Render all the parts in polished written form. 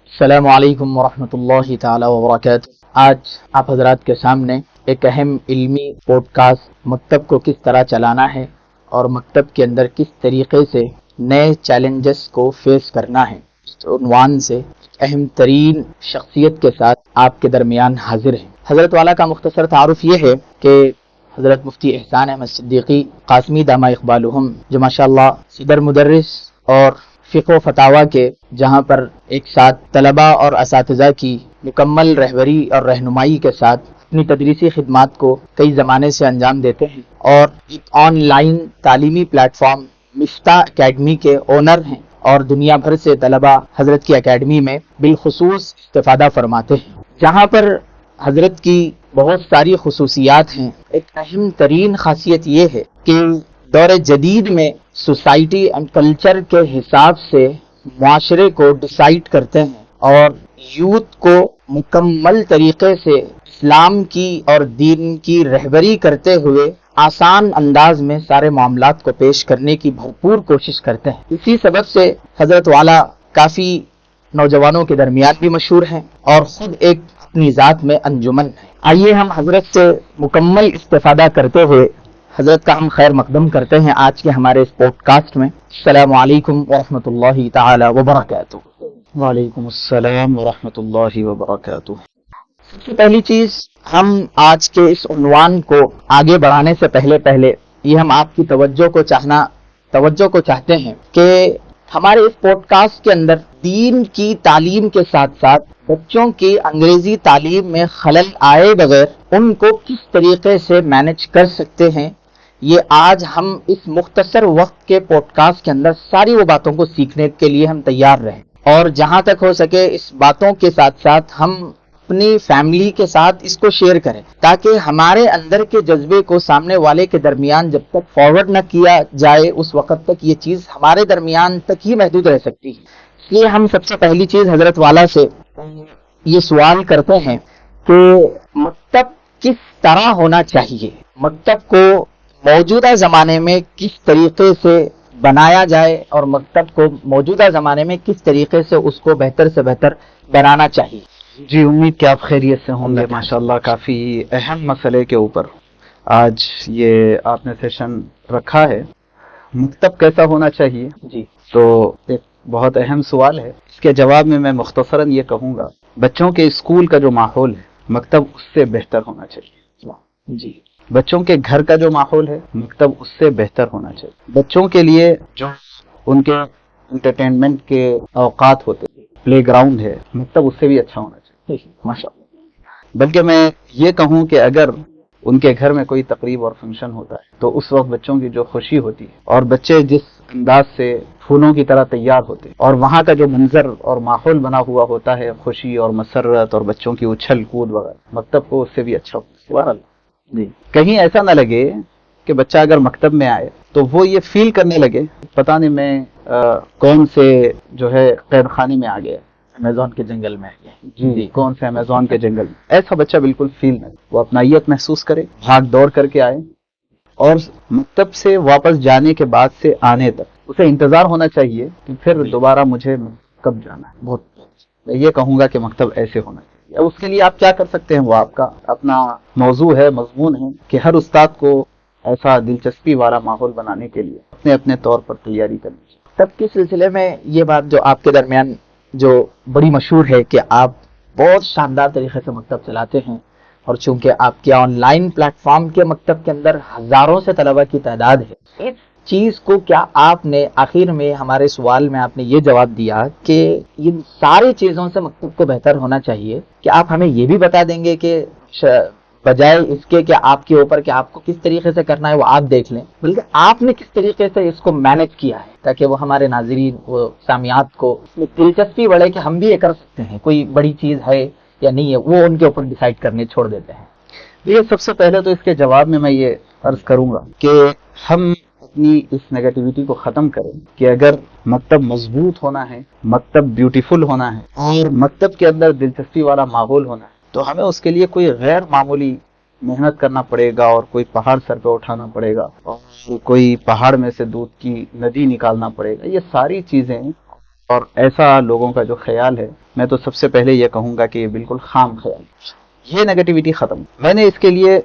السلام علیکم ورحمۃ اللہ تعالی وبرکاتہ۔ آج آپ حضرات کے سامنے ایک اہم علمی پوڈ کاسٹ مکتب کو کس طرح چلانا ہے اور مکتب کے اندر کس طریقے سے نئے چیلنجز کو فیس کرنا ہے، اس عنوان سے اہم ترین شخصیت کے ساتھ آپ کے درمیان حاضر ہیں۔ حضرت والا کا مختصر تعارف یہ ہے کہ حضرت مفتی احسان احمد صدیقی قاسمی دامہ اقبالہم، جو ماشاءاللہ صدر مدرس اور فقہ و فتاوی کے جہاں پر ایک ساتھ طلباء اور اساتذہ کی مکمل رہبری اور رہنمائی کے ساتھ اپنی تدریسی خدمات کو کئی زمانے سے انجام دیتے ہیں، اور ایک آن لائن تعلیمی پلیٹ فارم مفتاح اکیڈمی کے اونر ہیں، اور دنیا بھر سے طلباء حضرت کی اکیڈمی میں بالخصوص استفادہ فرماتے ہیں، جہاں پر حضرت کی بہت ساری خصوصیات ہیں۔ ایک اہم ترین خاصیت یہ ہے کہ دور جدید میں سوسائٹی اینڈ کلچر کے حساب سے معاشرے کو ڈیسائیڈ کرتے ہیں، اور یوتھ کو مکمل طریقے سے اسلام کی اور دین کی رہبری کرتے ہوئے آسان انداز میں سارے معاملات کو پیش کرنے کی بھرپور کوشش کرتے ہیں۔ اسی سبب سے حضرت والا کافی نوجوانوں کے درمیان بھی مشہور ہیں اور خود ایک اپنی ذات میں انجمن ہے۔ آئیے ہم حضرت سے مکمل استفادہ کرتے ہوئے حضرت کا ہم خیر مقدم کرتے ہیں آج کے ہمارے اس پوڈ کاسٹ میں۔ السلام علیکم ورحمۃ اللہ تعالی وبرکاتہ۔ وعلیکم السلام ورحمۃ اللہ وبرکاتہ۔ سب سے پہلی چیز، ہم آج کے اس عنوان کو آگے بڑھانے سے پہلے یہ ہم آپ کی توجہ کو چاہتے ہیں کہ ہمارے اس پوڈ کاسٹ کے اندر دین کی تعلیم کے ساتھ ساتھ بچوں کی انگریزی تعلیم میں خلل آئے بغیر ان کو کس طریقے سے مینج کر سکتے ہیں، یہ آج ہم اس مختصر وقت کے پوڈ کاسٹ کے اندر ساری وہ باتوں کو سیکھنے کے لیے ہم تیار رہیں، اور جہاں تک ہو سکے اس باتوں کے ساتھ ساتھ ہم اپنی فیملی کے ساتھ اس کو شیئر کریں، تاکہ ہمارے اندر کے جذبے کو سامنے والے کے درمیان جب تک فارورڈ نہ کیا جائے اس وقت تک یہ چیز ہمارے درمیان تک ہی محدود رہ سکتی ہے۔ اس لیے ہم سب سے پہلی چیز حضرت والا سے یہ سوال کرتے ہیں کہ مکتب کس طرح ہونا چاہیے، مکتب کو موجودہ زمانے میں کس طریقے سے بنایا جائے، اور مکتب کو موجودہ زمانے میں کس طریقے سے اس کو بہتر سے بہتر بنانا چاہیے۔ جی، امید کہ آپ خیریت سے ہوں گے۔ ماشاءاللہ کافی اہم مسئلے کے اوپر آج یہ آپ نے سیشن رکھا ہے، مکتب کیسا ہونا چاہیے۔ جی، تو ایک بہت اہم سوال ہے، اس کے جواب میں مختصراً یہ کہوں گا، بچوں کے اسکول کا جو ماحول ہے مکتب اس سے بہتر ہونا چاہیے۔ جی، بچوں کے گھر کا جو ماحول ہے مکتب اس سے بہتر ہونا چاہیے۔ بچوں کے لیے جو ان کے انٹرٹینمنٹ کے اوقات ہوتے ہیں، پلے گراؤنڈ ہے، مکتب اس سے بھی اچھا ہونا چاہیے۔ ماشاءاللہ۔ بلکہ میں یہ کہوں کہ اگر ان کے گھر میں کوئی تقریب اور فنکشن ہوتا ہے تو اس وقت بچوں کی جو خوشی ہوتی ہے اور بچے جس انداز سے پھولوں کی طرح تیار ہوتے ہیں، اور وہاں کا جو منظر اور ماحول بنا ہوا ہوتا ہے خوشی اور مسرت اور بچوں کی اچھل کود وغیرہ، مکتب کو اس سے بھی اچھا ہوتا ہے۔ سبحان اللہ۔ جی، کہیں ایسا نہ لگے کہ بچہ اگر مکتب میں آئے تو وہ یہ فیل کرنے لگے پتہ نہیں میں کون سے جو ہے قید خانے میں آ گیا، امیزون کے جنگل میں جی کون سے امیزون کے جنگل میں۔ ایسا بچہ بالکل فیل نہ، وہ اپنائیت محسوس کرے، بھاگ دوڑ کر کے آئے، اور مکتب سے واپس جانے کے بعد سے آنے تک اسے انتظار ہونا چاہیے کہ پھر دوبارہ مجھے کب جانا ہے۔ بہت میں یہ کہوں گا کہ مکتب ایسے ہونا چاہیے۔ اس کے لیے آپ کیا کر سکتے ہیں، وہ آپ کا اپنا موضوع ہے، مضمون ہے کہ ہر استاد کو ایسا دلچسپی والا ماحول بنانے کے لیے اپنے اپنے طور پر تیاری کرنی چاہیے۔ مکتب کے سلسلے میں یہ بات جو آپ کے درمیان جو بڑی مشہور ہے کہ آپ بہت شاندار طریقے سے مکتب چلاتے ہیں، اور چونکہ آپ کے آن لائن پلیٹ فارم کے مکتب کے اندر ہزاروں سے طلبہ کی تعداد ہے، اس چیز کو کیا آپ نے آخر میں ہمارے سوال میں آپ نے یہ جواب دیا کہ ان ساری چیزوں سے مکتب کو بہتر ہونا چاہیے، کہ آپ ہمیں یہ بھی بتا دیں گے کہ بجائے اس کے کہ آپ کے اوپر کہ آپ کو کس طریقے سے کرنا ہے وہ آپ دیکھ لیں، بلکہ آپ نے کس طریقے سے اس کو مینج کیا ہے تاکہ وہ ہمارے ناظرین، وہ سامعات کو اس میں دلچسپی بڑھے کہ ہم بھی یہ کر سکتے ہیں، کوئی بڑی چیز ہے یا نہیں ہے، وہ ان کے اوپر ڈیسائیڈ کرنے چھوڑ دیتے ہیں۔ یہ سب سے پہلے تو اس کے جواب میں یہ عرض کروں گا کہ ہم اپنی اس نیگیٹیوٹی کو ختم کریں کہ اگر مکتب مضبوط ہونا ہے، مکتب بیوٹیفل ہونا ہے، اور مکتب کے اندر دلچسپی والا ماحول ہونا ہے، تو ہمیں اس کے لیے کوئی غیر معمولی محنت کرنا پڑے گا، اور کوئی پہاڑ سر پہ اٹھانا پڑے گا، اور کوئی پہاڑ میں سے دودھ کی ندی نکالنا پڑے گا۔ یہ ساری چیزیں اور ایسا لوگوں کا جو خیال ہے، میں تو سب سے پہلے یہ کہوں گا کہ یہ بالکل خام خیال ہے، یہ نیگیٹیوٹی ختم۔ میں نے اس کے لیے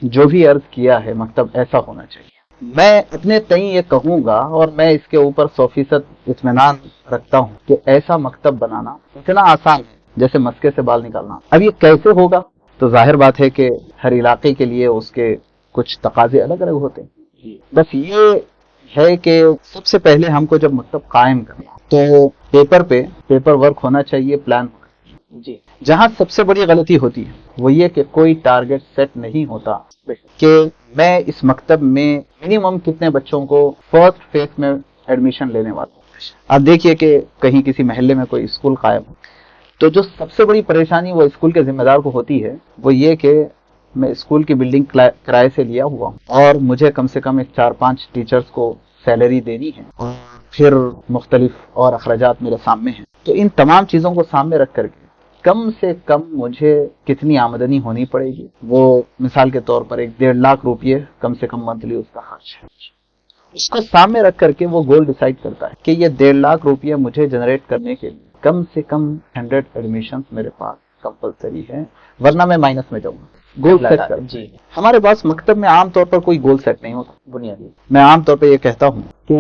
جو بھی عرض کیا ہے، مکتب ایسا ہونا چاہیے۔ میں اپنے تئیں یہ کہوں گا اور میں اس کے اوپر 100% اطمینان رکھتا ہوں کہ ایسا مکتب بنانا اتنا آسان ہے جیسے مسکے سے بال نکالنا۔ اب یہ کیسے ہوگا؟ تو ظاہر بات ہے کہ ہر علاقے کے لیے اس کے کچھ تقاضے الگ الگ ہوتے ہیں۔ بس یہ ہے کہ سب سے پہلے ہم کو جب مکتب قائم کرنا تو پیپر ورک ہونا چاہیے، پلان جی۔ جہاں سب سے بڑی غلطی ہوتی ہے وہ یہ کہ کوئی ٹارگٹ سیٹ نہیں ہوتا کہ میں اس مکتب میں منیمم کتنے بچوں کو فرسٹ فیز میں ایڈمیشن لینے والا ہوں۔ آپ دیکھیے کہ کہیں کسی محلے میں کوئی اسکول قائم ہو تو جو سب سے بڑی پریشانی وہ اسکول کے ذمہ دار کو ہوتی ہے وہ یہ کہ میں اسکول کی بلڈنگ کرائے سے لیا ہوا ہوں اور مجھے کم سے کم 4-5 ٹیچرز کو سیلری دینی ہے اور پھر مختلف اور اخراجات میرے سامنے ہیں۔ تو ان تمام چیزوں کو سامنے رکھ کر کے کم سے کم مجھے کتنی آمدنی ہونی پڑے گی، وہ مثال کے طور پر 1.5 لاکھ روپیے کم سے کم منتھلی اس کا خرچ ہے۔ اس کو سامنے رکھ کر کے وہ گول ڈیسائیڈ کرتا ہے کہ یہ 1.5 لاکھ روپیے مجھے جنریٹ کرنے کے لیے کم سے کم 100 ایڈمیشنز میرے پاس کمپلسری ہے، ورنہ میں مائنس میں جاؤں گا۔ گول سیٹ کر جی۔ ہمارے پاس مکتب میں عام طور پر کوئی گول سیٹ نہیں ہوتا بنیادی۔ میں عام طور پہ یہ کہتا ہوں کہ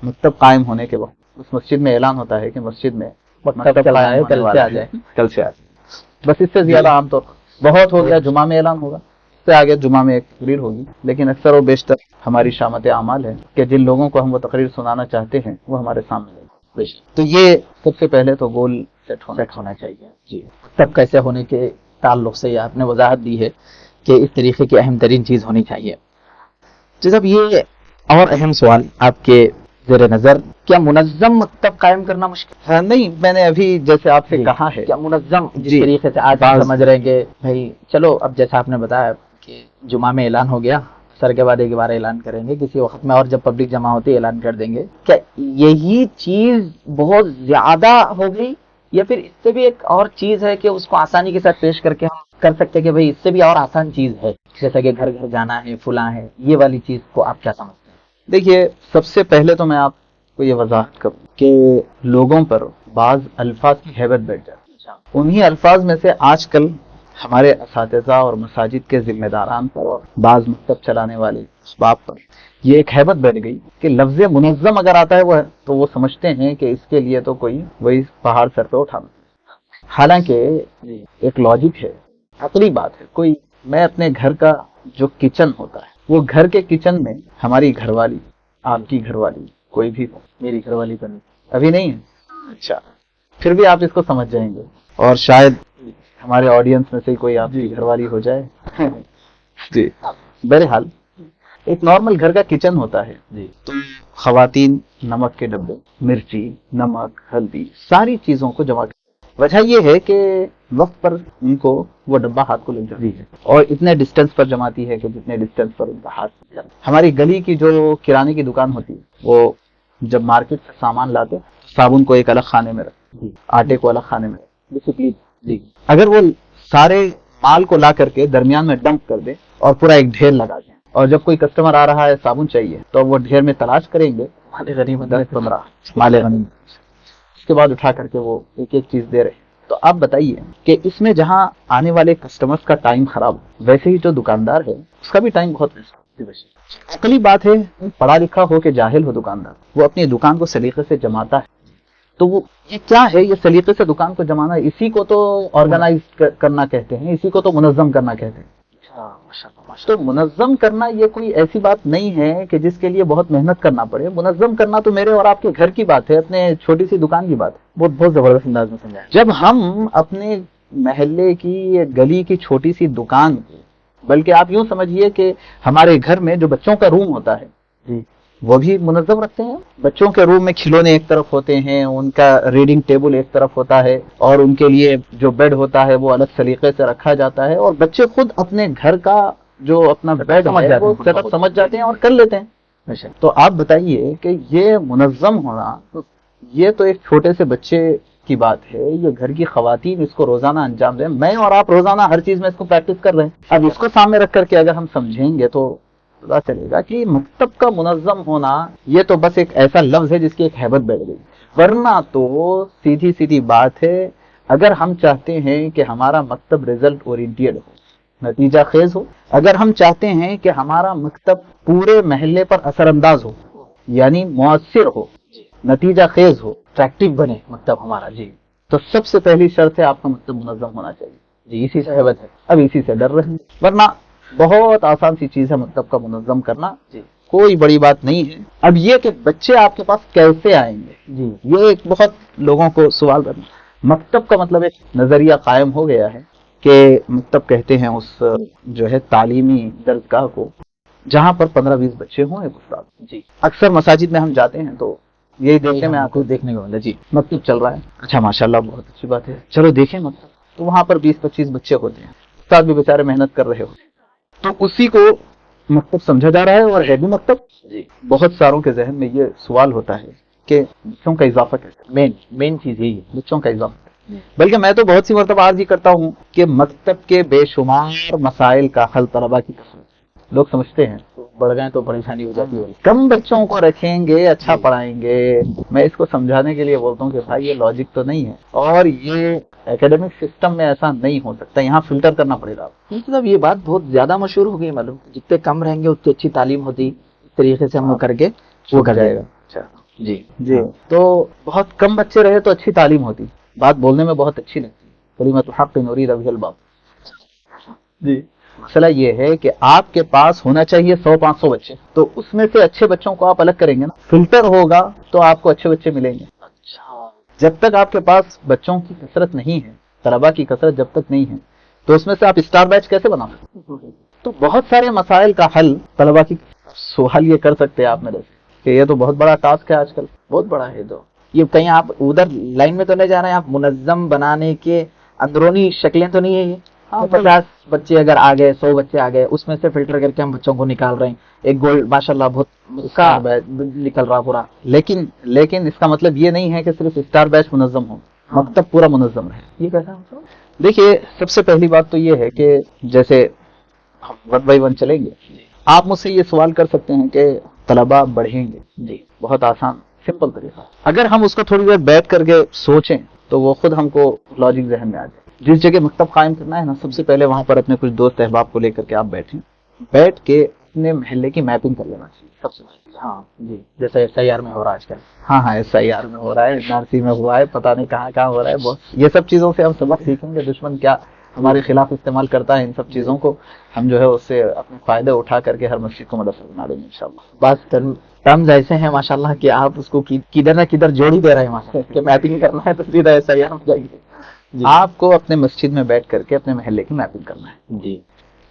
مکتب قائم ہونے کے وقت اس مسجد میں اعلان ہوتا ہے کہ مسجد میں مکتب چلا ہے، کل سے آ جائے، کل سے آ جائے۔ بس اس سے زیادہ عام طور پر بہت ہو گیا، جمعہ میں اعلان ہوگا، اس سے آگے جمعہ میں ایک تقریر ہوگی، لیکن اکثر و بیشتر ہماری شامت اعمال ہے کہ جن لوگوں کو ہم وہ تقریر سنانا چاہتے ہیں وہ ہمارے سامنے ہے۔ تو یہ سب سے پہلے تو گول سیٹ ہونا چاہیے جی۔ مکتب کیسے ہونے کے تعلق سے یہ آپ نے وضاحت دی ہے کہ اس طریقے کی اہم ترین چیز ہونی چاہیے۔ جناب یہ اور اہم سوال آپ کے زیر نظر، کیا منظم مکتب قائم کرنا مشکل ہے؟ نہیں، میں نے ابھی جیسے آپ سے کہا ہے، کیا منظم جس طریقے سے آج سمجھ رہے ہیں کہ بھائی چلو اب جیسا آپ نے بتایا کہ جمعہ میں اعلان ہو گیا، سر کے بعد ایک بار اعلان کریں گے کسی وقت میں، اور جب پبلک جمع ہوتی ہے اعلان کر دیں گے، کیا یہی چیز بہت زیادہ ہو گئی یا پھر اس سے بھی ایک اور چیز ہے کہ اس کو آسانی کے ساتھ پیش کر کے ہم کر سکتے ہیں کہ بھائی اس سے بھی اور آسان چیز ہے، جیسا کہ گھر گھر جانا ہے، فلاں ہے، یہ والی چیز کو آپ کیا سمجھتے ہیں؟ دیکھیے، سب سے پہلے تو میں آپ کو یہ وضاحت کروں کہ لوگوں پر بعض الفاظ کی ہیبت بیٹھ جاتی ہے۔ انہی الفاظ میں سے آج کل ہمارے اساتذہ اور مساجد کے ذمہ داران پر اور بعض مکتب چلانے والے اسباب پر یہ ایک ہیبت بیٹھ گئی کہ لفظ منظم اگر آتا ہے تو وہ سمجھتے ہیں کہ اس کے لیے تو کوئی وہی پہاڑ سر پہ اٹھانا۔ حالانکہ ایک لاجک ہے، عقلی بات ہے۔ کوئی میں اپنے گھر کا جو کچن ہوتا ہے، وہ گھر کے کچن میں ہماری گھر والی، آپ کی گھر والی، کوئی بھی ہو، میری گھر والی بنی ابھی نہیں ہے، اچھا پھر بھی آپ اس کو سمجھ جائیں گے، اور شاید ہمارے آڈینس میں سے کوئی آپ کی گھر والی ہو جائے جی۔ بہرحال ایک نارمل گھر کا کچن ہوتا ہے جی، تو خواتین نمک کے ڈبے، مرچی، نمک، ہلدی، ساری چیزوں کو جمع کرتی۔ وجہ یہ ہے کہ وقت پر ان کو وہ ڈبہ ہاتھ کو لگ جاتی ہے اور اتنے ڈسٹینس پر جماتی ہے کہ جتنے ڈسٹینس پر ان کا ہاتھ لگ جاتا ہے۔ ہماری گلی کی جو کرانے کی دکان ہوتی ہے، وہ جب مارکیٹ سے سامان لاتے صابن کو ایک الگ خانے میں رکھتے، آٹے کو الگ خانے میں رکھتے جی۔ اگر وہ سارے مال کو لا کر کے درمیان میں ڈمپ کر دے اور پورا ایک ڈھیر لگا دیں، اور جب کوئی کسٹمر آ رہا ہے صابن چاہیے تو وہ ڈھیر میں تلاش کریں گے، مال غنیمت 10-15 مال غنیمت، اس کے بعد اٹھا کر کے وہ ایک ایک چیز دے رہے ہیں۔ تو آپ بتائیے کہ اس میں جہاں آنے والے کسٹمرز کا ٹائم خراب ہو، ویسے ہی جو دکاندار ہے اس کا بھی ٹائم بہت عقلی بات ہے۔ پڑھا لکھا ہو کہ جاہل ہو دکاندار، وہ اپنی دکان کو سلیقے سے جماتا ہے، تو وہ یہ کیا ہے، یہ سلیقے سے دکان کو جمانا، اسی کو تو آرگنائز کرنا کہتے ہیں، اسی کو تو منظم کرنا کہتے ہیں۔ تو منظم کرنا یہ کوئی ایسی بات نہیں ہے کہ جس کے لیے بہت محنت کرنا پڑے۔ منظم کرنا تو میرے اور آپ کے گھر کی بات ہے، اپنے چھوٹی سی دکان کی بات ہے۔ بہت زبردست انداز میں سمجھا۔ جب ہم اپنے محلے کی گلی کی چھوٹی سی دکان کی، بلکہ آپ یوں سمجھیے کہ ہمارے گھر میں جو بچوں کا روم ہوتا ہے جی، وہ بھی منظم رکھتے ہیں۔ بچوں کے روم میں کھلونے ایک طرف ہوتے ہیں، ان کا ریڈنگ ٹیبل ایک طرف ہوتا ہے، اور ان کے لیے جو بیڈ ہوتا ہے وہ الگ سلیقے سے رکھا جاتا ہے، اور بچے خود اپنے گھر کا جو اپنا بیڈ ہے وہ سیٹ اپ سمجھ جاتے ہیں اور کر لیتے ہیں۔ تو آپ بتائیے کہ یہ منظم ہونا، یہ تو ایک چھوٹے سے بچے کی بات ہے، یہ گھر کی خواتین اس کو روزانہ انجام دیں، میں اور آپ روزانہ ہر چیز میں اس کو پریکٹس کر رہے ہیں۔ اب اس کو سامنے رکھ کر کے اگر ہم سمجھیں گے تو پتا چلے گا کہ مکتب کا منظم ہونا یہ تو بس ایک ایسا لفظ ہے جس کی ایک ہیبت بیٹھ گئی، ورنہ تو سیدھی سیدھی بات ہے، اگر ہم چاہتے ہیں کہ ہمارا مکتب ریزلٹ اورینٹیڈ ہو، نتیجہ خیز ہو، اگر ہم چاہتے ہیں کہ ہمارا مکتب پورے محلے پر اثر انداز ہو، یعنی مؤثر ہو، نتیجہ خیز ہو، اٹریکٹیو بنے مکتب ہمارا، جی تو سب سے پہلی شرط ہے آپ کا مکتب منظم ہونا چاہیے. جی اسی سے ہیبت ہے. اب اسی سے ڈر رہے ہیں، ورنہ بہت آسان سی چیز ہے مکتب کا منظم کرنا، جی کوئی بڑی بات نہیں ہے. اب یہ کہ بچے آپ کے پاس کیسے آئیں گے، جی یہ ایک بہت لوگوں کو سوال کرنا. مکتب کا مطلب ایک نظریہ قائم ہو گیا ہے کہ مکتب کہتے ہیں اس جو ہے تعلیمی درسگاہ کو جہاں پر 15-20 بچے ہوں ایک استاد. جی اکثر مساجد میں ہم جاتے ہیں تو یہی دیکھتے میں آپ کو دیکھنے کو ملتا. جی مکتب چل رہا ہے، اچھا ماشاءاللہ بہت اچھی بات ہے، چلو دیکھیں مکتب. تو وہاں پر 20-25 بچے ہوتے ہیں، استاد بھی بیچارے محنت کر رہے ہوتے ہیں، تو اسی کو مکتب سمجھا جا رہا ہے اور ہے بھی مکتب. جی بہت ساروں کے ذہن میں یہ سوال ہوتا ہے کہ بچوں کا اضافہ کیسے، مین چیز یہی ہے. بچوں کا اضافہ. بلکہ میں تو بہت سی مرتبہ عرض ہی کرتا ہوں کہ مکتب کے بے شمار مسائل کا حل طلبا کی کثرت. لوگ سمجھتے ہیں بڑھ گئے تو پریشانی ہو جاتی ہے. کم بچوں کو رکھیں گے اچھا پڑھائیں گے. میں اس کو سمجھانے کے لیے بولتا ہوں کہ بھائی یہ لاجک تو نہیں ہے، اور یہ ایکیڈمک سسٹم میں ایسا نہیں ہو سکتا، یہاں فلٹر کرنا پڑے گا. مطلب یہ بات بہت زیادہ مشہور ہو گئی، معلوم جتنے کم رہیں گے اتنی اچھی تعلیم ہوتی. اس طریقے سے ہم کر کے وہ کر جائے گا. اچھا جی جی، تو بہت کم بچے رہے تو اچھی تعلیم ہوتی، بات بولنے میں بہت اچھی لگتی، کلمۃ الحق نرید بہا الباطل. جی مسئلہ یہ ہے کہ آپ کے پاس ہونا چاہیے 100-500 بچے، تو اس میں سے اچھے بچوں کو آپ الگ کریں گے نا، فلٹر ہوگا تو آپ کو اچھے بچے ملیں گے. اچھا جب تک آپ کے پاس بچوں کی کثرت نہیں ہے، طلبا کی کثرت جب تک نہیں ہے، تو اس میں سے آپ اسٹار بیچ کیسے بنا سکتے؟ تو بہت سارے مسائل کا حل طلبا کی سوال یہ کر سکتے ہیں آپ میرے سے کہ یہ تو بہت بڑا ٹاسک ہے آج کل. بہت بڑا ہے. تو یہ کہیں آپ ادھر لائن میں تو نہیں جا رہے ہیں، آپ منظم بنانے کے اندرونی شکلیں تو نہیں ہے یہ؟ 50 بچے اگر آ گئے، 100 بچے آ گئے، اس میں سے فلٹر کر کے ہم بچوں کو نکال رہے ہیں. ایک گولڈ ماشاءاللہ بہت نکل رہا پورا. لیکن اس کا مطلب یہ نہیں ہے کہ صرف اسٹار بیچ منظم ہو، مکتب پورا منظم رہے. یہ کیسا مطلب؟ دیکھیے سب سے پہلی بات تو یہ ہے کہ جیسے ہم 1 بائی 1 چلیں گے، آپ مجھ سے یہ سوال کر سکتے ہیں کہ طلبا بڑھیں گے. جی بہت آسان سمپل طریقہ، اگر ہم اس کو تھوڑی دیر بیٹھ کر کے سوچیں تو وہ خود ہم کو لاجک ذہن میں آ جائے. جس جگہ مکتب قائم کرنا ہے نا، سب سے پہلے وہاں پر اپنے کچھ دوست احباب کو لے کر کے آپ بیٹھیں، بیٹھ کے اپنے محلے کی میپنگ کر لینا چاہیے سب سے پہلے. ہاں جی، جیسے SIR میں ہو رہا ہے آج کل. ہاں SIR میں ہو رہا ہے، NRC میں ہوا ہے، پتہ نہیں کہاں کہاں ہو رہا ہے. بہت یہ سب چیزوں سے ہم سبق سیکھیں گے، دشمن کیا ہمارے خلاف استعمال کرتا ہے ان سب چیزوں کو، ہم جو ہے اس سے اپنے فائدے اٹھا کر کے ہر مسجد کو مدرسہ بنا دیں گے انشاءاللہ. بس ٹرمز ایسے ہیں ماشاءاللہ کہ آپ اس کو کدھر نہ کدھر جوڑ ہی دے رہے ہیں ماشاءاللہ کہ میپنگ کرنا ہے تو سیدھا SIR میں جائیے. آپ کو اپنے مسجد میں بیٹھ کر کے اپنے محلے کی میپنگ کرنا ہے. جی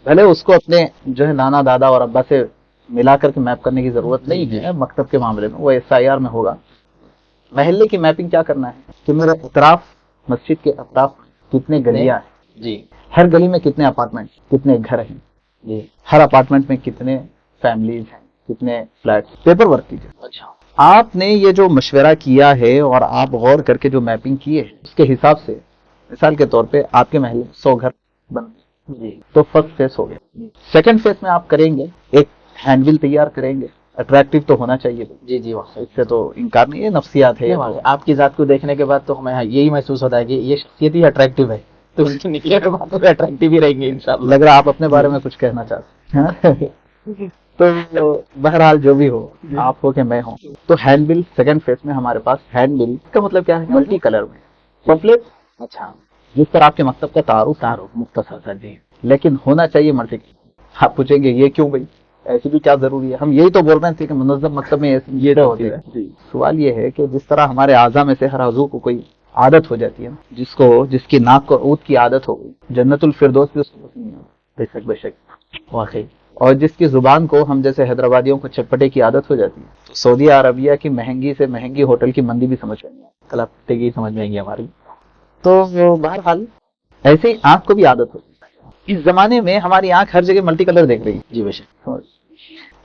بھلے اس کو اپنے جو ہے نانا دادا اور ابا سے ملا کر کے میپ کرنے کی ضرورت نہیں ہے مکتب کے معاملے میں، وہ SIR میں ہوگا. محلے کی میپنگ کیا کرنا ہے کہ میرے اطراف، مسجد کے اطراف کتنے گلیاں ہیں، جی ہر گلی میں کتنے اپارٹمنٹ، کتنے گھر ہیں، جی ہر اپارٹمنٹ میں کتنے فیملیز ہیں، کتنے فلیٹس. پیپر ورک کیجیے. اچھا آپ نے یہ جو مشورہ کیا ہے اور آپ غور کر کے جو میپنگ کی ہے اس کے حساب سے مثال کے طور پہ آپ کے محلے 100 گھر بن گئے. جی تو فرسٹ فیس ہو گیا. سیکنڈ فیس میں آپ کریں گے ایک ہینڈ بل تیار کریں گے، اٹریکٹیو تو ہونا چاہیے. جی جی واقعی اس سے تو انکار نہیں ہے، نفسیات ہے. آپ کی ذات کو دیکھنے کے بعد تو ہمیں یہی محسوس ہوتا ہے کہ یہ شخصیت ہی اٹریکٹیو ہے، تو ان کی نکلے ہوئے باتوں پہ اٹریکٹیو ہی رہیں گے انشاءاللہ. لگ رہا آپ اپنے بارے میں کچھ کہنا چاہتے ہیں. تو بہرحال جو بھی ہو، آپ ہو کہ میں ہوں، تو ہینڈ بل سیکنڈ فیس میں ہمارے پاس ہینڈ بل کا مطلب کیا ہے، ملٹی کلر میں پمفلیٹ. اچھا جس پر آپ کے مکتب کا تعارف مختصر سر. جی لیکن ہونا چاہیے ملٹی کلر. آپ پوچھیں گے یہ کیوں بھائی، ایسی بھی کیا ضروری ہے؟ ہم یہی تو بول رہے تھے کہ منظم مکتب میں یہ تو ہوتی ہے. جی سوال یہ ہے کہ جس طرح ہمارے اعضاء میں سے ہر عضو کو کوئی عادت ہو جاتی ہے نا، جس کی ناک کو عود کی عادت ہو گئی، جنت الفردوس بھی اس کو پسند نہیں آتی. بے شک بے شک واقعی. اور جس کی زبان کو ہم جیسے حیدرآبادیوں کو چٹپٹے کی عادت ہو جاتی ہے، تو سعودی عربیہ کی مہنگی سے مہنگی ہوٹل کی مندی بھی سمجھ نہیں آتی. کلپتے کی سمجھ میں آئیں گی ہماری. تو بہرحال ایسے ہی آنکھ کو بھی عادت ہوتی ہے. اس زمانے میں ہماری آنکھ ہر جگہ ملٹی کلر دیکھ رہی ہے. جی بے شک.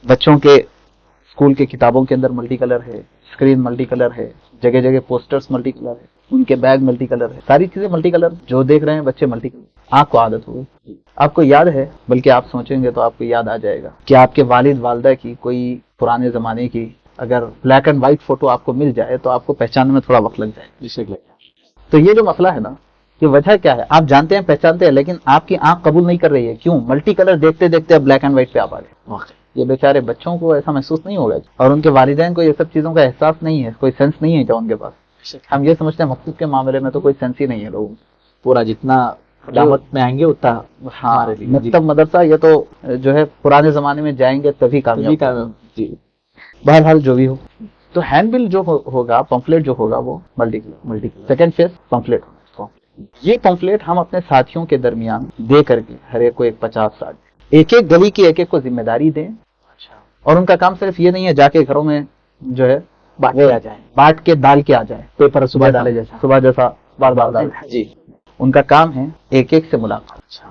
بچوں کے اسکول کے کتابوں کے اندر ملٹی کلر ہے، اسکرین ملٹی کلر ہے، جگہ جگہ پوسٹرز ملٹی کلر ہے، ان کے بیگ ملٹی کلر ہے، ساری چیزیں ملٹی کلر جو دیکھ رہے ہیں بچے ملٹی کلر. آنکھ کو عادت ہو گئی. آپ کو یاد ہے, بلکہ آپ سوچیں گے تو آپ کو یاد آ جائے گا کہ آپ کے والد والدہ کی کوئی پرانے زمانے کی اگر بلیک اینڈ وائٹ فوٹو آپ کو مل جائے تو آپ کو پہچاننے میں تھوڑا وقت لگ جائے. تو یہ جو مسئلہ ہے نا, یہ وجہ کیا ہے؟ آپ جانتے ہیں, پہچانتے ہیں, لیکن آپ کی آنکھ قبول نہیں کر رہی ہے. کیوں؟ ملٹی کلر دیکھتے دیکھتے اب بلیک اینڈ وائٹ پہ آپ آ گئے. یہ بیچارے بچوں کو ایسا محسوس نہیں ہوگا, اور ان کے والدین کو یہ سب چیزوں کا احساس نہیں ہے, کوئی سینس نہیں ہے کیا ان کے پاس؟ ہم یہ سمجھتے ہیں مکتب کے معاملے میں تو کوئی سینس ہی نہیں ہے لوگوں کو. پورا جتنا دعوت میں آئیں گے اتنا ہمارے لیے. مکتب مدرسہ یہ تو جو ہے پرانے زمانے میں جائیں گے تبھی کامیاب. جی بہرحال جو بھی ہو, تو ہینڈ بل جو ہوگا, پمفلیٹ جو ہوگا, وہ multi colour. Second phase pamphlet. یہ پمفلیٹ ہم اپنے ساتھیوں کے درمیان دے کر کے ہر ایک کو 50-60 ایک ایک گلی کی ایک ایک کو ذمہ داری دیں. اور ان کا کام صرف یہ نہیں ہے جا کے گھروں میں جو ہے بانٹ کے ڈال کے آ جائیں, پیپر صبح جیسا بار بار ڈال. جی, ان کا کام ہے ایک ایک سے ملاقات.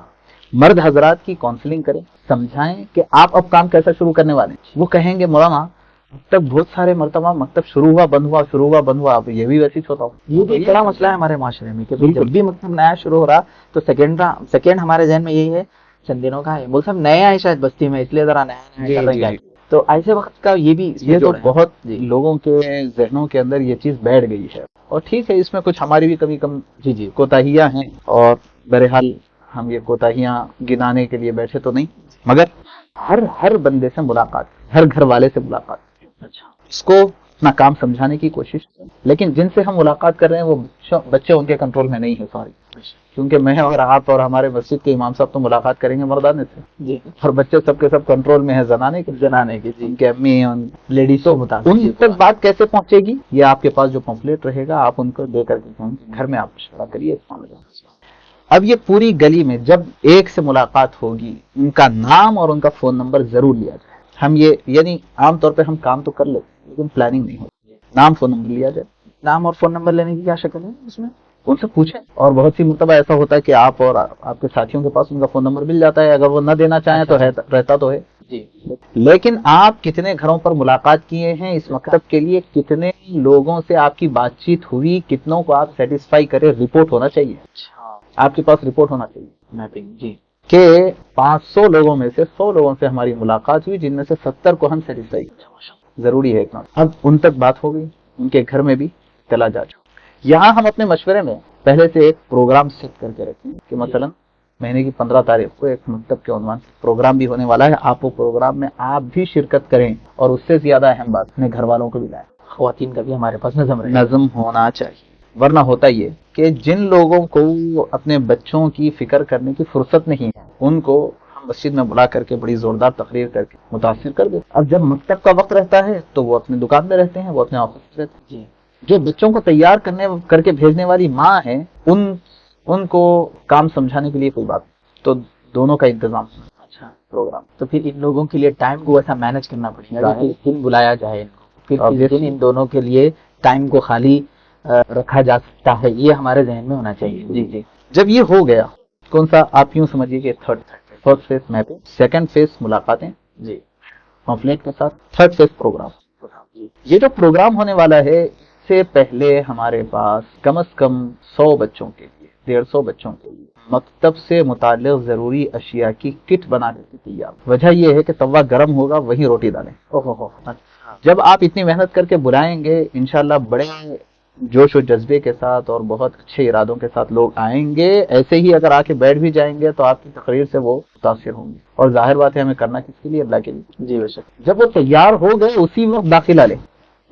مرد حضرات کی کاؤنسلنگ کریں, سمجھائیں کہ آپ اب کام کیسا شروع کرنے والے ہیں. وہ کہیں گے مولانا اب تک بہت سارے مرتبہ مکتب شروع ہوا بند ہوا, شروع ہوا بند ہوا, اب یہ بھی ویسے چھوٹا ہو. یہ بھی ایک بڑا مسئلہ ہے ہمارے معاشرے میں کہ جب بھی مکتب نیا شروع ہو رہا تو سیکنڈ ہمارے ذہن میں یہی ہے چند دنوں کا ہے, مول صاحب نیا ہے شاید بستی میں, اس لیے ذرا نیا کر رہے ہیں. تو ایسے وقت کا یہ تو بہت لوگوں کے ذہنوں کے اندر یہ چیز بیٹھ گئی ہے. اور ٹھیک ہے, اس میں کچھ ہماری بھی کبھی کوتاہیاں ہیں, اور بہرحال ہم یہ کوتاہیاں گنانے کے لیے بیٹھے تو نہیں, مگر ہر بندے سے ملاقات, ہر گھر والے سے ملاقات. اس کو اپنا کام سمجھانے کی کوشش کریں. لیکن جن سے ہم ملاقات کر رہے ہیں وہ بچے ان کے کنٹرول میں نہیں ہے. سوری, کیونکہ میں اور آپ اور ہمارے مسجد کے امام صاحب تو ملاقات کریں گے مردانے سے, اور بچے سب کے سب کنٹرول میں ہے زنانے کے. ان کے امی لیڈیز ان تک بات کیسے پہنچے گی؟ یہ آپ کے پاس جو پمفلیٹ رہے گا آپ ان کو دے کر کے گھر میں آپ مشورہ کریے اس معاملے میں. اب یہ پوری گلی میں جب ایک سے ملاقات ہوگی, ان کا نام اور ان کا فون نمبر ضرور لیا جائے. ہم یہ یعنی عام طور پہ ہم کام تو کر لیتے ہیں لیکن پلاننگ نہیں ہوتی. نام فون نمبر لیا جائے. نام اور فون نمبر لینے کی کیا شکل ہے اس میں؟ ان سے پوچھیں. اور بہت سی مرتبہ ایسا ہوتا ہے کہ آپ اور آپ کے ساتھیوں کے پاس ان کا فون نمبر مل جاتا ہے, اگر وہ نہ دینا چاہیں تو رہتا تو ہے. لیکن آپ کتنے گھروں پر ملاقات کیے ہیں اس مکتب کے لیے, کتنے لوگوں سے آپ کی بات چیت ہوئی, کتنوں کو آپ سیٹسفائی کرے, رپورٹ ہونا چاہیے. آپ کے پاس رپورٹ ہونا چاہیے کہ 500 لوگوں میں سے 100 لوگوں سے ہماری ملاقات ہوئی, جن میں سے 70 کو ہم سیٹسفائی کریں. ضروری ہے اتنا. اب ان تک بات ہو گئی, ان کے گھر میں بھی چلا جا چکا. یہاں ہم اپنے مشورے میں پہلے سے ایک پروگرام سیٹ کر کے رکھیں کہ مثلا مہینے کی 15 تاریخ کو ایک مکتب کے عنوان سے پروگرام بھی ہونے والا ہے. آپ وہ پروگرام میں آپ بھی شرکت کریں, اور اس سے زیادہ اہم بات اپنے گھر والوں کو بھی لائیں. خواتین کا بھی ہمارے پاس نظم ہونا چاہیے. ورنہ ہوتا یہ کہ جن لوگوں کو اپنے بچوں کی فکر کرنے کی فرصت نہیں ہے, ان کو ہم مسجد میں بلا کر کے بڑی زوردار تقریر کر کے متاثر کر دیتے. اب جب مکتب کا وقت رہتا ہے تو وہ اپنی دکان میں رہتے ہیں, وہ اپنے آفس میں رہتے ہیں. جو بچوں کو تیار کر کے بھیجنے والی ماں ہیں, ان کو کام سمجھانے کے لیے کوئی بات نہیں. تو دونوں کا انتظام پروگرام. تو پھر ان لوگوں کے لیے ٹائم کو ایسا مینج کرنا پڑے گا, دن بلایا جائے, پھر دن ان دونوں کے لیے ٹائم کو خالی رکھا جا سکتا ہے. یہ ہمارے ذہن میں ہونا چاہیے. جب یہ ہو گیا, کون سا آپ یوں سمجھیے کہ first phase mapping, second phase ملاقاتیں پمفلیٹ کے ساتھ, تھرڈ فیز پروگرام. یہ جو پروگرام ہونے والا ہے, اس سے پہلے ہمارے پاس کم از کم 100 بچوں کے لیے 150 بچوں کے لیے مکتب سے متعلق ضروری اشیاء کی کٹ بنا کے تیار. وجہ یہ ہے کہ توا گرم ہوگا وہیں روٹی ڈالیں. جب آپ اتنی محنت کر کے بلائیں گے, انشاءاللہ بڑے جوش و جذبے کے ساتھ اور بہت اچھے ارادوں کے ساتھ لوگ آئیں گے. ایسے ہی اگر آ کے بیٹھ بھی جائیں گے تو آپ کی تقریر سے وہ متاثر ہوں گے. اور ظاہر بات ہے ہمیں کرنا کس کے لیے؟ اللہ کے لیے. بے شک. جب وہ تیار ہو گئے اسی وقت داخلہ لیں.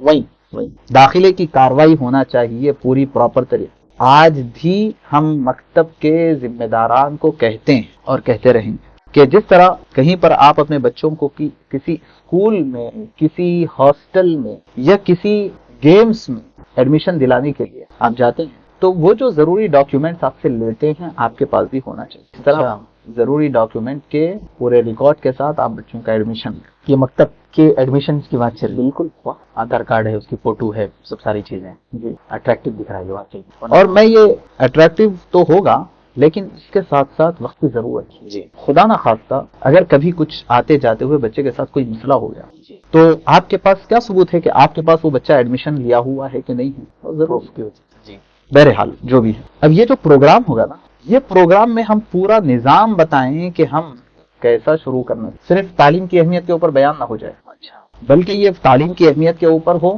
وہی داخلے کی کاروائی ہونا چاہیے پوری پراپر طریقے. آج بھی ہم مکتب کے ذمہ داران کو کہتے ہیں اور کہتے رہیں گے کہ جس طرح کہیں پر آپ اپنے بچوں کو کسی اسکول میں, کسی ہاسٹل میں یا کسی گیمز میں ایڈمیشن دلانے کے لیے آپ جاتے ہیں, تو وہ جو ضروری ڈاکیومنٹس آپ سے لیتے ہیں آپ کے پاس بھی ہونا چاہیے. اس طرح ضروری ڈاکیومنٹ کے پورے ریکارڈ کے ساتھ آپ بچوں کا ایڈمیشن. یہ مکتب کے ایڈمیشن کی بات چل رہی ہے. بالکل. آدھار کارڈ ہے, اس کی فوٹو ہے, سب ساری چیزیں. اٹریکٹیو دکھ رہا ہے واقعی. اور میں یہ اٹریکٹیو تو ہوگا, لیکن اس کے ساتھ ساتھ وقت کی ضرورت ہے. خدا نہ خواستہ اگر کبھی کچھ آتے جاتے ہوئے بچے کے ساتھ کوئی مسئلہ ہو گیا, تو آپ کے پاس کیا ثبوت ہے کہ آپ کے پاس وہ بچہ ایڈمیشن لیا ہوا ہے کہ نہیں ہے؟ ضرور. بہرحال جو بھی ہے, اب یہ جو پروگرام ہوگا نا, یہ پروگرام میں ہم پورا نظام بتائیں کہ ہم کیسا شروع کرنا ہے. صرف تعلیم کی اہمیت کے اوپر بیان نہ ہو جائے, بلکہ یہ تعلیم کی اہمیت کے اوپر ہو,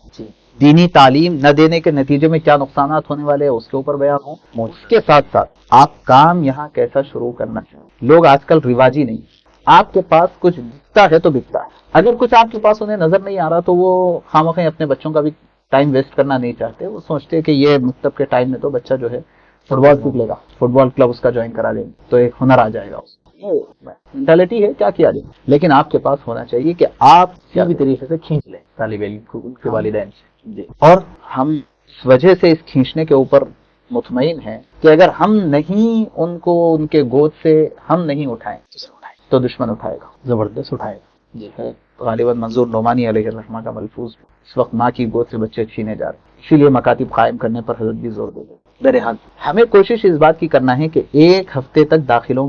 دینی تعلیم نہ دینے کے نتیجے میں کیا نقصانات ہونے والے ہیں اس کے اوپر بیان ہو. اس کے ساتھ ساتھ آپ کام یہاں کیسا شروع کرنا ہے. لوگ آج کل رواجی نہیں, آپ کے پاس کچھ دکھتا ہے تو بکتا ہے. اگر کچھ آپ کے پاس انہیں نظر نہیں آ رہا تو وہ خامخواہ اپنے بچوں کا بھی ٹائم ویسٹ کرنا نہیں چاہتے. وہ سوچتے کہ یہ مکتب کے ٹائم میں تو بچہ جو ہے فٹ بال سیکھ لے گا, فٹ بال کلب اس کا جوائن کرا لیں گے تو ایک ہنر آ جائے گا. مینٹالٹی ہے, کیا کیا جائے. لیکن آپ کے پاس ہونا چاہیے کہ آپ کسی بھی طریقے سے کھینچ لیں طالب علم کو ان کے والدین سے. اور ہم اس وجہ سے اس کھینچنے کے اوپر مطمئن ہیں کہ اگر ہم نہیں ان کو ان کے گود سے ہم نہیں اٹھائیں تو دشمن اٹھائے گا, زبردست اٹھائے گا. جی ہے غالباً منظور نعمانی علیہ الرحمہ کا ملفوظ, اس وقت ماں کی گود سے بچے چھینے جا رہے ہیں, اسی لیے مکاتب قائم کرنے پر حضرت بھی زور دے دے. بہرحال ہمیں کوشش اس بات کی کرنا ہے کہ 1 ہفتے تک داخلوں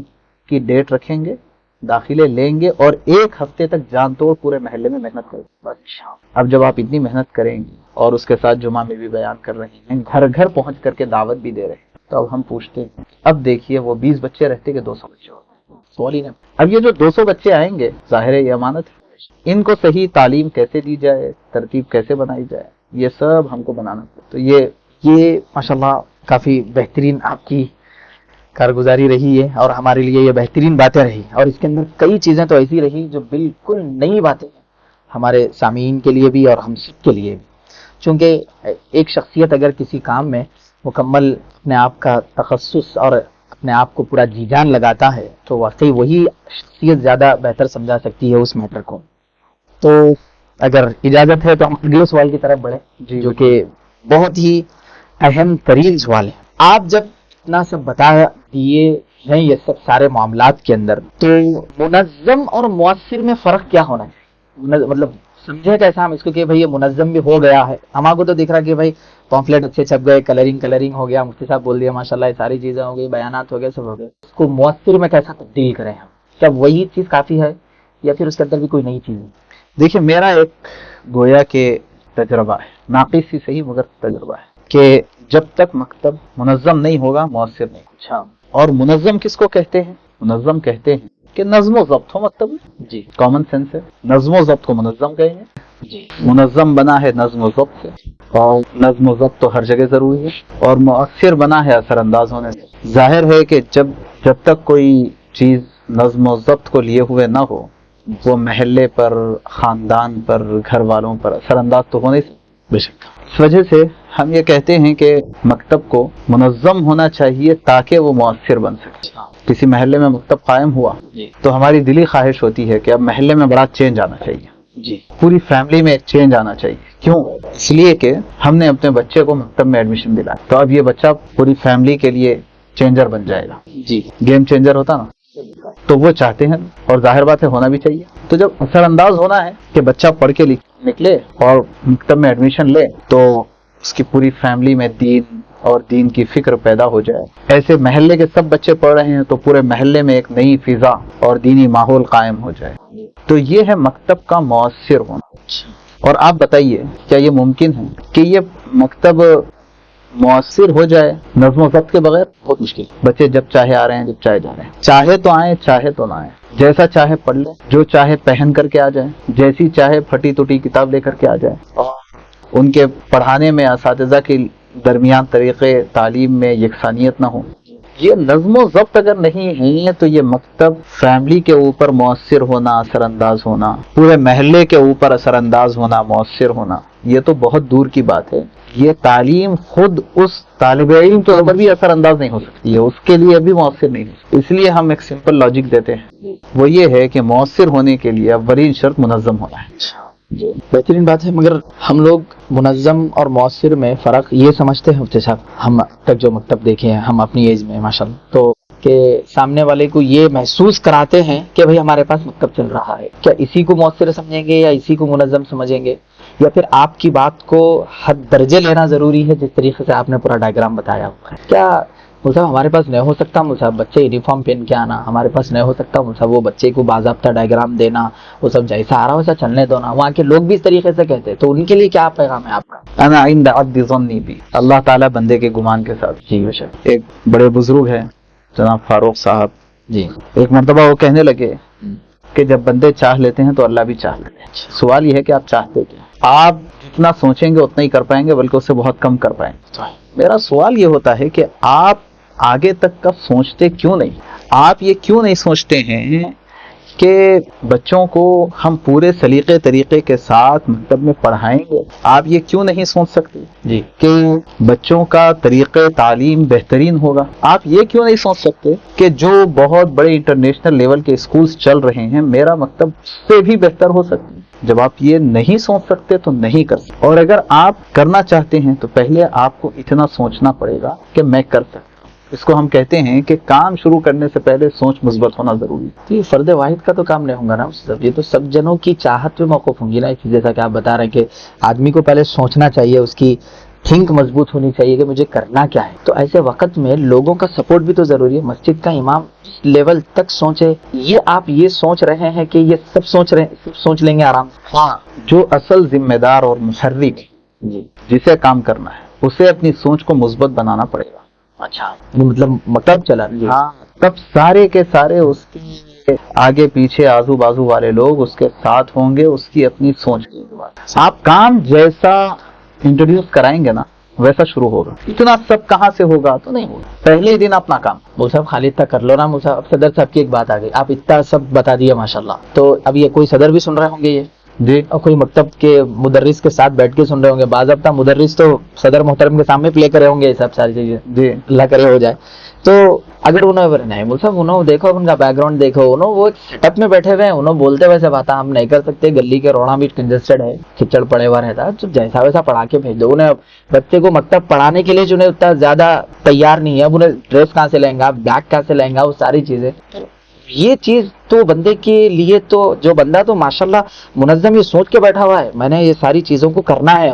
کی ڈیٹ رکھیں گے, داخلے لیں گے, اور 1 ہفتے تک جان توڑ پورے محلے میں محنت کریں گے. اب جب آپ اتنی محنت کریں گے اور اس کے ساتھ جمعہ میں بھی بیان کر رہے ہیں, گھر گھر پہنچ کر کے دعوت بھی دے رہے ہیں, تو اب ہم پوچھتے ہیں اب دیکھیے وہ 20 بچے رہتے کہ 200 بچے ہوتے. سوال ہی نہیں. اب یہ جو 200 بچے آئیں گے, ظاہر ہے یہ امانت ہے, ان کو صحیح تعلیم کیسے دی جائے, ترتیب کیسے بنائی جائے, یہ سب ہم کو بنانا پڑے. تو یہ ماشاءاللہ کافی بہترین آپ کی کارگزاری رہی ہے اور ہمارے لیے یہ بہترین باتیں رہی, اور اس کے اندر کئی چیزیں تو ایسی رہی جو بالکل نئی باتیں ہیں ہمارے سامعین کے لیے بھی اور ہم سب کے لیے بھی. چونکہ ایک شخصیت اگر کسی کام میں مکمل اپنے آپ کا تخصص اور اپنے آپ کو پورا جی جان لگاتا ہے تو واقعی وہی شخصیت زیادہ بہتر سمجھا سکتی ہے اس میٹر کو. تو اگر اجازت ہے تو ہم اگلے سوال کی طرف بڑھیں, جو کہ بہت ہی اہم ترین سوال ہے. آپ جب اتنا سب بتا دیے ہیں یہ سب سارے معاملات کے اندر, تو منظم اور مؤثر میں فرق کیا ہونا ہے؟ مطلب سمجھے کیسا ہم اس کو کہ بھائی یہ منظم بھی ہو گیا ہے, ہمارے کو تو دکھ رہا کہ بھائی پامفلیٹ اچھے چھپ گئے, کلرنگ ہو گیا, مفتی صاحب بول دیا ماشاءاللہ یہ ساری چیزیں ہو گئی, بیانات ہو گئے, سب ہو گئے. اس کو مؤثر میں کیسا تبدیل کریں ہم؟ کیا وہی چیز کافی ہے یا پھر اس کے اندر بھی کوئی نئی چیز ہے؟ دیکھیے میرا ایک گویا کے تجربہ ہے, ناقص ہی صحیح مگر تجربہ ہے, کہ جب تک مکتب منظم نہیں ہوگا مؤثر نہیں. اچھا, اور منظم کس کو کہتے ہیں؟ منظم کہتے ہیں کہ نظم و ضبط ہو مکتب میں. جی کامن سینس ہے, نظم و ضبط کو منظم کہیں گے. جی منظم بنا ہے نظم و ضبط سے, اور نظم و ضبط تو ہر جگہ ضروری ہے, اور مؤثر بنا ہے اثر انداز ہونے سے. ظاہر ہے کہ جب تک کوئی چیز نظم و ضبط کو لیے ہوئے نہ ہو, وہ محلے پر, خاندان پر, گھر والوں پر اثر انداز تو ہونے سے بے شک. اس وجہ سے ہم یہ کہتے ہیں کہ مکتب کو منظم ہونا چاہیے تاکہ وہ مؤثر بن سکے. کسی محلے میں مکتب قائم ہوا تو ہماری دلی خواہش ہوتی ہے کہ اب محلے میں بڑا چینج آنا چاہیے. جی پوری فیملی میں ایک چینج آنا چاہیے. کیوں؟ اس لیے کہ ہم نے اپنے بچے کو مکتب میں ایڈمیشن دلایا, تو اب یہ بچہ پوری فیملی کے لیے چینجر بن جائے گا. جی گیم چینجر ہوتا نا, تو وہ چاہتے ہیں, اور ظاہر بات ہے ہونا بھی چاہیے. تو جب اثر انداز ہونا ہے کہ بچہ پڑھ کے نکلے اور مکتب میں ایڈمیشن لے, تو اس کی پوری فیملی میں دین اور دین کی فکر پیدا ہو جائے. ایسے محلے کے سب بچے پڑھ رہے ہیں تو پورے محلے میں ایک نئی فضا اور دینی ماحول قائم ہو جائے. تو یہ ہے مکتب کا مؤثر ہونا. اور آپ بتائیے کیا یہ ممکن ہے کہ یہ مکتب مؤثر ہو جائے نظم و ضبط کے بغیر؟ بہت مشکل. بچے جب چاہے آ رہے ہیں, جب چاہے جا رہے ہیں, چاہے تو آئیں چاہے تو نہ آئیں, جیسا چاہے پڑھ لیں, جو چاہے پہن کر کے آ جائیں, جیسی چاہے پھٹی ٹوٹی کتاب لے کر کے آ جائیں. اور ان کے پڑھانے میں اساتذہ کے درمیان طریقے تعلیم میں یکسانیت نہ ہو. یہ نظم و ضبط اگر نہیں ہے تو یہ مکتب فیملی کے اوپر مؤثر ہونا, اثر انداز ہونا, پورے محلے کے اوپر اثر انداز ہونا, مؤثر ہونا, یہ تو بہت دور کی بات ہے. یہ تعلیم خود اس طالب علم کے اوپر بھی اثر انداز نہیں ہو سکتی ہے, اس کے لیے بھی مؤثر نہیں ہے. اس لیے ہم ایک سمپل لاجک دیتے ہیں, وہ یہ ہے کہ مؤثر ہونے کے لیے اولین شرط منظم ہونا ہے. جی بہترین بات ہے. مگر ہم لوگ منظم اور مؤثر میں فرق یہ سمجھتے ہیں مفتی صاحب, ہم تک جو مکتب دیکھے ہیں ہم اپنی ایج میں ماشاءاللہ, تو کہ سامنے والے کو یہ محسوس کراتے ہیں کہ بھئی ہمارے پاس مکتب چل رہا ہے. کیا اسی کو مؤثر سمجھیں گے یا اسی کو منظم سمجھیں گے, یا پھر آپ کی بات کو حد درجے لینا ضروری ہے جس طریقے سے آپ نے پورا ڈائیگرام بتایا ہوا ہے؟ کیا صاحب ہمارے پاس نہیں ہو سکتا صاحب بچے یونیفارم پہن کے آنا, ہمارے پاس نہیں ہو سکتا صاحب وہ بچے کو باضابطہ ڈائیگرام دینا, وہ سب جیسا آ رہا ویسا چلنے دو نا, وہاں کے لوگ بھی اس طریقے سے کہتے ہیں, تو ان کے لیے کیا پیغام ہے آپ کا؟ انا عند عبد ظنی بی, اللہ تعالیٰ بندے کے گمان کے ساتھ. جی بے شک. ایک بڑے بزرگ ہیں جناب فاروق صاحب جی ایک مرتبہ وہ کہنے لگے کہ جب بندے چاہ لیتے ہیں تو اللہ بھی چاہ لیتے ہیں. سوال یہ ہے کہ آپ چاہتے کیا؟ آپ جتنا سوچیں گے اتنا ہی کر پائیں گے، بلکہ اس سے بہت کم کر پائیں گے. میرا سوال یہ ہوتا ہے کہ آپ آگے تک کا سوچتے کیوں نہیں؟ آپ یہ کیوں نہیں سوچتے ہیں کہ بچوں کو ہم پورے سلیقے طریقے کے ساتھ مکتب میں پڑھائیں گے؟ آپ یہ کیوں نہیں سوچ سکتے جی کہ بچوں کا طریقہ تعلیم بہترین ہوگا؟ آپ یہ کیوں نہیں سوچ سکتے کہ جو بہت بڑے انٹرنیشنل لیول کے اسکولز چل رہے ہیں میرا مکتب سے بھی بہتر ہو سکتا ہے؟ جب آپ یہ نہیں سوچ سکتے تو نہیں کر سکتے، اور اگر آپ کرنا چاہتے ہیں تو پہلے آپ کو اتنا سوچنا پڑے گا کہ میں کر سکتا ہوں. اس کو ہم کہتے ہیں کہ کام شروع کرنے سے پہلے سوچ مثبت ہونا ضروری ہے. یہ فرد واحد کا تو کام نہیں ہوگا نا صاحب، یہ تو سب جنوں کی چاہت پہ موقف ہوں گی نا. جیسا کہ آپ بتا رہے ہیں کہ آدمی کو پہلے سوچنا چاہیے، اس کی تھنک مضبوط ہونی چاہیے کہ مجھے کرنا کیا ہے. تو ایسے وقت میں لوگوں کا سپورٹ بھی تو ضروری ہے. مسجد کا امام لیول تک سوچے، یہ آپ یہ سوچ رہے ہیں کہ یہ سب سوچ لیں گے آرام سے. ہاں، جو اصل ذمہ دار اور محرک جی جسے کام کرنا ہے اسے اپنی سوچ کو مثبت بنانا پڑے گا. اچھا، مطلب مکتب چلا. ہاں، تب سارے کے سارے اس کے آگے پیچھے آزو بازو والے لوگ اس کے ساتھ ہوں گے، اس کی اپنی سوچ کی بات. آپ کام جیسا انٹروڈیوس کرائیں گے نا ویسا شروع ہوگا. اتنا سب کہاں سے ہوگا؟ تو نہیں ہوگا. پہلے ہی دن اپنا کام. وہ صاحب خالد تک کر لو نا. اب صدر صاحب کی ایک بات آ گئی، آپ اتنا سب بتا دیا ماشاءاللہ. تو اب یہ کوئی صدر بھی سن رہے ہوں گے یہ جی، اور کوئی مکتب کے مدرس کے ساتھ بیٹھ کے سن رہے ہوں گے. باضابطہ مدرس تو صدر محترم کے سامنے پلے کرے ہوں گے یہ سب ساری چیزیں. جی، اللہ کرے ہو جائے. تو اگر انہوں نہیں بول صاحب، انہوں دیکھو ان کا بیک گراؤنڈ دیکھو، انہوں وہ سیٹ اپ میں بیٹھے ہوئے ہیں، انہوں بولتے ویسے بات ہم نہیں کر سکتے، گلی کے روڑا بھی کنجسٹڈ ہے، کچڑ پڑے ہوا رہتا ہے، تو جیسا ویسا پڑھا کے بھیج دو. انہیں بچے کو مکتب پڑھانے کے لیے جو اتنا زیادہ تیار نہیں ہے، اب انہیں ڈریس کہاں سے لیں گا، بیگ کہاں سے لیں گا، وہ ساری چیزیں. یہ چیز تو بندے کے لیے تو جو بندہ تو ماشاءاللہ منظم یہ سوچ کے بیٹھا ہوا ہے میں نے یہ ساری چیزوں کو کرنا ہے،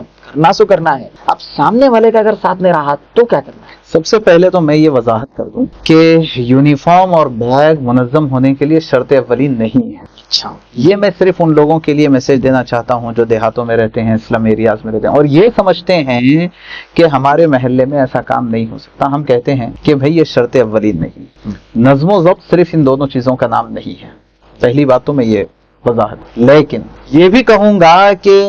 کرنا ہے. اب سامنے والے کا اگر ساتھ نہیں رہا تو کیا کرنا ہے؟ سب سے پہلے تو میں یہ وضاحت کر دوں کہ یونیفارم اور بیگ منظم ہونے کے لیے شرط اولی نہیں ہے. اچھا، یہ میں صرف ان لوگوں کے لیے میسج دینا چاہتا ہوں جو دیہاتوں میں رہتے ہیں، اسلم ایریاز میں رہتے ہیں اور یہ سمجھتے ہیں کہ ہمارے محلے میں ایسا کام نہیں ہو سکتا. ہم کہتے ہیں کہ بھائی یہ شرط اولی نہیں. نظم و ضبط صرف ان دونوں چیزوں کا نام نہیں ہے. پہلی بات تو میں یہ وضاحت، لیکن یہ بھی کہوں گا کہ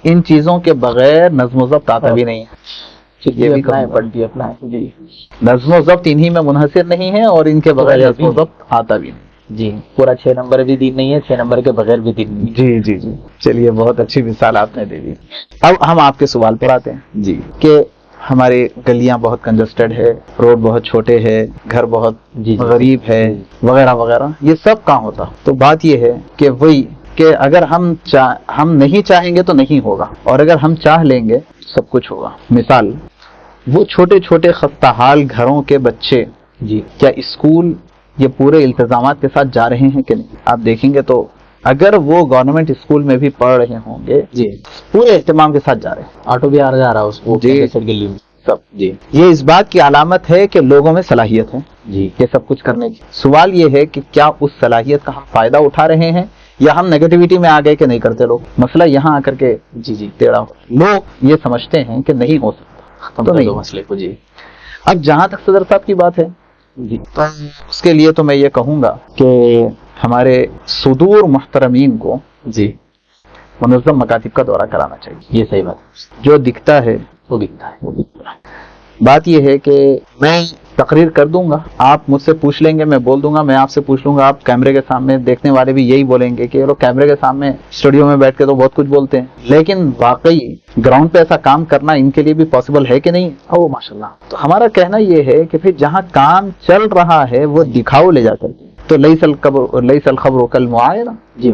ان چیزوں کے بغیر نظم و ضبط آتا بھی نہیں ہے. یہ بھی کہوں گا جی نظم و ضبط انہی میں منحصر نہیں ہے اور ان کے بغیر نظم و ضبط آتا بھی نہیں. جی، پورا 6 نمبر بھی دین نہیں ہے، 6 نمبر کے بغیر بھی دین نہیں. جی جی جی، چلیے بہت اچھی مثال آپ نے دے دی. اب ہم آپ کے سوال پر آتے ہیں جی کہ ہماری گلیاں بہت کنجسٹڈ ہے، روڈ بہت چھوٹے ہے، گھر بہت جی غریب ہے وغیرہ وغیرہ، یہ سب کہاں ہوتا؟ تو بات یہ ہے کہ وہی کہ اگر ہم نہیں چاہیں گے تو نہیں ہوگا، اور اگر ہم چاہ لیں گے سب کچھ ہوگا. مثال، وہ چھوٹے چھوٹے خستہ حال گھروں کے بچے جی کیا اسکول یہ پورے التزامات کے ساتھ جا رہے ہیں کہ نہیں؟ آپ دیکھیں گے تو اگر وہ گورنمنٹ اسکول میں بھی پڑھ رہے ہوں گے جی، پورے اہتمام کے ساتھ جا رہے ہیں. آٹو بھی آ رہا اس کو جی. گلی میں سب جی یہ اس بات کی علامت ہے کہ لوگوں میں صلاحیت ہے جی یہ سب کچھ کرنے کی. سوال یہ ہے کہ کیا اس صلاحیت کا ہم فائدہ اٹھا رہے ہیں یا ہم نیگیٹیوٹی میں آ گئے کہ نہیں کرتے لوگ. مسئلہ یہاں آ کر کے جی ٹیڑھا ہو. لوگ یہ سمجھتے ہیں کہ نہیں ہو سکتا تو نہیں. مسئلے کو جی اب جہاں تک صدر صاحب کی بات ہے جی اس کے لیے تو میں یہ کہوں گا کہ ہمارے صدور محترمین کو جی منظم مکاتب کا دورہ کرانا چاہیے. یہ صحیح بات، جو دکھتا ہے وہ دکھتا ہے. بات یہ ہے کہ میں تقریر کر دوں گا، آپ مجھ سے پوچھ لیں گے، میں بول دوں گا، میں آپ سے پوچھ لوں گا، آپ کیمرے کے سامنے، دیکھنے والے بھی یہی بولیں گے کہ یہ لوگ کیمرے کے سامنے اسٹوڈیو میں بیٹھ کے تو بہت کچھ بولتے ہیں، لیکن واقعی گراؤنڈ پہ ایسا کام کرنا ان کے لیے بھی پاسبل ہے کہ نہیں؟ او ماشاءاللہ. تو ہمارا کہنا یہ ہے کہ پھر جہاں کام چل رہا ہے وہ دکھاؤ لے جا کر کے. تو لیس الخبر کالمعائنہ. جی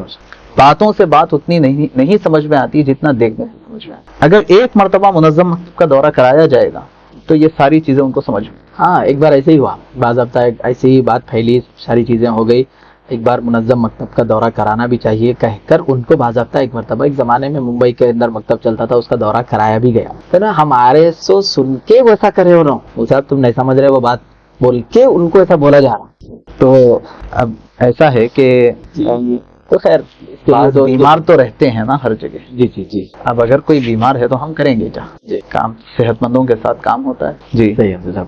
باتوں سے بات اتنی نہیں سمجھ میں آتی جتنا دیکھنے سے سمجھ میں آتی. اگر ایک مرتبہ منظم مکتب کا دورہ کرایا جائے گا تو یہ ساری چیزیں ان کو سمجھ میں. ہاں، ایک بار ایسے ہی ہوا، باضابطہ ایسی ہی بات پھیلی، ساری چیزیں ہو گئی. ایک بار منظم مکتب کا دورہ کرانا بھی چاہیے کہہ کر ان کو باضابطہ. ایک مرتبہ ایک زمانے میں ممبئی کے اندر مکتب چلتا تھا، اس کا دورہ کرایا بھی گیا. تو نا ہمارے سو سن کے ویسا کرے ہو نا وہ صاحب، تم نہیں سمجھ رہے، وہ بات بول کے ان کو ایسا بولا جا رہا. تو اب ایسا ہے کہ تو خیر بیمار تو رہتے ہیں نا ہر جگہ. جی جی جی اب اگر کوئی بیمار ہے تو ہم کریں گے کیا؟ کام صحت مندوں کے ساتھ کام ہوتا ہے. جی صحیح ہے صاحب.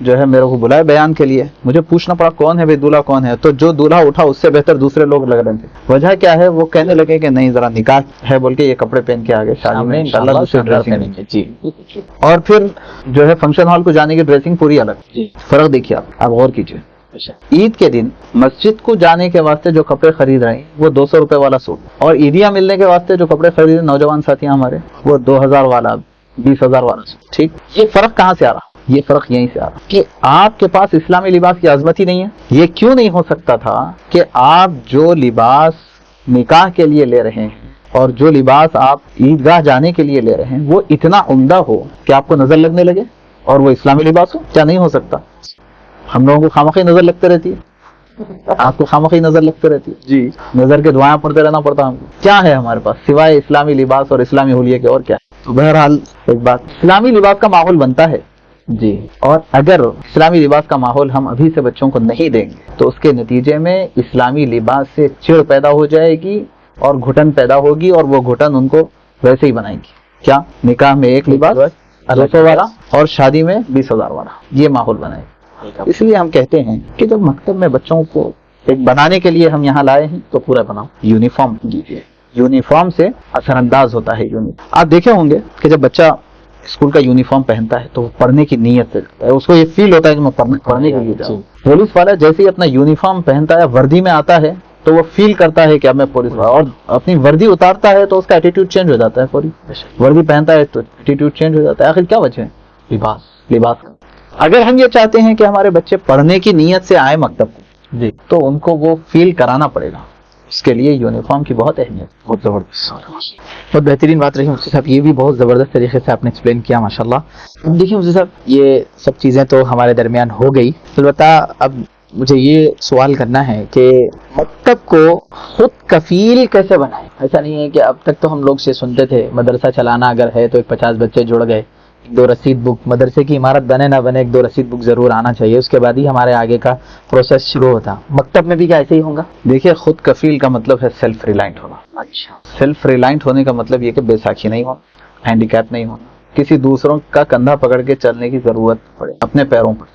جو ہے میرے کو بلایا بیان کے لیے. مجھے پوچھنا پڑا کون ہے بھائی دولہا کون ہے, تو جو دولہا اٹھا اس سے بہتر دوسرے لوگ لگ رہے تھے. وجہ کیا ہے, وہ کہنے لگے کہ نہیں ذرا نکاح ہے بول کے یہ کپڑے پہن کے آگے شادی میں انشاءاللہ دوسری ڈریسنگ. جی. اور پھر جو ہے فنکشن ہال کو جانے کی ڈریسنگ پوری الگ. فرق دیکھیے آپ غور کیجیے. عید کے دن مسجد کو جانے کے واسطے جو کپڑے خرید رہے ہیں وہ 200 روپے والا سوٹ, اور عیدیاں ملنے کے واسطے جو کپڑے خرید رہے ہیں نوجوان ساتھی ہمارے وہ 2000 والا 20,000 والا سوٹ. ٹھیک, یہ فرق کہاں سے آ رہا؟ یہ فرق یہیں سے آ رہا کہ آپ کے پاس اسلامی لباس کی عظمت ہی نہیں ہے. یہ کیوں نہیں ہو سکتا تھا کہ آپ جو لباس نکاح کے لیے لے رہے ہیں اور جو لباس آپ عیدگاہ جانے کے لیے لے رہے ہیں وہ اتنا عمدہ ہو کہ آپ کو نظر لگنے لگے اور وہ اسلامی لباس ہو؟ کیا نہیں ہو سکتا؟ ہم لوگوں کو خامخواہ نظر لگتے رہتی ہے, آپ کو خامخواہ نظر لگتے رہتی ہے. جی, نظر کے دعائیں پڑھتے رہنا پڑتا ہم کو. کیا ہے ہمارے پاس سوائے اسلامی لباس اور اسلامی حلیے کے اور کیا ہے؟ تو بہرحال ایک بات, اسلامی لباس کا ماحول بنتا ہے. جی, اور اگر اسلامی لباس کا ماحول ہم ابھی سے بچوں کو نہیں دیں گے تو اس کے نتیجے میں اسلامی لباس سے چڑ پیدا ہو جائے گی اور گھٹن پیدا ہوگی, اور وہ گھٹن ان کو ویسے ہی بنائے گی. کیا نکاح میں ایک لباس 200 والا اور شادی میں 20,000 والا, یہ ماحول بنائے گی. اس لیے ہم کہتے ہیں کہ جب مکتب میں بچوں کو ایک بنانے کے لیے ہم یہاں لائے ہیں تو پورا بناؤ. یونیفارم دیجیے, یونیفارم سے اثر انداز ہوتا ہے. آپ دیکھے ہوں گے کہ جب بچہ اسکول کا یونیفارم پہنتا ہے تو وہ پڑھنے کی نیت سے جاتا ہے, اس کو یہ فیل ہوتا ہے کہ میں پڑھنے کے لیے جاؤں. پولیس والا جیسے ہی اپنا یونیفارم پہنتا ہے, وردی میں آتا ہے, تو وہ فیل کرتا ہے کہ اب میں پولیس والا, اور اپنی وردی اتارتا ہے تو اس کا ایٹیٹیوڈ چینج ہو جاتا ہے. پوری وردی پہنتا ہے تو ایٹیٹیوڈ چینج ہو جاتا ہے. آخر کیا وجہ ہے؟ لباس کا. اگر ہم یہ چاہتے ہیں کہ ہمارے بچے پڑھنے کی نیت سے آئے مکتب کو, جی, تو ان کو وہ فیل کرانا پڑے گا. اس کے لیے یونیفارم کی بہت اہمیت. بہت زبردست, بہت بہترین بات رہی مفتی صاحب, یہ بھی بہت زبردست طریقے سے آپ نے ایکسپلین کیا ماشاءاللہ. دیکھیے مفتی صاحب, یہ سب چیزیں تو ہمارے درمیان ہو گئی, البتہ اب مجھے یہ سوال کرنا ہے کہ مکتب کو خود کفیل کیسے بنائیں. ایسا نہیں ہے کہ اب تک تو ہم لوگ سے سنتے تھے مدرسہ چلانا اگر ہے تو 50 بچے جڑ گئے, 2 رسید بک, مدرسے کی عمارت بنے نہ بنے 2 رسید بک ضرور آنا چاہیے, اس کے بعد ہی ہمارے آگے کا پروسیس شروع ہوتا. مکتب میں بھی کیا ایسے ہی ہوگا؟ دیکھیے, خود کفیل کا مطلب ہے سیلف ریلائنٹ ہونا. اچھا, سیلف ریلائنٹ ہونے کا مطلب یہ کہ بیساکھی نہیں ہونا, ہینڈیکیپ نہیں ہونا, کسی دوسروں کا کندھا پکڑ کے چلنے کی ضرورت پڑے, اپنے پیروں پر.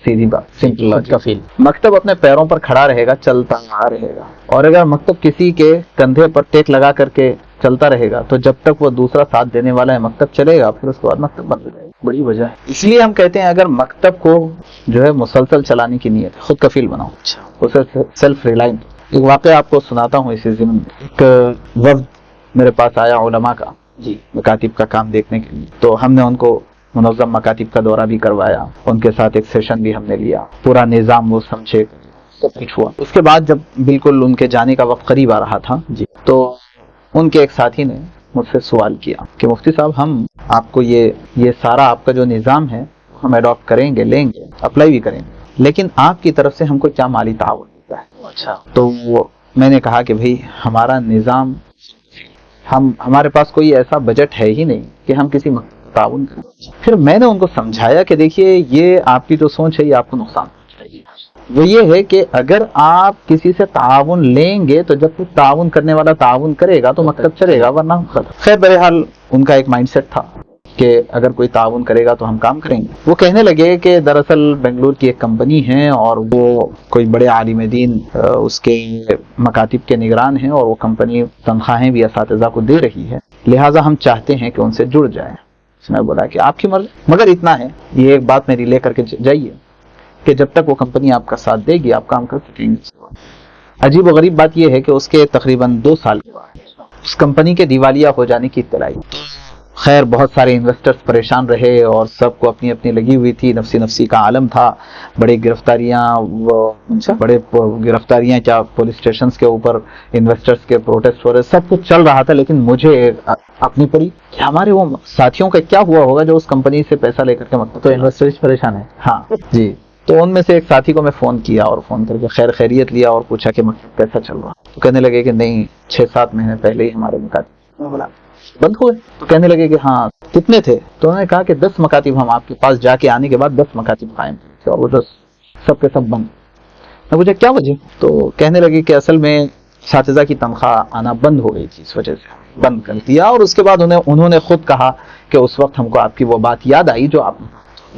سیدھی بات, سمپل. کفیل مکتب اپنے پیروں پر کھڑا رہے گا, چلتا رہے گا. اور اگر مکتب کسی کے کندھے پر ٹیک لگا کر کے چلتا رہے گا تو جب تک وہ دوسرا ساتھ دینے والا ہے مکتب چلے گا, پھر اس کے بعد مکتب بند ہو جائے گا. بڑی وجہ ہے. اس لیے ہم کہتے ہیں اگر مکتب کو جو ہے مسلسل چلانے کی نیت ہے, خود کفیل بناؤ, اسے سیلف ریلائنٹ. ایک واقعہ آپ کو سناتا ہوں اسی ضمن میں. ایک وفد میرے پاس آیا علماء کا, جی, مکاتب کا کام دیکھنے کے لیے. تو ہم نے ان کو منظم مکاتب کا دورہ بھی کروایا, ان کے ساتھ ایک سیشن بھی ہم نے لیا, پورا نظام وہ سمجھے, سب کچھ ہوا. اس کے بعد جب بالکل ان کے جانے کا وقت قریب آ رہا تھا, جی, تو ان کے ایک ساتھی نے مجھ سے سوال کیا کہ مفتی صاحب ہم آپ کو یہ سارا آپ کا جو نظام ہے ہم اڈاپٹ کریں گے, لیں گے, اپلائی بھی کریں گے, لیکن آپ کی طرف سے ہم کو کیا مالی تعاون ملتا ہے؟ اچھا. تو میں نے کہا کہ بھئی ہمارا نظام, ہمارے پاس کوئی ایسا بجٹ ہے ہی نہیں کہ ہم کسی تعاون کریں. پھر میں نے ان کو سمجھایا کہ دیکھیے یہ آپ کی جو سوچ ہے یہ آپ کو نقصان پہنچائے گی. وہ یہ ہے کہ اگر آپ کسی سے تعاون لیں گے تو جب تک تعاون کرنے والا تعاون کرے گا تو مطلب چلے گا, ورنہ خیر. بہرحال ان کا ایک مائنڈ سیٹ تھا کہ اگر کوئی تعاون کرے گا تو ہم کام کریں گے. وہ کہنے لگے کہ دراصل بنگلور کی ایک کمپنی ہے اور وہ کوئی بڑے عالم دین اس کے مکاتب کے نگران ہیں, اور وہ کمپنی تنخواہیں بھی اساتذہ کو دے رہی ہے, لہٰذا ہم چاہتے ہیں کہ ان سے جڑ جائیں. میں بولا کہ آپ کی مرضی, مگر اتنا ہے, یہ ایک بات میری لے کر کے جائیے کہ جب تک وہ کمپنی آپ کا ساتھ دے گی آپ کام کر سکیں گے. عجیب و غریب بات یہ ہے کہ اس کے تقریباً 2 سال کے بعد اس کمپنی کے دیوالیہ ہو جانے کی اطلاع آئی. خیر بہت سارے انویسٹرز پریشان رہے اور سب کو اپنی اپنی لگی ہوئی تھی, نفسی کا عالم تھا, بڑے گرفتاریاں کیا پولیس اسٹیشنز کے اوپر انویسٹرز کے پروٹیسٹ ہو رہے, سب کچھ چل رہا تھا. لیکن مجھے اپنی پڑی کہ ہمارے وہ ساتھیوں کا کیا ہوا ہوگا جو اس کمپنی سے پیسہ لے کر کے مطلب تو انویسٹرز پریشان ہے. ہاں جی. تو ان میں سے ایک ساتھی کو میں فون کیا اور فون کر کے خیریت لیا اور پوچھا کہ مطلب کیسا چل رہا. تو کہنے لگے کہ نہیں 6-7 مہینے پہلے ہی ہمارے مکاتب بند ہوئے. تو کہنے لگے کہ ہاں کتنے تھے؟ تو انہوں نے کہا کہ 10 مکاتب ہم آپ کے پاس جا کے آنے کے بعد 10 مکاتب قائم تھے اور وہ 10 سب کے سب بند. میں پوچھا کیا وجہ؟ تو کہنے لگے کہ اصل میں اساتذہ کی تنخواہ آنا بند ہو گئی تھی, اس وجہ سے بند کر دیا. اور اس کے بعد انہوں نے خود کہا کہ اس وقت ہم کو آپ کی وہ بات یاد آئی جو آپ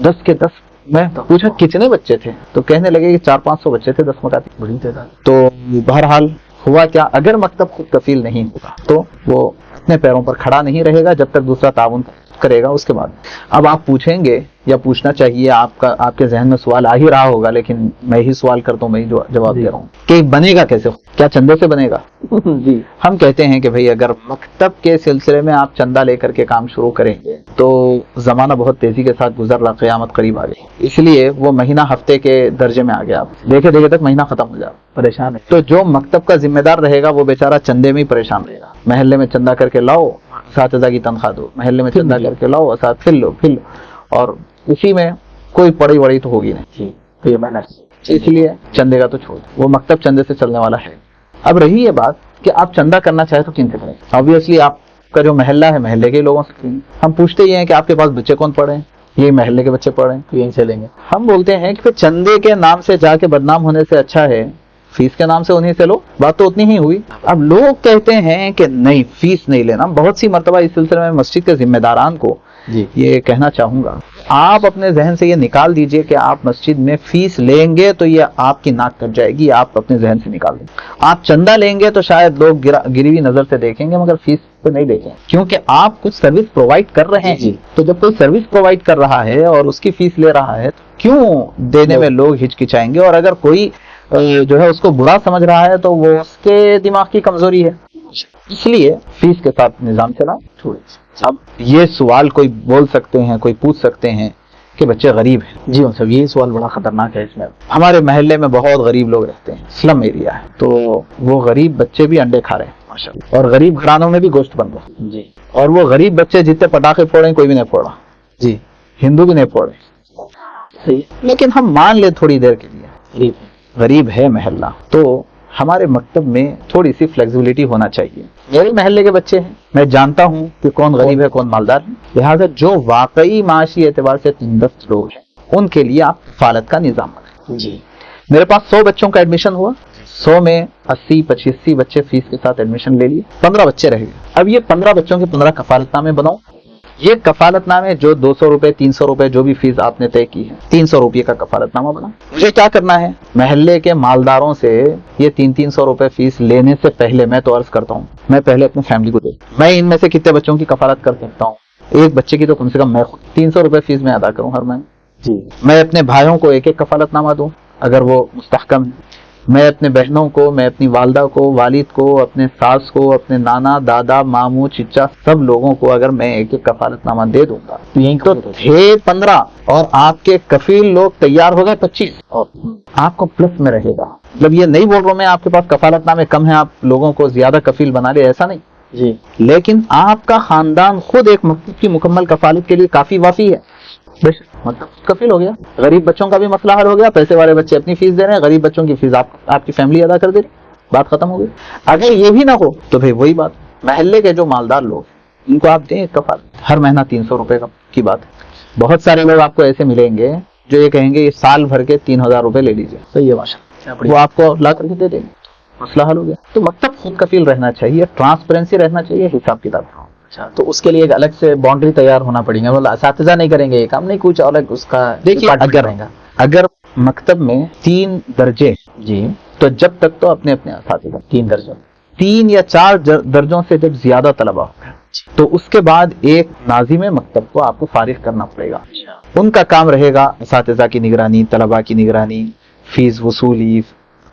10 کے 10 میں پوچھا کتنے بچے تھے تو کہنے لگے کہ 400-500 بچے تھے 10 مکاتب. بڑی تعداد. تو بہرحال ہوا کیا, اگر مکتب خود کفیل نہیں ہوگا تو وہ اپنے پیروں پر کھڑا نہیں رہے گا جب تک دوسرا تعاون کرے گا. اس کے بعد اب آپ پوچھیں گے یا پوچھنا چاہیے, آپ کے ذہن میں سوال آ ہی رہا ہوگا, لیکن میں ہی سوال کرتا ہوں, میں ہی جواب دے رہا ہوں کہ بنے گا کیسے, کیا چندے سے بنے گا؟ جی. ہم کہتے ہیں کہ بھئی اگر مکتب کے سلسلے میں آپ چندہ لے کر کے کام شروع کریں گے تو زمانہ بہت تیزی کے ساتھ گزر رہا, قیامت قریب آ گئی, اس لیے وہ مہینہ ہفتے کے درجے میں آ گیا. آپ دیکھے تک مہینہ ختم ہو جائے, پریشان ہے. تو جو مکتب کا ذمہ دار رہے گا وہ بیچارہ چندے میں ہی پریشان رہے گا. محلے میں چندہ کر کے لاؤ, اساتذہ کی تنخواہ دو, محلے میں چندہ کر کے لاؤ, پھر لو, اور اسی میں کوئی پڑی وڑی تو ہوگی نہیں. تو یہ محنت, اس لیے چندے کا تو چھوڑ, وہ مکتب چندے سے چلنے والا ہے. اب رہی یہ بات کہ آپ چندہ کرنا چاہے تو کن سے کریں. آبویسلی آپ کا جو محلہ ہے محلے کے لوگوں سے کریں. ہم پوچھتے یہ ہیں کہ آپ کے پاس بچے کون پڑھے ہیں, یہ محلے کے بچے پڑھے ہیں, تو یہیں سے لیں گے. ہم بولتے ہیں کہ چندے کے نام سے جا کے بدنام ہونے سے اچھا ہے فیس کے نام سے انہیں سے لو. بات تو اتنی ہی ہوئی. اب لوگ کہتے ہیں کہ نہیں فیس نہیں لینا. بہت سی مرتبہ اس سلسلے میں مسجد کے ذمہ داران کو یہ کہنا چاہوں گا, آپ اپنے ذہن سے یہ نکال دیجئے کہ آپ مسجد میں فیس لیں گے تو یہ آپ کی ناک کٹ جائے گی, آپ اپنے ذہن سے نکال دیں. آپ چندہ لیں گے تو شاید لوگ گری ہوئی نظر سے دیکھیں گے, مگر فیس تو نہیں دیکھیں, کیونکہ آپ کچھ سروس پرووائڈ کر رہے ہیں. تو جب کوئی سروس پرووائڈ کر رہا ہے اور اس کی فیس لے رہا ہے تو کیوں دینے میں لوگ ہچکچائیں گے؟ اور اگر کوئی جو ہے اس کو برا سمجھ رہا ہے تو وہ اس کے دماغ کی کمزوری ہے. اس لیے فیس کے ساتھ نظام چلا. اب یہ سوال کوئی بول سکتے ہیں, کوئی پوچھ سکتے ہیں کہ بچے غریب ہیں. جی صاحب, یہ سوال بڑا خطرناک ہے. اس میں ہمارے محلے میں بہت غریب لوگ رہتے ہیں, سلم ایریا ہے, تو وہ غریب بچے بھی انڈے کھا رہے ہیں ماشاءاللہ, اور غریب گھرانوں میں بھی گوشت بن رہا ہے. جی. اور وہ غریب بچے جتنے پٹاخے پھوڑے کوئی بھی نہیں پھوڑا. جی. ہندو بھی نہیں پھوڑے. صحیح. لیکن ہم مان لیں تھوڑی دیر کے لیے غریب ہے محلہ, تو ہمارے مکتب میں تھوڑی سی فلیکسیبلٹی ہونا چاہیے. میرے محلے کے بچے ہیں, میں جانتا ہوں کہ کون غریب ہے کون مالدار ہے, لہٰذا جو واقعی معاشی اعتبار سے تندرست لوگ ہیں ان کے لیے آپ کفالت کا نظام بنائیں. جی. میرے پاس 100 بچوں کا ایڈمیشن ہوا, 100 میں 80-85 بچے فیس کے ساتھ ایڈمیشن لے لیے, 15 بچے رہ گئے. اب یہ 15 بچوں کے 15 کفالت نامے بناؤ. یہ کفالت نامے جو 200 روپے 300 روپے جو بھی فیس آپ نے طے کی ہے, 300 روپے کا کفالت نامہ بنا. مجھے کیا کرنا ہے, محلے کے مالداروں سے یہ 300 روپے فیس لینے سے پہلے میں تو عرض کرتا ہوں, میں پہلے اپنی فیملی کو دے, میں ان میں سے کتنے بچوں کی کفالت کر سکتا ہوں. ایک بچے کی تو کم سے کم میں خود 300 روپے فیس میں ادا کروں ہر مہینے. جی. میں اپنے بھائیوں کو ایک کفالت نامہ دوں اگر وہ مستحکم ہے. میں اپنے بہنوں کو, میں اپنی والدہ کو, والد کو, اپنے ساس کو, اپنے نانا دادا ماموں چچا سب لوگوں کو اگر میں ایک کفالت نامہ دے دوں گا تو تھے 15 اور آپ کے کفیل لوگ تیار ہو گئے 25, اور آپ کو پلس میں رہے گا. جب یہ نہیں بول رہا ہوں میں آپ کے پاس کفالت نامے کم ہیں, آپ لوگوں کو زیادہ کفیل بنا لے, ایسا نہیں. جی. لیکن آپ کا خاندان خود ایک مکتب کی مکمل کفالت کے لیے کافی وافی ہے. مطلب کفیل ہو گیا, غریب بچوں کا بھی مسئلہ حل ہو گیا, پیسے والے بچے اپنی فیس دے رہے ہیں, غریب بچوں کی فیس آپ کی فیملی ادا کر دے رہی, بات ختم ہو گئی. اگر یہ بھی نہ ہو تو پھر وہی بات, محلے کے جو مالدار لوگ ان کو آپ دیں کفالت, ہر مہینہ 300 روپے کی بات. بہت سارے لوگ آپ کو ایسے ملیں گے جو یہ کہیں گے یہ سال بھر کے 3000 روپے لے لیجیے. صحیح ہے ماشاءاللہ, وہ آپ کو لا کر کے دے دیں گے, مسئلہ حل ہو گیا. تو مکتب خود کفیل رہنا چاہیے, ٹرانسپیرنسی رہنا چاہیے, حساب کتاب. اچھا, تو اس کے لیے ایک الگ سے باؤنڈری تیار ہونا پڑیں گا, مطلب اساتذہ نہیں کریں گے یہ کام, نہیں کچھ الگ اس کا. دیکھیے اگر مکتب میں 3 درجے, جی, تو جب تک تو اپنے اساتذہ 3 درجوں, 3 یا 4 درجوں سے جب زیادہ طلبہ ہو تو اس کے بعد ایک ناظم مکتب کو آپ کو فارغ کرنا پڑے گا. ان کا کام رہے گا اساتذہ کی نگرانی, طلبہ کی نگرانی, فیس وصولی,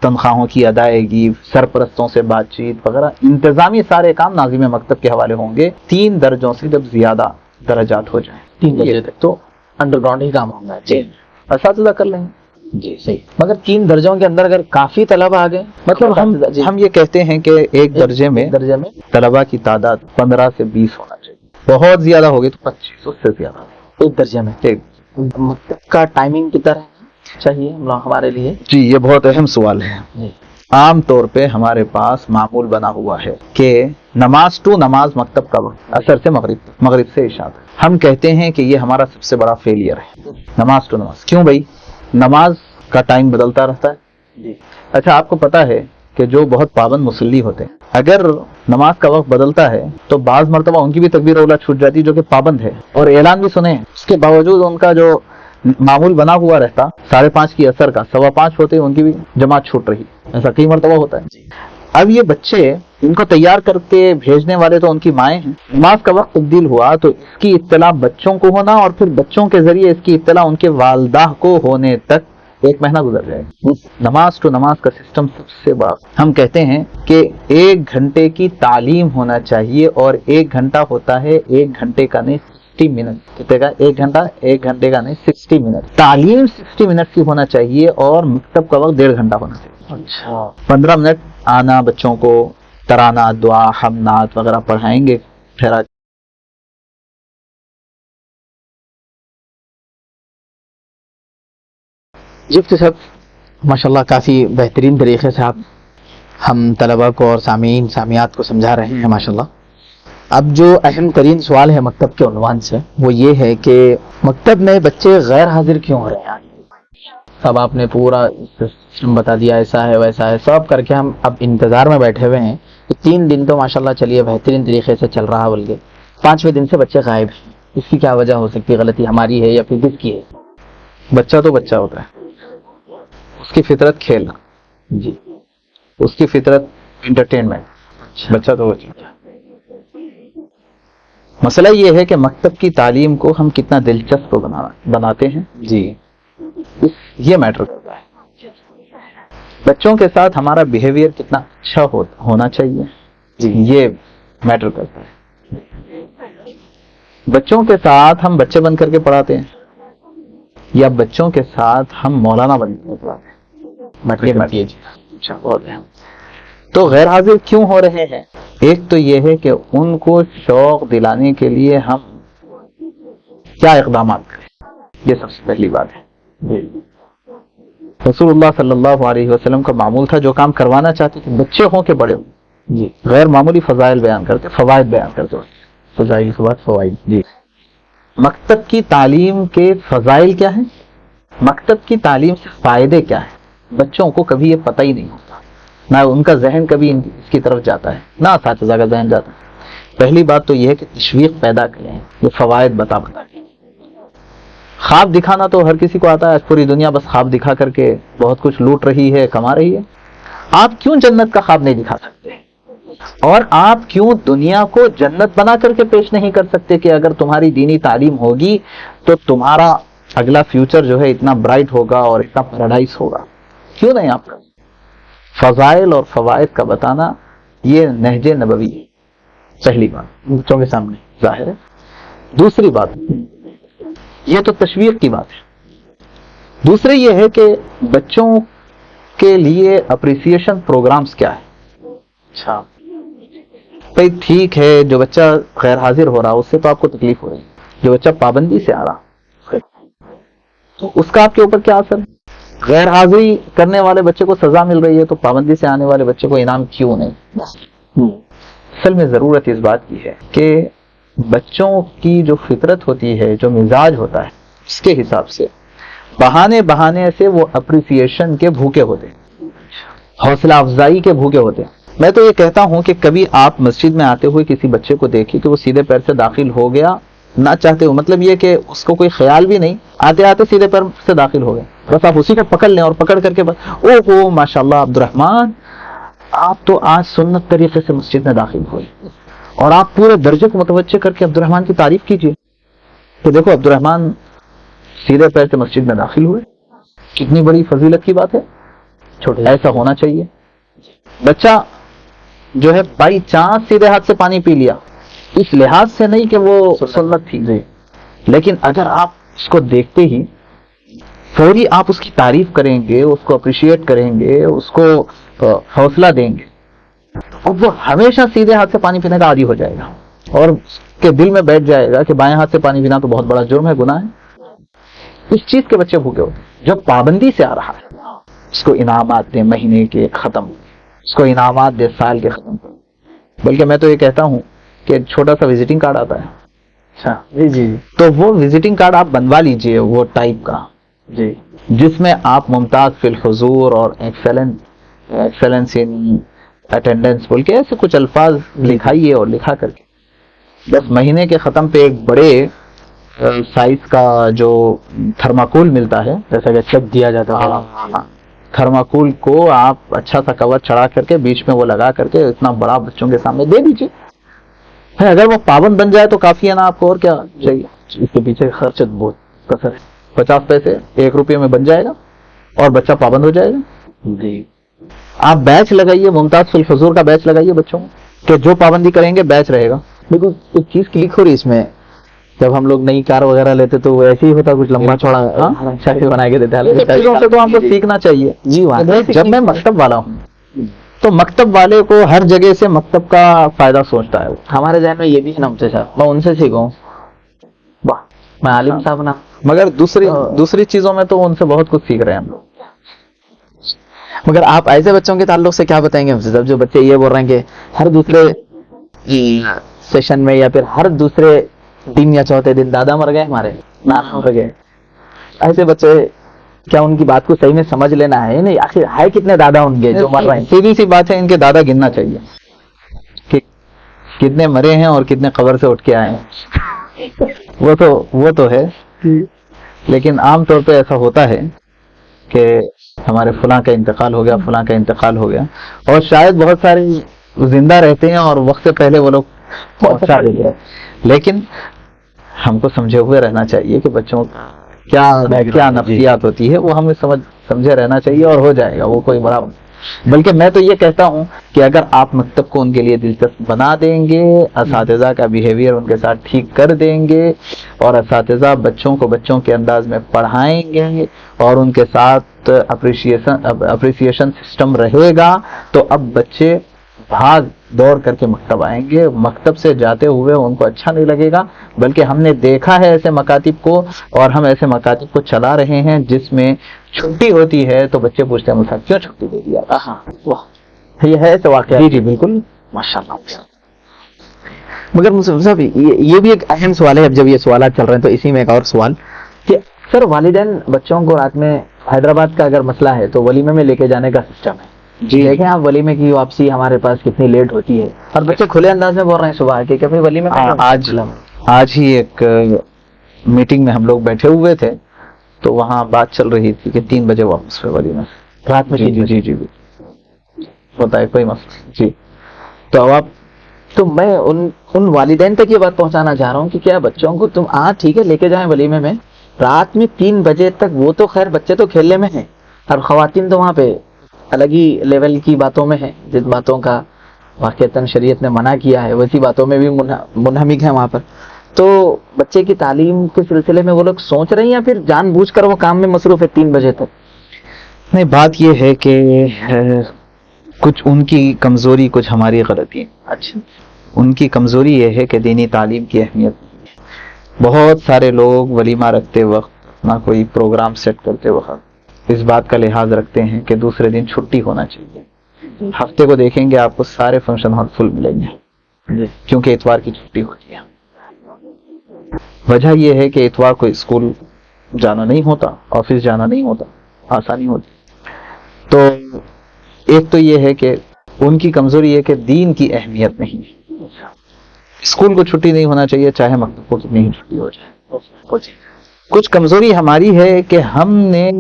تنخواہوں کی ادائیگی, سرپرستوں سے بات چیت وغیرہ, انتظامی سارے کام ناظم مکتب کے حوالے ہوں گے. 3 درجوں سے جب زیادہ درجات ہو جائیں 3 درجے تک تو انڈر گراؤنڈ ہی کام ہوگا. جی, اساتذہ کر لیں گے. جی صحیح. مگر 3 درجوں کے اندر اگر کافی طلبہ آ گئے, مطلب ہم یہ کہتے ہیں کہ ایک درجے میں طلبہ کی تعداد 15 سے 20 ہونا چاہیے. بہت زیادہ ہوگی تو 25, اس سے زیادہ ایک درجے میں. مکتب کا ٹائمنگ کی طرح چاہیے ہمارے لیے. جی, یہ بہت اہم سوال ہے. عام طور پہ ہمارے پاس معمول بنا ہوا ہے کہ نماز ٹو نماز مکتب کا وقت عصر سے مغرب سے عشاء. ہم کہتے ہیں کہ یہ ہمارا سب سے بڑا فیلئر ہے, نماز ٹو نماز. کیوں بھائی؟ نماز کا ٹائم بدلتا رہتا ہے. جی. اچھا, آپ کو پتا ہے کہ جو بہت پابند مصلی ہوتے ہیں, اگر نماز کا وقت بدلتا ہے تو بعض مرتبہ ان کی بھی تکبیر اولا چھوٹ جاتی ہے جو کہ پابند ہے, اور اعلان بھی سنے, اس کے باوجود ان کا جو معمول بنا ہوا رہتا 5:30 کی عصر کا، 5:15 ہوتے ان کی بھی جماعت چھوٹ رہی، ایسا کئی مرتبہ ہوتا ہے۔ اب یہ بچے ان کو تیار کر کے بھیجنے والے تو ان کی مائیں ہیں، نماز کا وقت تبدیل ہوا تو اس کی اطلاع بچوں کو ہونا اور پھر بچوں کے ذریعے اس کی اطلاع ان کے والدہ کو ہونے تک 1 مہینہ گزر جائے گا۔ نماز ٹو نماز کا سسٹم سب سے بڑا، ہم کہتے ہیں کہ 1 گھنٹے کی تعلیم ہونا چاہیے، اور 1 گھنٹہ ہوتا ہے 1 گھنٹے کا نہیں 60 منٹ، کتنے کا 1 گھنٹہ، 1 گھنٹے کا نہیں 60 منٹ، تعلیم 60 منٹ کی ہونا چاہیے، اور مکتب کا وقت 1.5 گھنٹہ ہونا چاہیے۔ اچھا 15 منٹ آنا، بچوں کو ترانہ، دعا، حمد وغیرہ پڑھائیں گے، پھر جی صاحب ماشاءاللہ کافی بہترین طریقے سے آپ ہم طلباء کو اور سامعین سامعات کو سمجھا رہے ہیں ماشاءاللہ۔ اب جو اہم ترین سوال ہے مکتب کے عنوان سے وہ یہ ہے کہ مکتب میں بچے غیر حاضر کیوں ہو رہے ہیں؟ سب آپ نے پورا سسٹم بتا دیا، ایسا ہے ویسا ہے سب کر کے ہم اب انتظار میں بیٹھے ہوئے ہیں کہ 3 دن تو ماشاءاللہ چلیے بہترین طریقے سے چل رہا، بلکہ 5ویں دن سے بچے غائب ہیں۔ اس کی کیا وجہ ہو سکتی ہے؟ غلطی ہماری ہے یا پھر کس کی ہے؟ بچہ تو بچہ ہوتا ہے، اس کی فطرت کھیلنا، جی اس کی فطرت انٹرٹینمنٹ، بچہ تو بچہ۔ مسئلہ یہ ہے کہ مکتب کی تعلیم کو ہم کتنا دلچسپ بناتے ہیں، جی یہ میٹر کرتا ہے۔ بچوں کے ساتھ ہمارا بیہیویئر کتنا اچھا ہونا چاہیے، جی یہ میٹر کرتا ہے۔ بچوں کے ساتھ ہم بچے بن کر کے پڑھاتے ہیں یا بچوں کے ساتھ ہم مولانا بن کر کے پڑھاتے ہیں، یہ میٹر اچھا بہت ہے۔ تو غیر حاضر کیوں ہو رہے ہیں؟ ایک تو یہ ہے کہ ان کو شوق دلانے کے لیے ہم کیا اقدامات کریں، یہ سب سے پہلی بات ہے۔ رسول اللہ صلی اللہ علیہ وسلم کا معمول تھا جو کام کروانا چاہتے تھے بچے ہوں کہ بڑے ہوں، جی غیر معمولی فضائل بیان کرتے، فوائد بیان کرتے۔ فضائل کے بعد فوائد۔ جی مکتب کی تعلیم کے فضائل کیا ہیں؟ مکتب کی تعلیم سے فائدے کیا ہیں؟ بچوں کو کبھی یہ پتہ ہی نہیں ہوتا، نہ ان کا ذہن کبھی اس کی طرف جاتا ہے، نہ اساتذہ کا ذہن جاتا ہے۔ پہلی بات تو یہ ہے کہ تشویق پیدا کریں، یہ فوائد بتا کے۔ خواب دکھانا تو ہر کسی کو آتا ہے، آج پوری دنیا بس خواب دکھا کر کے بہت کچھ لوٹ رہی ہے، کما رہی ہے۔ آپ کیوں جنت کا خواب نہیں دکھا سکتے؟ اور آپ کیوں دنیا کو جنت بنا کر کے پیش نہیں کر سکتے کہ اگر تمہاری دینی تعلیم ہوگی تو تمہارا اگلا فیوچر جو ہے اتنا برائٹ ہوگا اور اتنا پیراڈائز ہوگا؟ کیوں نہیں آپ کا؟ فضائل اور فوائد کا بتانا یہ نہج نبوی ہے، پہلی بات بچوں کے سامنے ظاہر ہے۔ دوسری بات، یہ تو تشویق کی بات ہے۔ دوسرے یہ ہے کہ بچوں کے لیے اپریسیشن پروگرامز کیا ہے؟ اچھا بھائی ٹھیک ہے، جو بچہ غیر حاضر ہو رہا اس سے تو آپ کو تکلیف ہو رہی ہے، جو بچہ پابندی سے آ رہا تو اس کا آپ کے اوپر کیا اثر ہے؟ غیر حاضری کرنے والے بچے کو سزا مل رہی ہے تو پابندی سے آنے والے بچے کو انعام کیوں نہیں؟ اصل میں ضرورت اس بات کی ہے کہ بچوں کی جو فطرت ہوتی ہے، جو مزاج ہوتا ہے، اس کے حساب سے بہانے سے وہ اپریسیشن کے بھوکے ہوتے ہیں، حوصلہ افزائی کے بھوکے ہوتے ہیں۔ میں تو یہ کہتا ہوں کہ کبھی آپ مسجد میں آتے ہوئے کسی بچے کو دیکھی کہ وہ سیدھے پیر سے داخل ہو گیا نہ چاہتے ہو، مطلب یہ کہ اس کو کوئی خیال بھی نہیں، آتے آتے سیدھے پیر سے داخل ہو گئے، بس آپ اسی کو پکڑ لیں اور پکڑ کر کے بس او ماشاءاللہ عبد الرحمن آپ تو آج سنت طریقے سے مسجد میں داخل ہوئے، اور آپ پورے درجے کو متوجہ کر کے عبد الرحمن کی تعریف کیجئے کہ دیکھو عبد الرحمن سیدھے پیر سے مسجد میں داخل ہوئے، کتنی بڑی فضیلت کی بات ہے۔ ایسا ہونا چاہیے۔ بچہ جو ہے بائی چانس سیدھے ہاتھ سے پانی پی لیا، اس لحاظ سے نہیں کہ وہ سنت تھی، لیکن اگر آپ اس کو دیکھتے ہی فوری آپ اس کی تعریف کریں گے، اس کو اپریشیٹ کریں گے، اس کو حوصلہ دیں گے، اور وہ ہمیشہ سیدھے ہاتھ سے پانی پینے کا عادی ہو جائے گا، اور اس کے دل میں بیٹھ جائے گا کہ بائیں ہاتھ سے پانی پینا تو بہت بڑا جرم ہے، گناہ ہے۔ اس چیز کے بچے بھوکے ہوتے ہیں۔ جو پابندی سے آ رہا ہے اس کو انعامات دیں، مہینے کے ختم، اس کو انعامات دے سال کے ختم، بلکہ میں تو یہ کہتا ہوں کہ چھوٹا سا وزٹنگ کارڈ آتا ہے، اچھا جی تو وہ وزٹنگ کارڈ آپ بنوا لیجئے وہ ٹائپ کا، جی جس میں آپ ممتاز فی الحضور اور ایکسلنس ان اٹینڈنس بول کے ایسے کچھ الفاظ لکھائیے، اور لکھا کر کے بس مہینے کے ختم پہ ایک بڑے سائز کا جو تھرماکول ملتا ہے، جیسا کہ چپ دیا جاتا ہے، تھرماکول کو آپ اچھا سا کور چڑھا کر کے بیچ میں وہ لگا کر کے اتنا بڑا بچوں کے سامنے دے دیجیے. اگر وہ پابند بن جائے تو کافی ہے نا، آپ کو اور کیا چاہیے. اس کے پیچھے خرچ بہت کثر ہے. 50 پیسے 1 روپے میں بن جائے گا اور بچہ پابند ہو جائے گا. جی آپ بیچ لگائیے، ممتاز فی الحضور کا بیچ لگائیے بچوں کو، کہ جو پابندی کریں گے بیچ رہے گا. بالکل. ایک چیز کلک ہو رہی اس میں، جب ہم لوگ نئی کار وغیرہ لیتے تو وہ ایسے ہی ہوتا، کچھ لمبا چوڑا شکل بنا کے دیتا ہے. چیزوں سے تو ہم کو سیکھنا چاہیے. جی جب میں مکتب والا ہوں تو مکتب والے کو ہر جگہ سے مکتب کا فائدہ سوچتا ہے. ہمارے ذہن میں یہ بھی ہے نا مفتی صاحب، میں ان سے سیکھوں. واہ، میں عالم صاحب نا. مگر دوسری چیزوں میں تو ان سے بہت کچھ سیکھ رہے ہیں ہم لوگ. مگر آپ ایسے بچوں کے تعلق سے کیا بتائیں گے مفتی صاحب جو بچے یہ بول رہے ہیں کہ ہر دوسرے سیشن میں یا پھر ہر دوسرے دن یا چوتھے دن دادا مر گئے، ہمارے نانا مر گئے؟ ایسے بچے کیا ان کی بات کو صحیح میں سمجھ لینا ہے؟ نہیں آخر ہے کتنے دادا ان کے جو مر رہے ہیں؟ سیدھی سی بات ہے، ان کے دادا گننا چاہیے کہ کتنے مرے ہیں اور کتنے قبر سے اٹھ کے آئے ہیں. وہ تو ہے، لیکن عام طور پہ ایسا ہوتا ہے کہ ہمارے فلاں کا انتقال ہو گیا، فلاں کا انتقال ہو گیا، اور شاید بہت سارے زندہ رہتے ہیں اور وقت سے پہلے وہ لوگ پہنچا دیتے ہیں. لیکن ہم کو سمجھے ہوئے رہنا چاہیے کہ بچوں کیا نفسیات ہوتی ہے، وہ ہمیں سمجھے رہنا چاہیے اور ہو جائے گا وہ کوئی بڑا. بلکہ میں تو یہ کہتا ہوں کہ اگر آپ مکتب کو ان کے لیے دلچسپ بنا دیں گے، اساتذہ کا بیہیویئر ان کے ساتھ ٹھیک کر دیں گے، اور اساتذہ بچوں کو بچوں کے انداز میں پڑھائیں گے اور ان کے ساتھ اپریسیشن سسٹم رہے گا، تو اب بچے بھاگ دوڑ کر کے مکتب آئیں گے. مکتب سے جاتے ہوئے ان کو اچھا نہیں لگے گا. بلکہ ہم نے دیکھا ہے ایسے مکاتب کو، اور ہم ایسے مکاتب کو چلا رہے ہیں جس میں چھٹی ہوتی ہے تو بچے پوچھتے ہیں مجھے کیوں چھٹی دے دیا. یہ ہے تو واقعہ. جی بالکل، ماشاء اللہ. مگر مصطفی صاحب یہ بھی ایک اہم سوال ہے. اب جب یہ سوالات چل رہے ہیں تو اسی میں ایک اور سوال کہ سر والدین بچوں کو رات میں حیدرآباد کا اگر مسئلہ ہے تو ولیمے میں لے کے جانے کا سسٹم ہے. جی دیکھیں آپ ولیمے کی واپسی ہمارے پاس کتنی لیٹ ہوتی ہے، اور بچے کھلے انداز میں بول رہے ہیں صبح کہ کبھی ولیمے میں. آج ہی ایک میٹنگ میں ہم لوگ بیٹھے ہوئے تھے تو وہاں بات چل رہی تھی کہ 3 بجے واپس ہوئے ولیمے رات میں. جی ہوتا ہے کوئی مسئلہ. جی تو میں ان والدین تک یہ بات پہنچانا چاہ رہا ہوں کہ کیا بچوں کو تم ٹھیک ہے لے کے جائیں ولیمے میں رات میں 3 بجے تک. وہ تو خیر بچے تو کھیلنے میں ہیں، اور خواتین تو وہاں پہ الگ ہی لیول کی باتوں میں ہیں، جن باتوں کا واقعتاً شریعت نے منع کیا ہے ویسی باتوں میں بھی منہمک ہیں وہاں پر. تو بچے کی تعلیم کے سلسلے میں وہ لوگ سوچ رہے ہیں یا پھر جان بوجھ کر وہ کام میں مصروف ہے 3 بجے تک؟ نہیں، بات یہ ہے کہ کچھ ان کی کمزوری، کچھ ہماری غلطی. اچھا. ان کی کمزوری یہ ہے کہ دینی تعلیم کی اہمیت نہیں ہے. بہت سارے لوگ ولیمہ رکھتے وقت، نہ کوئی پروگرام سیٹ کرتے وقت اس بات کا لحاظ رکھتے ہیں کہ دوسرے دن چھٹی ہونا چاہیے. ہفتے کو دیکھیں گے آپ کو سارے فنکشن ہال فل ملیں گے کیونکہ اتوار کی چھٹی ہوتی ہے. وجہ یہ ہے کہ اتوار کو اسکول جانا نہیں ہوتا، آفس جانا نہیں ہوتا، آسانی ہوتی. تو ایک تو یہ ہے کہ ان کی کمزوری ہے کہ دین کی اہمیت نہیں ہے. اسکول کو چھٹی نہیں ہونا چاہیے چاہے مکتب کو کتنی ہی چھٹی ہو جائے. کچھ کمزوری ہماری ہے کہ ہم نے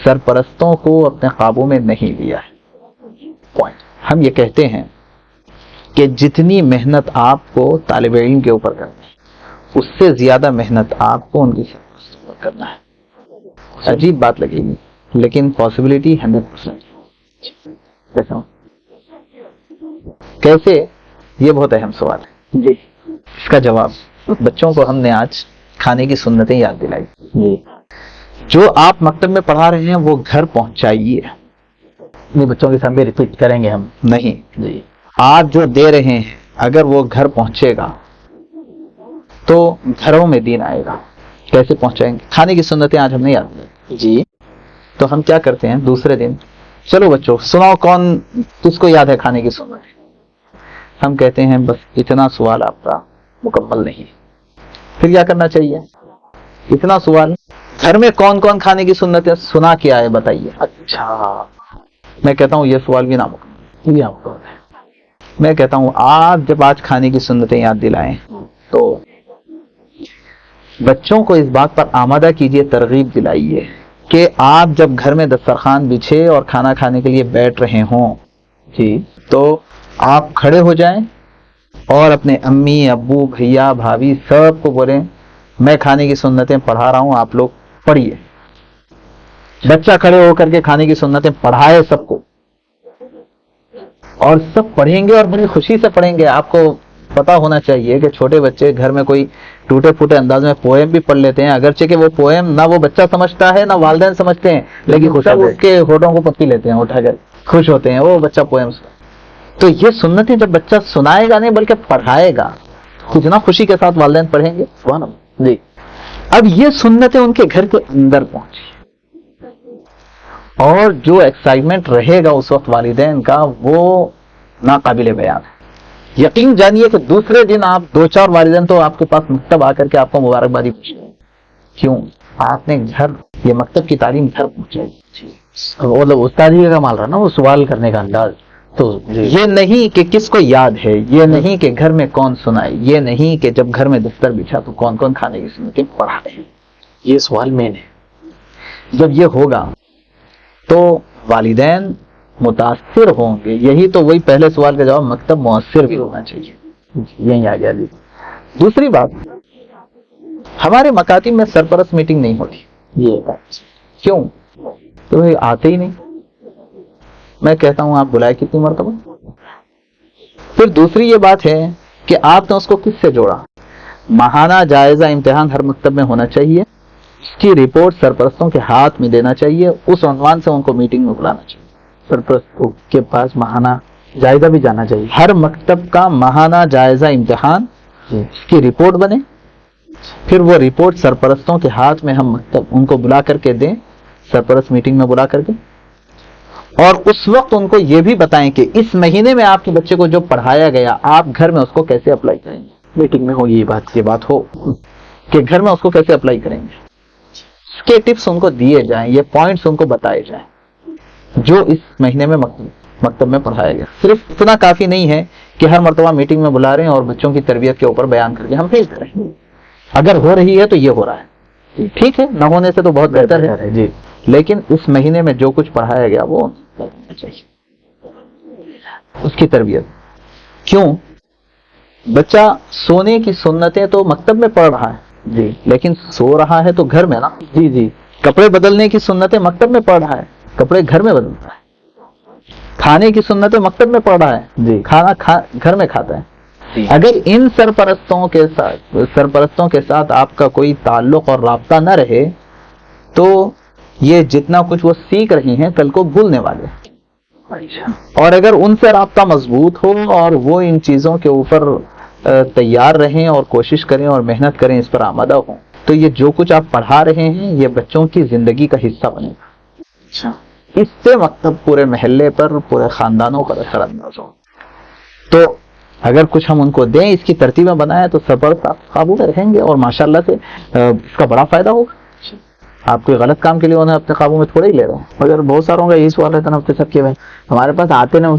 سرپرستوں کو اپنے قابو میں نہیں لیا ہے. ہم یہ کہتے ہیں کہ جتنی محنت آپ کو طالب علم کے اوپر کرنی ہے اس سے زیادہ محنت آپ کو ان کی سرپرستوں پر کرنا ہے. عجیب بات لگے گی لیکن پاسبلٹی 100%. کیسے؟ یہ بہت اہم سوال ہے. جی اس کا جواب بچوں کو ہم نے آج کھانے کی سنتیں یاد دلائی. جی جو آپ مکتب میں پڑھا رہے ہیں وہ گھر پہنچائیے. نہیں، بچوں کے سامنے ریپیٹ کریں گے ہم. نہیں، جی آپ جو دے رہے ہیں اگر وہ گھر پہنچے گا تو گھروں میں دین آئے گا. کیسے پہنچائیں گے؟ کھانے کی سنتیں آج ہم نے یاد دلائی. جی تو ہم کیا کرتے ہیں دوسرے دن، چلو بچوں سناؤ کس کو یاد ہے کھانے کی سنت. ہم کہتے ہیں بس اتنا سوال آپ کا مکمل نہیں. پھر کیا کرنا چاہیے؟ اتنا سوال گھر میں کون کون کھانے کی سنتیں سنا کے آئے بتائیے. اچھا. میں کہتا ہوں یہ سوال بھی نامکمل. میں کہتا ہوں آپ جب آج کھانے کی سنتیں یاد دلائیں تو بچوں کو اس بات پر آمادہ کیجیے، ترغیب دلائیے کہ آپ جب گھر میں دسترخوان بچھے اور کھانا کھانے کے لیے بیٹھ رہے ہوں جی تو آپ کھڑے ہو جائیں اور اپنے امی، ابو، بھیا، بھابھی سب کو بولیں میں کھانے کی سنتیں پڑھا رہا ہوں، آپ لوگ پڑھیے۔ بچہ کھڑے ہو کر کے کھانے کی سنتیں پڑھائے سب کو، اور سب پڑھیں گے اور بڑی خوشی سے پڑھیں گے۔ آپ کو پتا ہونا چاہیے کہ چھوٹے بچے گھر میں کوئی ٹوٹے پھوٹے انداز میں پوئم بھی پڑھ لیتے ہیں، اگرچہ کہ وہ پوئم نہ وہ بچہ سمجھتا ہے نہ والدین سمجھتے ہیں، لیکن سب اس کے ہونٹوں کو پکی لیتے ہیں اٹھا کر، خوش ہوتے ہیں وہ بچہ پوئم سے۔ تو یہ سنتیں جب بچہ سنائے گا نہیں بلکہ پڑھائے گا، کتنا خوشی کے ساتھ والدین پڑھیں گے۔ سبحان اللہ جی۔ اب یہ سنتیں ان کے گھر کے اندر پہنچی، اور جو ایکسائٹمنٹ رہے گا اس وقت والدین کا وہ ناقابل بیان ہے۔ یقین جانیے کہ دوسرے دن آپ 2-4 والدین تو آپ کے پاس مکتب آ کر کے آپ کو مبارکبادی پوچھیں گے، کیوں؟ آپ نے گھر یہ مکتب کی تعلیم گھر پہنچائی۔ مطلب استادی کا کمال رہا نا وہ سوال کرنے کا انداز۔ تو یہ نہیں کہ کس کو یاد ہے، یہ نہیں کہ گھر میں کون سنائے، یہ نہیں کہ جب گھر میں دفتر بچھا تو کون کون کھانے کی سنتیں پڑھائے، یہ سوال مین ہے۔ جب یہ ہوگا تو والدین متاثر ہوں گے۔ یہی تو وہی پہلے سوال کا جواب، مکتب مؤثر بھی ہونا چاہیے، یہی آ گیا جی۔ دوسری بات، ہمارے مکاتب میں سرپرست میٹنگ نہیں ہوتی، یہ بات کیوں؟ تو آتے ہی نہیں۔ میں کہتا ہوں آپ بلائے کتنی مرتبہ۔ پھر دوسری یہ بات ہے کہ آپ نے اس کو کس سے جوڑا؟ ماہانہ جائزہ امتحان ہر مکتب میں ہونا چاہیے، اس کی رپورٹ سرپرستوں کے ہاتھ میں دینا چاہیے، اس عنوان سے ان کو میٹنگ میں بلانا چاہیے۔ سرپرست کے پاس ماہانہ جائزہ بھی جانا چاہیے، ہر مکتب کا ماہانہ جائزہ امتحان، اس کی رپورٹ بنے، پھر وہ رپورٹ سرپرستوں کے ہاتھ میں ہم مکتب ان کو بلا کر کے دیں، سرپرست میٹنگ میں بلا کر کے، اور اس وقت ان کو یہ بھی بتائیں کہ اس مہینے میں آپ کے بچے کو جو پڑھایا گیا آپ گھر میں اس کو کیسے اپلائی کریں گے۔ میٹنگ میں ہوگی یہ بات ہو کہ گھر میں اس کو کیسے اپلائی کریں گے، اس کے ٹپس ان کو دیے جائیں، یہ پوائنٹس ان کو بتائے جائیں جو اس مہینے میں مکتب میں پڑھایا گیا۔ صرف اتنا کافی نہیں ہے کہ ہر مرتبہ میٹنگ میں بلا رہے ہیں اور بچوں کی تربیت کے اوپر بیان کر کے ہم بھیج رہے ہیں۔ اگر ہو رہی ہے تو یہ ہو رہا ہے، ٹھیک ہے، نہ ہونے سے تو بہت بہتر ہے جی، لیکن اس مہینے میں جو کچھ پڑھایا گیا وہ چاہیے، اس کی تربیت۔ کیوں؟ بچہ سونے کی سنتیں تو مکتب میں پڑھ رہا ہے جی، لیکن سو رہا ہے تو گھر میں نا جی جی۔ کپڑے بدلنے کی سنتیں مکتب میں پڑھ رہا ہے، کپڑے گھر میں بدلتا ہے۔ کھانے کی سنتیں مکتب میں پڑھ رہا ہے جی، کھانا گھر میں کھاتا ہے۔ اگر ان سرپرستوں کے ساتھ آپ کا کوئی تعلق اور رابطہ نہ رہے تو یہ جتنا کچھ وہ سیکھ رہی ہیں کل کو بھولنے والے ہیں۔ اور اگر ان سے رابطہ مضبوط ہو اور وہ ان چیزوں کے اوپر تیار رہیں اور کوشش کریں اور محنت کریں، اس پر آمادہ ہوں، تو یہ جو کچھ آپ پڑھا رہے ہیں یہ بچوں کی زندگی کا حصہ بنے گا۔ اس سے مکتب پورے محلے پر، پورے خاندانوں پر اثر انداز ہو۔ تو اگر کچھ ہم ان کو دیں، اس کی ترتیبیں بنائیں تو سرپرست آپ قابو میں رہیں گے اور ماشاءاللہ سے اس کا بڑا فائدہ ہوگا۔ آپ کوئی غلط کام کے لیے انہیں اپنے قابو میں تھوڑے ہی لے رہے ہیں۔ مگر بہت ساروں کا یہی سوال رہتا نا سب کے، ہمارے پاس آتے نا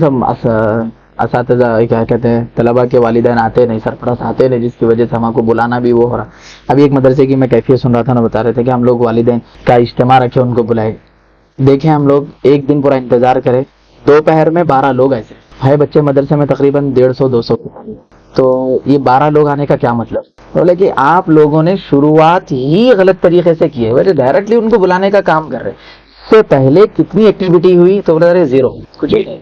اساتذہ، کیا کہتے ہیں، طلبہ کے والدین آتے نہیں، سرپرست آتے نہیں، جس کی وجہ سے ہم کو بلانا بھی وہ ہو رہا۔ ابھی ایک مدرسے کی میں کیفیت سن رہا تھا نا، بتا رہے تھے کہ ہم لوگ والدین کا اجتماع رکھے، ان کو بلائے، دیکھیں ہم لوگ ایک دن پورا انتظار کرے، دوپہر میں 12 لوگ ایسے ہے بچے مدرسے میں تقریباً 150-200، تو یہ 12 لوگ آنے کا کیا مطلب؟ بولے کہ آپ لوگوں نے شروعات ہی غلط طریقے سے کی ہے، ویسے ڈائریکٹلی ان کو بلانے کا کام کر رہے، اس سے پہلے کتنی ایکٹیویٹی ہوئی تو بولے زیرو، کچھ نہیں،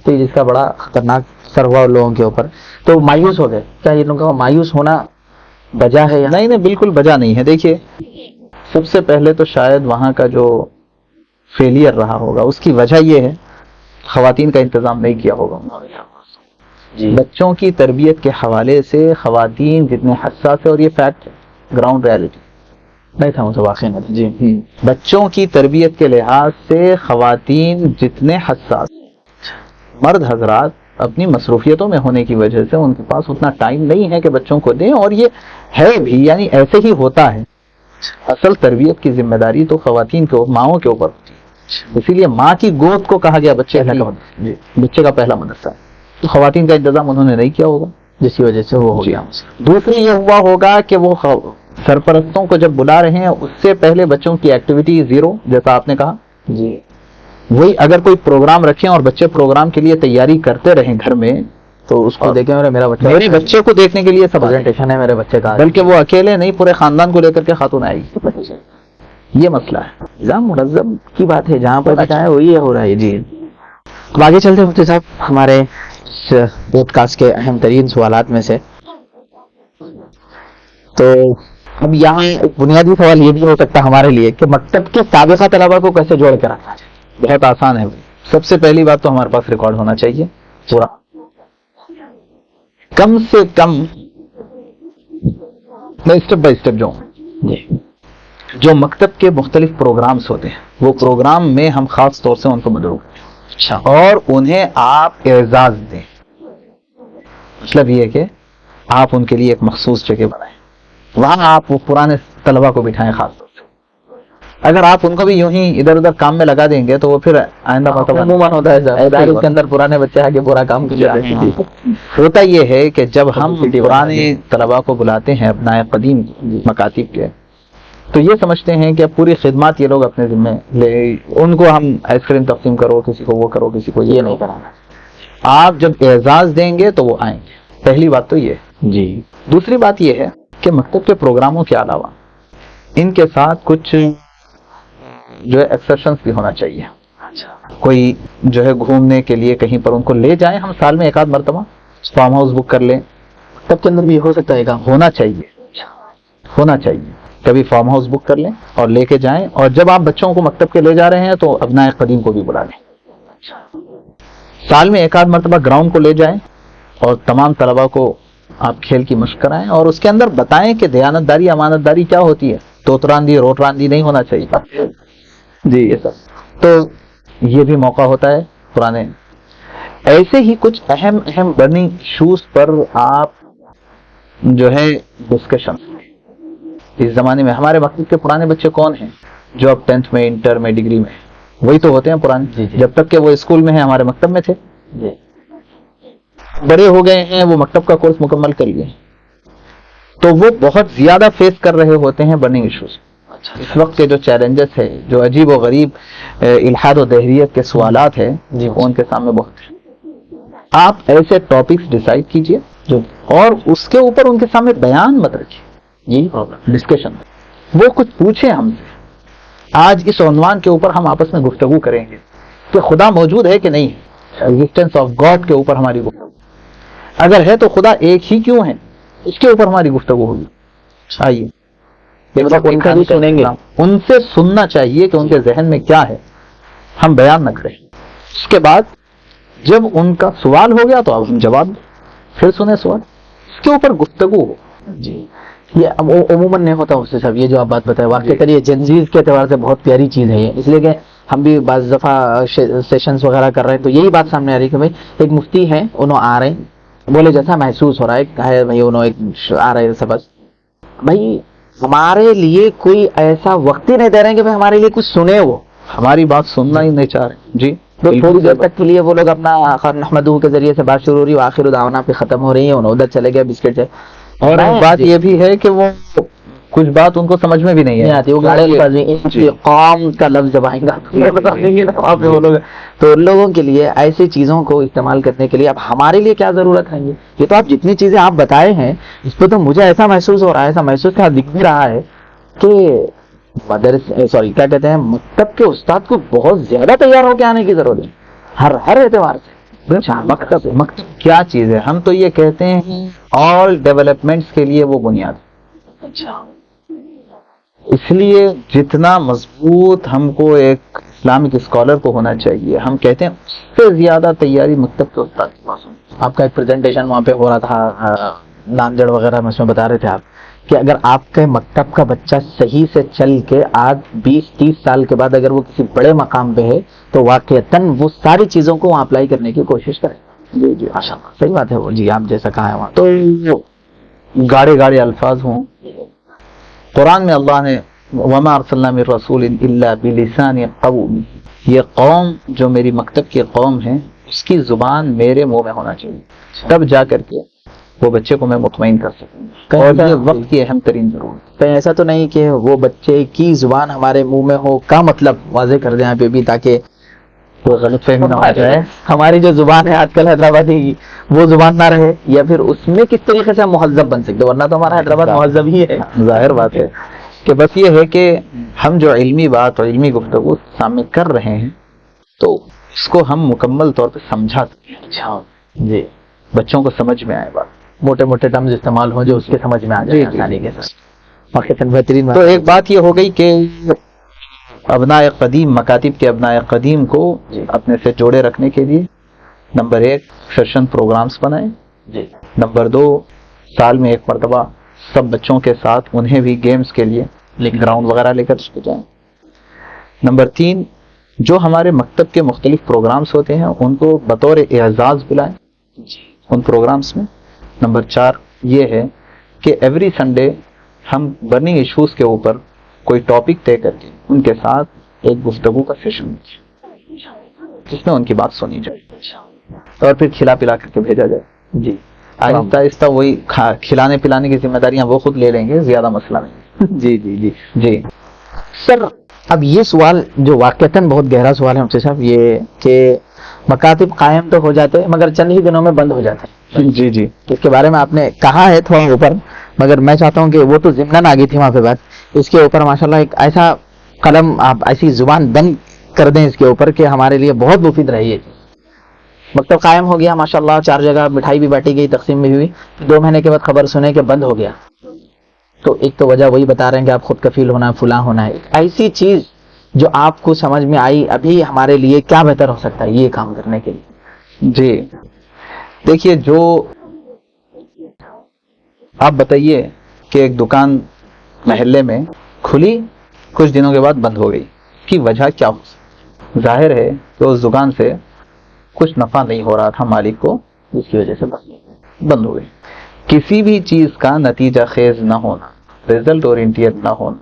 تو جس کا بڑا خطرناک اثر ہوا لوگوں کے اوپر، تو مایوس ہو گئے۔ کیا یہ لوگوں کا مایوس ہونا بجا ہے یا نہیں؟ نہیں، بالکل بجا نہیں ہے۔ دیکھیے، سب سے پہلے تو شاید وہاں کا جو فیلئر رہا ہوگا اس کی وجہ یہ ہے خواتین کا انتظام نہیں کیا ہوگا جی۔ بچوں کی تربیت کے حوالے سے خواتین جتنے حساس ہے، اور یہ فیکٹ ہے، گراؤنڈ ریالٹی نہیں تھا مجھے واقعی نہیں جی، بچوں کی تربیت کے لحاظ سے خواتین جتنے حساس، مرد حضرات اپنی مصروفیتوں میں ہونے کی وجہ سے ان کے پاس اتنا ٹائم نہیں ہے کہ بچوں کو دیں، اور یہ ہے بھی، یعنی ایسے ہی ہوتا ہے۔ اصل تربیت کی ذمہ داری تو خواتین کو، ماؤں کے اوپر ہوتی ہے، اسی لیے ماں کی گود کو کہا گیا بچے کا پہلا مدرسہ ہے۔ تو خواتین کا انتظام انہوں نے نہیں کیا ہوگا، جس کی وجہ سے وہ ہو گیا۔ دوسری یہ ہوا ہوگا کہ وہ سرپرستوں کو جب بلا رہے ہیں اس سے پہلے بچوں کی ایکٹیویٹی زیرو، جیسا آپ نے کہا جی وہی اگر کوئی پروگرام رکھیں اور بچے پروگرام کے لیے تیاری کرتے رہیں گھر میں، تو اس کو دیکھیں میرا بچہ، میرے بچے کو دیکھنے کے لیے سب پریزنٹیشن ہے میرے بچے کا، بلکہ وہ اکیلے نہیں پورے خاندان کو لے کر کے خاتون آئے گی. یہ مسئلہ ہے. نظام منظم کی بات ہے، جہاں پر بتایا وہی ہو رہا ہے. جی اب آگے چلتے ہیں مفتی صاحب ہمارے پوڈ کاسٹ کے اہم ترین سوالات میں سے. تو اب یہاں ایک بنیادی سوال یہ بھی ہو سکتا ہے ہمارے لیے کہ مکتب کے سابقہ طلبا کو کیسے جوڑ کے رکھا جائے. بہت آسان ہے. سب سے پہلی بات تو ہمارے پاس ریکارڈ ہونا چاہیے پورا، کم سے کم میں اسٹیپ بائی اسٹیپ جو مکتب کے مختلف پروگرامز ہوتے ہیں وہ پروگرام میں ہم خاص طور سے ان کو مدعو اچھا اور انہیں آپ اعزاز دیں. مطلب یہ ہے کہ آپ ان کے لیے ایک مخصوص جگہ بنائیں، وہاں آپ وہ پرانے طلبا کو بٹھائیں. خاص طور سے اگر آپ ان کو بھی یوں ہی ادھر ادھر کام میں لگا دیں گے تو وہ پھر آئندہ عموماً ہوتا ہے اس کے اندر پرانے بچے آگے پورا کام کیا. ہوتا یہ ہے کہ جب ہم پرانے طلبا کو بلاتے ہیں اپنا قدیم مکاتب کے، تو یہ سمجھتے ہیں کہ پوری خدمات یہ لوگ اپنے ذمہ لے، ان کو ہم آئس کریم تقسیم کرو، کسی کو وہ کرو، کسی کو یہ نہیں کرانا. آپ جب اعزاز دیں گے تو وہ آئیں گے. پہلی بات تو یہ جی. دوسری بات یہ ہے کہ مکتب کے پروگراموں کے علاوہ ان کے ساتھ کچھ جو ہے ایکسرشنز بھی ہونا چاہیے. کوئی جو ہے گھومنے کے لیے کہیں پر ان کو لے جائیں. ہم سال میں ایک آدھ مرتبہ فارم ہاؤس بک کر لیں. مکتب کے اندر بھی ہو سکتا ہے کام ہونا چاہیے. کبھی فارم ہاؤس بک کر لیں اور لے کے جائیں. اور جب آپ بچوں کو مکتب کے لے جا رہے ہیں تو ابنائے قدیم کو بھی بلا لیں. سال میں ایک آدھ مرتبہ گراؤنڈ کو لے جائیں اور تمام طلبا کو آپ کھیل کی مشق کرائیں اور اس کے اندر بتائیں کہ دیانت داری امانت داری کیا ہوتی ہے. توت راندی روٹ راندی نہیں ہونا چاہیے. جی یہ سب تو یہ بھی موقع ہوتا ہے پرانے. ایسے ہی کچھ اہم برننگ ایشوز پر آپ جو ہے ڈسکشن. اس زمانے میں ہمارے وقت کے پرانے بچے کون ہیں جو اب 10th میں انٹر میں ڈگری میں وہی تو ہوتے ہیں پرانے. جب تک کہ وہ اسکول میں ہیں ہمارے مکتب میں تھے. بڑے ہو گئے ہیں وہ مکتب کا کورس مکمل کر لیے تو وہ بہت زیادہ فیس کر رہے ہوتے ہیں برننگ ایشوز. اس وقت کے جو چیلنجز ہے، جو عجیب و غریب الحاد و دہریت کے سوالات ہیں ان کے سامنے بہت ہیں. آپ ایسے ٹاپکس ڈیسائیڈ کیجئے اور اس کے اوپر ان کے سامنے بیان مت رکھیے. جی ڈسکشن وہ کچھ پوچھیں ہم سے. آج اس عنوان کے اوپر ہم آپس میں گفتگو کریں گے کہ خدا موجود ہے کہ نہیں. ایگزسٹنس آف گاڈ کے اوپر ہماری گفتگو. اگر ہے تو خدا ایک ہی کیوں ہے، اس کے اوپر ہماری گفتگو ہوگی. آئیے ان کا بھی سنیں گے. ان سے سننا چاہیے کہ ان کے ذہن میں کیا ہے، ہم بیان نہ کریں. اس کے بعد جب ان کا سوال ہو گیا تو آپ جواب پھر سنیں سوال، اس کے اوپر گفتگو ہو. جی یہ عموماً نہیں ہوتا اس سے سب. یہ جو آپ بات بتائے واقعی کریے جنزیز کے اعتبار سے بہت پیاری چیز ہے یہ. اس لیے کہ ہم بھی بعض دفعہ سیشنز وغیرہ کر رہے ہیں تو یہی بات سامنے آ رہی ہے کہ بھائی ایک مفتی ہیں، انہوں آ رہے ہیں بولے جیسا محسوس ہو رہا ہے بھائی انہوں ایک آ رہے ہیں سبق. بھائی ہمارے لیے کوئی ایسا وقت ہی نہیں دے رہے ہیں کہ بھائی ہمارے لیے کچھ سنے، وہ ہماری بات سننا ہی نہیں چاہ رہے. جی تھوڑی دیر تک کے لیے وہ لوگ اپنا نحمدہ کے ذریعے سے بات شروع ہو رہی ہے، آخر دعوانا پہ ختم ہو رہی ہے، انہوں ادھر چلے گئے بسکٹ سے. اور بات یہ بھی ہے کہ وہ کچھ بات ان کو سمجھ میں بھی نہیں آتی. وہ قوم کا لفظ جب آئیں گا تو ان لوگوں کے لیے ایسی چیزوں کو استعمال کرنے کے لیے اب ہمارے لیے کیا ضرورت ہے. یہ تو آپ جتنی چیزیں آپ بتائے ہیں اس پہ تو مجھے ایسا محسوس ہو رہا ہے، ایسا محسوس دکھ بھی رہا ہے کہ کیا کہتے ہیں مکتب کے استاد کو بہت زیادہ تیار ہو کے آنے کی ضرورت ہے ہر اعتبار سے. مکتب کیا چیز ہے؟ ہم تو یہ کہتے ہیں آل ڈیولپمنٹس کے لیے وہ بنیاد. اس لیے جتنا مضبوط ہم کو ایک اسلامک اسکالر کو ہونا چاہیے، ہم کہتے ہیں اس سے زیادہ تیاری مکتب کے استاد کے پاس. آپ کا ایک پریزنٹیشن وہاں پہ ہو رہا تھا ناندیڑ وغیرہ میں، اس میں بتا رہے تھے آپ کہ اگر آپ کے مکتب کا بچہ صحیح سے چل کے آج 20-30 سال کے بعد اگر وہ کسی بڑے مقام پہ ہے تو واقعتاً وہ ساری چیزوں کو وہاں اپلائی کرنے کی کوشش کرے. جی جی ماشاء اللہ صحیح بات ہے وہ. جی آپ جیسا کہا ہے وہاں تو گاڑے الفاظ ہوں. قرآن میں اللہ نے وما ارسلنا من رسول الا بلسان قوم، یہ قوم جو میری مکتب کی قوم ہے اس کی زبان میرے منہ میں ہونا چاہیے، تب جا کر کے وہ بچے کو میں مطمئن کر سکوں. اور یہ وقت کی اہم ترین ضرورت. کہیں ایسا تو نہیں کہ وہ بچے کی زبان ہمارے منہ میں ہو کا مطلب واضح کر دیں آپ بھی، تاکہ وہ غلط فہمی نہ ہو جائے. ہماری جو زبان ہے آج کل حیدرآبادی کی وہ زبان نہ رہے، یا پھر اس میں کس طریقے سے ہم مہذب بن سکتے، ورنہ تو ہمارا حیدرآباد مہذب ہی ہے. ظاہر بات ہے کہ بس یہ ہے کہ ہم جو علمی بات اور علمی گفتگو سامنے کر رہے ہیں تو اس کو ہم مکمل طور پہ سمجھا سکیں. اچھا جی، بچوں کو سمجھ میں آئے بات، موٹے موٹے ٹرمز استعمال ہوں جو اس کے سمجھ میں آ جائے آسانی کے ساتھ. واقعتاً بہترین تو ایک بات یہ ہو گئی کہ ابناء قدیم، مکاتب کے ابناء قدیم کو اپنے سے جوڑے رکھنے کے لیے نمبر 1 سیشن پروگرامز بنائیں. جی. نمبر 2 سال میں ایک مرتبہ سب بچوں کے ساتھ انہیں بھی گیمز کے لیے گراؤنڈ وغیرہ لے کر جائیں. نمبر 3 جو ہمارے مکتب کے مختلف پروگرامز ہوتے ہیں ان کو بطور اعزاز بلائیں ان پروگرامز میں. نمبر 4 یہ ہے کہ ایوری سنڈے ہم برننگ ایشوز کے اوپر کوئی ٹاپک طے کر کے ان کے ساتھ ایک گفتگو کا سیشن جس میں ان کی بات سنی جائے اور پھر کھلا پلا کر کے بھیجا جائے. جی. آہستہ آہستہ وہی کھلانے پلانے کی ذمہ داریاں وہ خود لے لیں گے، زیادہ مسئلہ نہیں. جی جی جی جی سر، اب یہ سوال جو واقعتاً بہت گہرا سوال ہے مفتی صاحب، یہ کہ مکاتب قائم تو ہو جاتے ہیں مگر چند ہی دنوں میں بند ہو جاتے ہیں. جی جی اس کے بارے میں آپ نے کہا ہے تھوڑا اوپر، مگر میں چاہتا ہوں کہ وہ تو ضمناً آ گئی تھی وہاں پہ بات، اس کے اوپر ماشاءاللہ ایک ایسا قلم، آپ ایسی زبان بند کر دیں اس کے اوپر کہ ہمارے لیے بہت مفید رہی ہے. مکتب قائم ہو گیا ماشاءاللہ، 4 جگہ مٹھائی بھی بانٹی گئی، تقسیم بھی ہوئی، 2 مہینے کے بعد خبر سنے کہ بند ہو گیا. تو ایک تو وجہ وہی بتا رہے ہیں کہ آپ خود کفیل ہونا، فلاں ہونا ہے. ایسی چیز جو آپ کو سمجھ میں آئی ابھی ہمارے لیے کیا بہتر ہو سکتا ہے یہ کام کرنے کے لیے؟ جی دیکھیے، جو آپ بتائیے کہ ایک دکان محلے میں کھلی، کچھ دنوں کے بعد بند ہو گئی، اس کی وجہ کیا ہو سکتی؟ ظاہر ہے کہ اس دکان سے کچھ نفع نہیں ہو رہا تھا مالک کو، جس کی وجہ سے بند ہو گئی. کسی بھی چیز کا نتیجہ خیز نہ ہونا، ریزلٹ اورینٹیڈ نہ ہونا،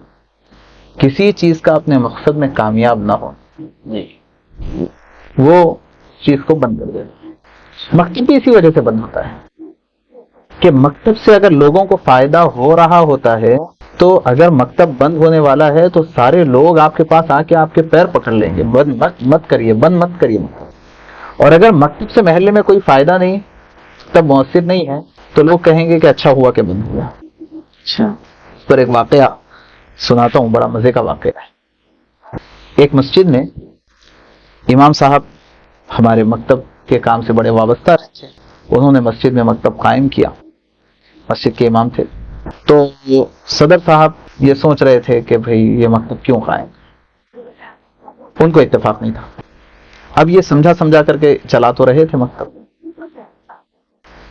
کسی چیز کا اپنے مقصد میں کامیاب نہ ہونا، جی وہ چیز کو بند کر دیتا. مکتب بھی اسی وجہ سے بند ہوتا ہے کہ مکتب سے اگر لوگوں کو فائدہ ہو رہا ہوتا ہے تو اگر مکتب بند ہونے والا ہے تو سارے لوگ آپ کے پاس آ کے آپ کے پیر پکڑ لیں گے، بند مت کریے، بند مت کریے. اور اگر مکتب سے محلے میں کوئی فائدہ نہیں، تب مؤثر نہیں ہے، تو لوگ کہیں گے کہ اچھا ہوا کہ بند ہوا. اچھا. اس پر ایک واقعہ سناتا ہوں، بڑا مزے کا واقعہ ہے. ایک مسجد میں امام صاحب ہمارے مکتب کے کام سے بڑے وابستہ رہتے، انہوں نے مسجد میں مکتب قائم کیا، مسجد کے امام تھے. تو صدر صاحب یہ سوچ رہے تھے کہ بھئی یہ مکتب کیوں قائم، ان کو اتفاق نہیں تھا. اب یہ سمجھا کر کے چلا تو رہے تھے مکتب.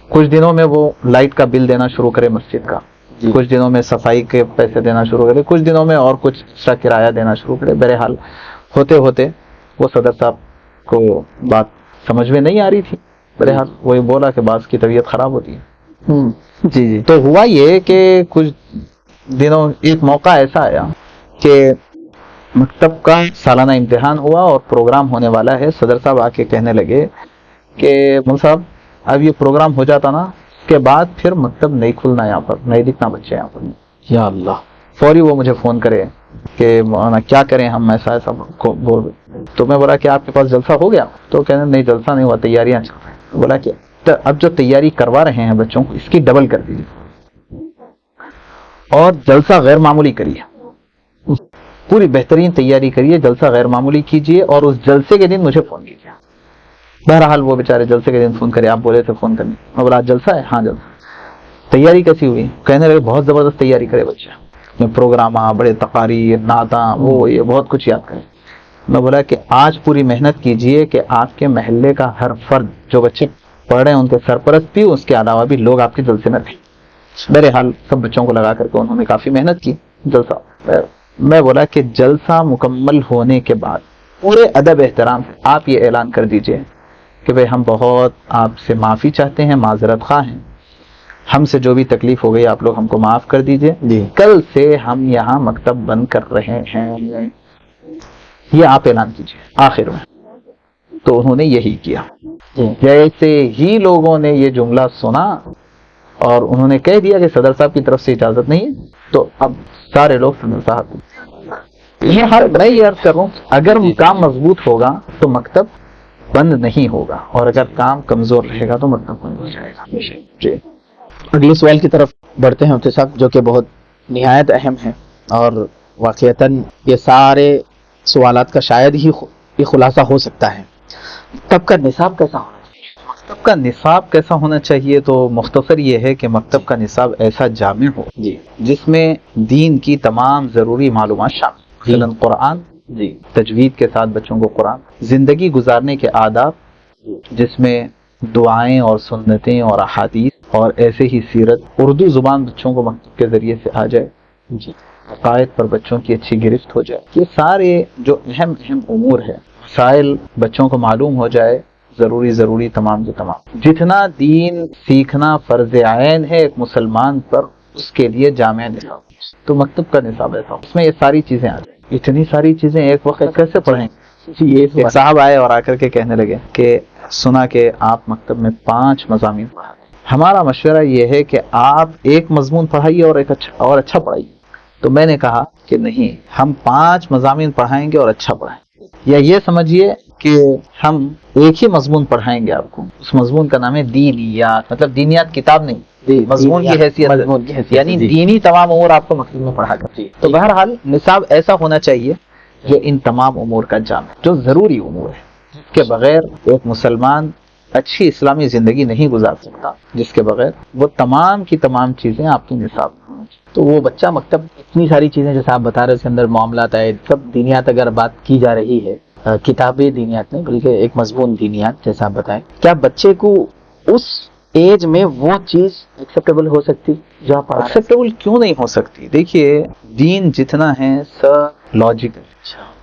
کچھ دنوں میں وہ لائٹ کا بل دینا شروع کرے مسجد کا، کچھ دنوں میں صفائی کے پیسے دینا شروع کرے، کچھ دنوں میں اور کچھ ایکسٹرا کرایہ دینا شروع کرے. بہرحال ہوتے ہوتے وہ صدر صاحب کو بات سمجھ میں نہیں آ رہی تھی. بہرحال وہی بولا کہ بعض کی طبیعت خراب ہوتی ہے. جی جی. تو ہوا یہ کہ کچھ دنوں ایک موقع ایسا آیا کہ مکتب کا سالانہ امتحان ہوا اور پروگرام ہونے والا ہے. صدر صاحب آ کے کہنے لگے کہ مول صاحب اب یہ پروگرام ہو جاتا نا، اس کے بعد پھر مکتب نہیں کھلنا، یہاں پر نہیں دکھنا بچے یہاں پر. یا اللہ. فوری وہ مجھے فون کرے کہ مولانا کیا کریں ہم، ایسا کو بول. تو میں بولا کہ آپ کے پاس جلسہ ہو گیا؟ تو کہنے نہیں جلسہ نہیں ہوا، تیاریاں چل رہی ہیں. بولا کہ اب جو تیاری کروا رہے ہیں بچوں کو اس کی ڈبل کر دیجیے اور جلسہ غیر معمولی کریے، پوری بہترین تیاری کریے، جلسہ غیر معمولی کیجیے اور اس جلسے کے دن مجھے فون کیجیے. بہرحال وہ بیچارے جلسے کے دن فون کرے، آپ بولے تھے فون کرنے. میں بولا جلسہ ہے؟ ہاں جلسہ. تیاری کیسی ہوئی؟ کہنے لگے بہت زبردست تیاری کرے بچہ، پروگرام بڑے تقاریر، نعتاں، وہ یہ بہت کچھ یاد کرے. میں بولا کہ آج پوری محنت کیجیے کہ آپ کے محلے کا ہر فرد جو بچے پڑھ رہے ہیں ان کے سرپرست بھی، اس کے علاوہ بھی لوگ آپ کے جلسے میں رہیں. بہرحال سب بچوں کو لگا کر کے انہوں نے کافی محنت کی. جلسہ میں بولا کہ جلسہ مکمل ہونے کے بعد پورے ادب احترام سے آپ یہ اعلان کر دیجئے کہ بھئی ہم بہت آپ سے معافی چاہتے ہیں، معذرت خواہ ہیں، ہم سے جو بھی تکلیف ہو گئی آپ لوگ ہم کو معاف کر دیجئے. کل سے ہم یہاں مکتب بند کر رہے ہیں، یہ آپ اعلان کیجئے آخر میں. تو انہوں نے یہی کیا. جیسے ہی لوگوں نے یہ جملہ سنا اور انہوں نے کہہ دیا کہ صدر صاحب کی طرف سے اجازت نہیں ہے، تو اب سارے لوگ صدر صاحب یہ ہر میں یہ عرض کر رہا ہوں، اگر کام مضبوط ہوگا تو مکتب بند نہیں ہوگا، اور اگر کام کمزور رہے گا تو مکتب بند ہو جائے گا. جی اگلے سوال کی طرف بڑھتے ہیں مفتی صاحب، جو کہ بہت نہایت اہم ہے، اور واقعتاً یہ سارے سوالات کا شاید ہی یہ خلاصہ ہو سکتا ہے. مکتب کا نصاب کیسا ہونا چاہیے؟ مکتب کا نصاب کیسا ہونا چاہیے؟ تو مختصر یہ ہے کہ مکتب کا نصاب ایسا جامع ہو جی جس میں دین کی تمام ضروری معلومات شامل، مثلا قرآن، جی تجوید کے ساتھ بچوں کو قرآن، زندگی گزارنے کے آداب جس میں دعائیں اور سنتیں اور احادیث اور ایسے ہی سیرت، اردو زبان بچوں کو مکتب کے ذریعے سے آ جائے، جی عقائد پر بچوں کی اچھی گرفت ہو جائے. یہ سارے جو اہم امور ہے، مسائل بچوں کو معلوم ہو جائے، ضروری تمام کے تمام. جتنا دین سیکھنا فرض عین ہے ایک مسلمان پر، اس کے لیے جامع نصاب. تو مکتب کا نصاب ایسا اس میں یہ ساری چیزیں آ جائیں. اتنی ساری چیزیں ایک وقت کیسے پڑھیں؟ ایک صاحب آئے اور آ کر کے کہنے لگے کہ سنا کہ آپ مکتب میں 5 مضامین پڑھاتے ہیں. ہمارا مشورہ یہ ہے کہ آپ ایک مضمون پڑھائیے اور ایک اچھا پڑھائیے. تو میں نے کہا کہ نہیں، ہم 5 مضامین پڑھائیں گے اور اچھا پڑھائیں گے. یا یہ سمجھیے کہ ہم ایک ہی مضمون پڑھائیں گے آپ کو، اس مضمون کا نام ہے دینیات، مطلب دینیات کتاب نہیں، مضمون کی حیثیت، یعنی دینی تمام امور آپ کو مکتب میں پڑھا کرتی ہے. تو بہرحال نصاب ایسا ہونا چاہیے جو ان تمام امور کا جامع، جو ضروری امور ہے، جس کے بغیر ایک مسلمان اچھی اسلامی زندگی نہیں گزار سکتا، جس کے بغیر وہ تمام کی تمام چیزیں آپ کی نصاب. تو وہ بچہ مکتب اتنی ساری چیزیں جیسے آپ بتا رہے، اس کے اندر معاملات ہے، سب دینیات اگر بات کی جا رہی ہے، کتابی دینیات نہیں بلکہ ایک مضمون دینیات جیسا آپ بتائیں، کیا بچے کو اس ایج میں وہ چیز ایکسیپٹیبل ہو سکتی جو آپ پڑھا رہے ہیں؟ ایکسیپٹیبل کیوں نہیں ہو سکتی؟ دیکھیے دین جتنا ہے سب لاجیکل،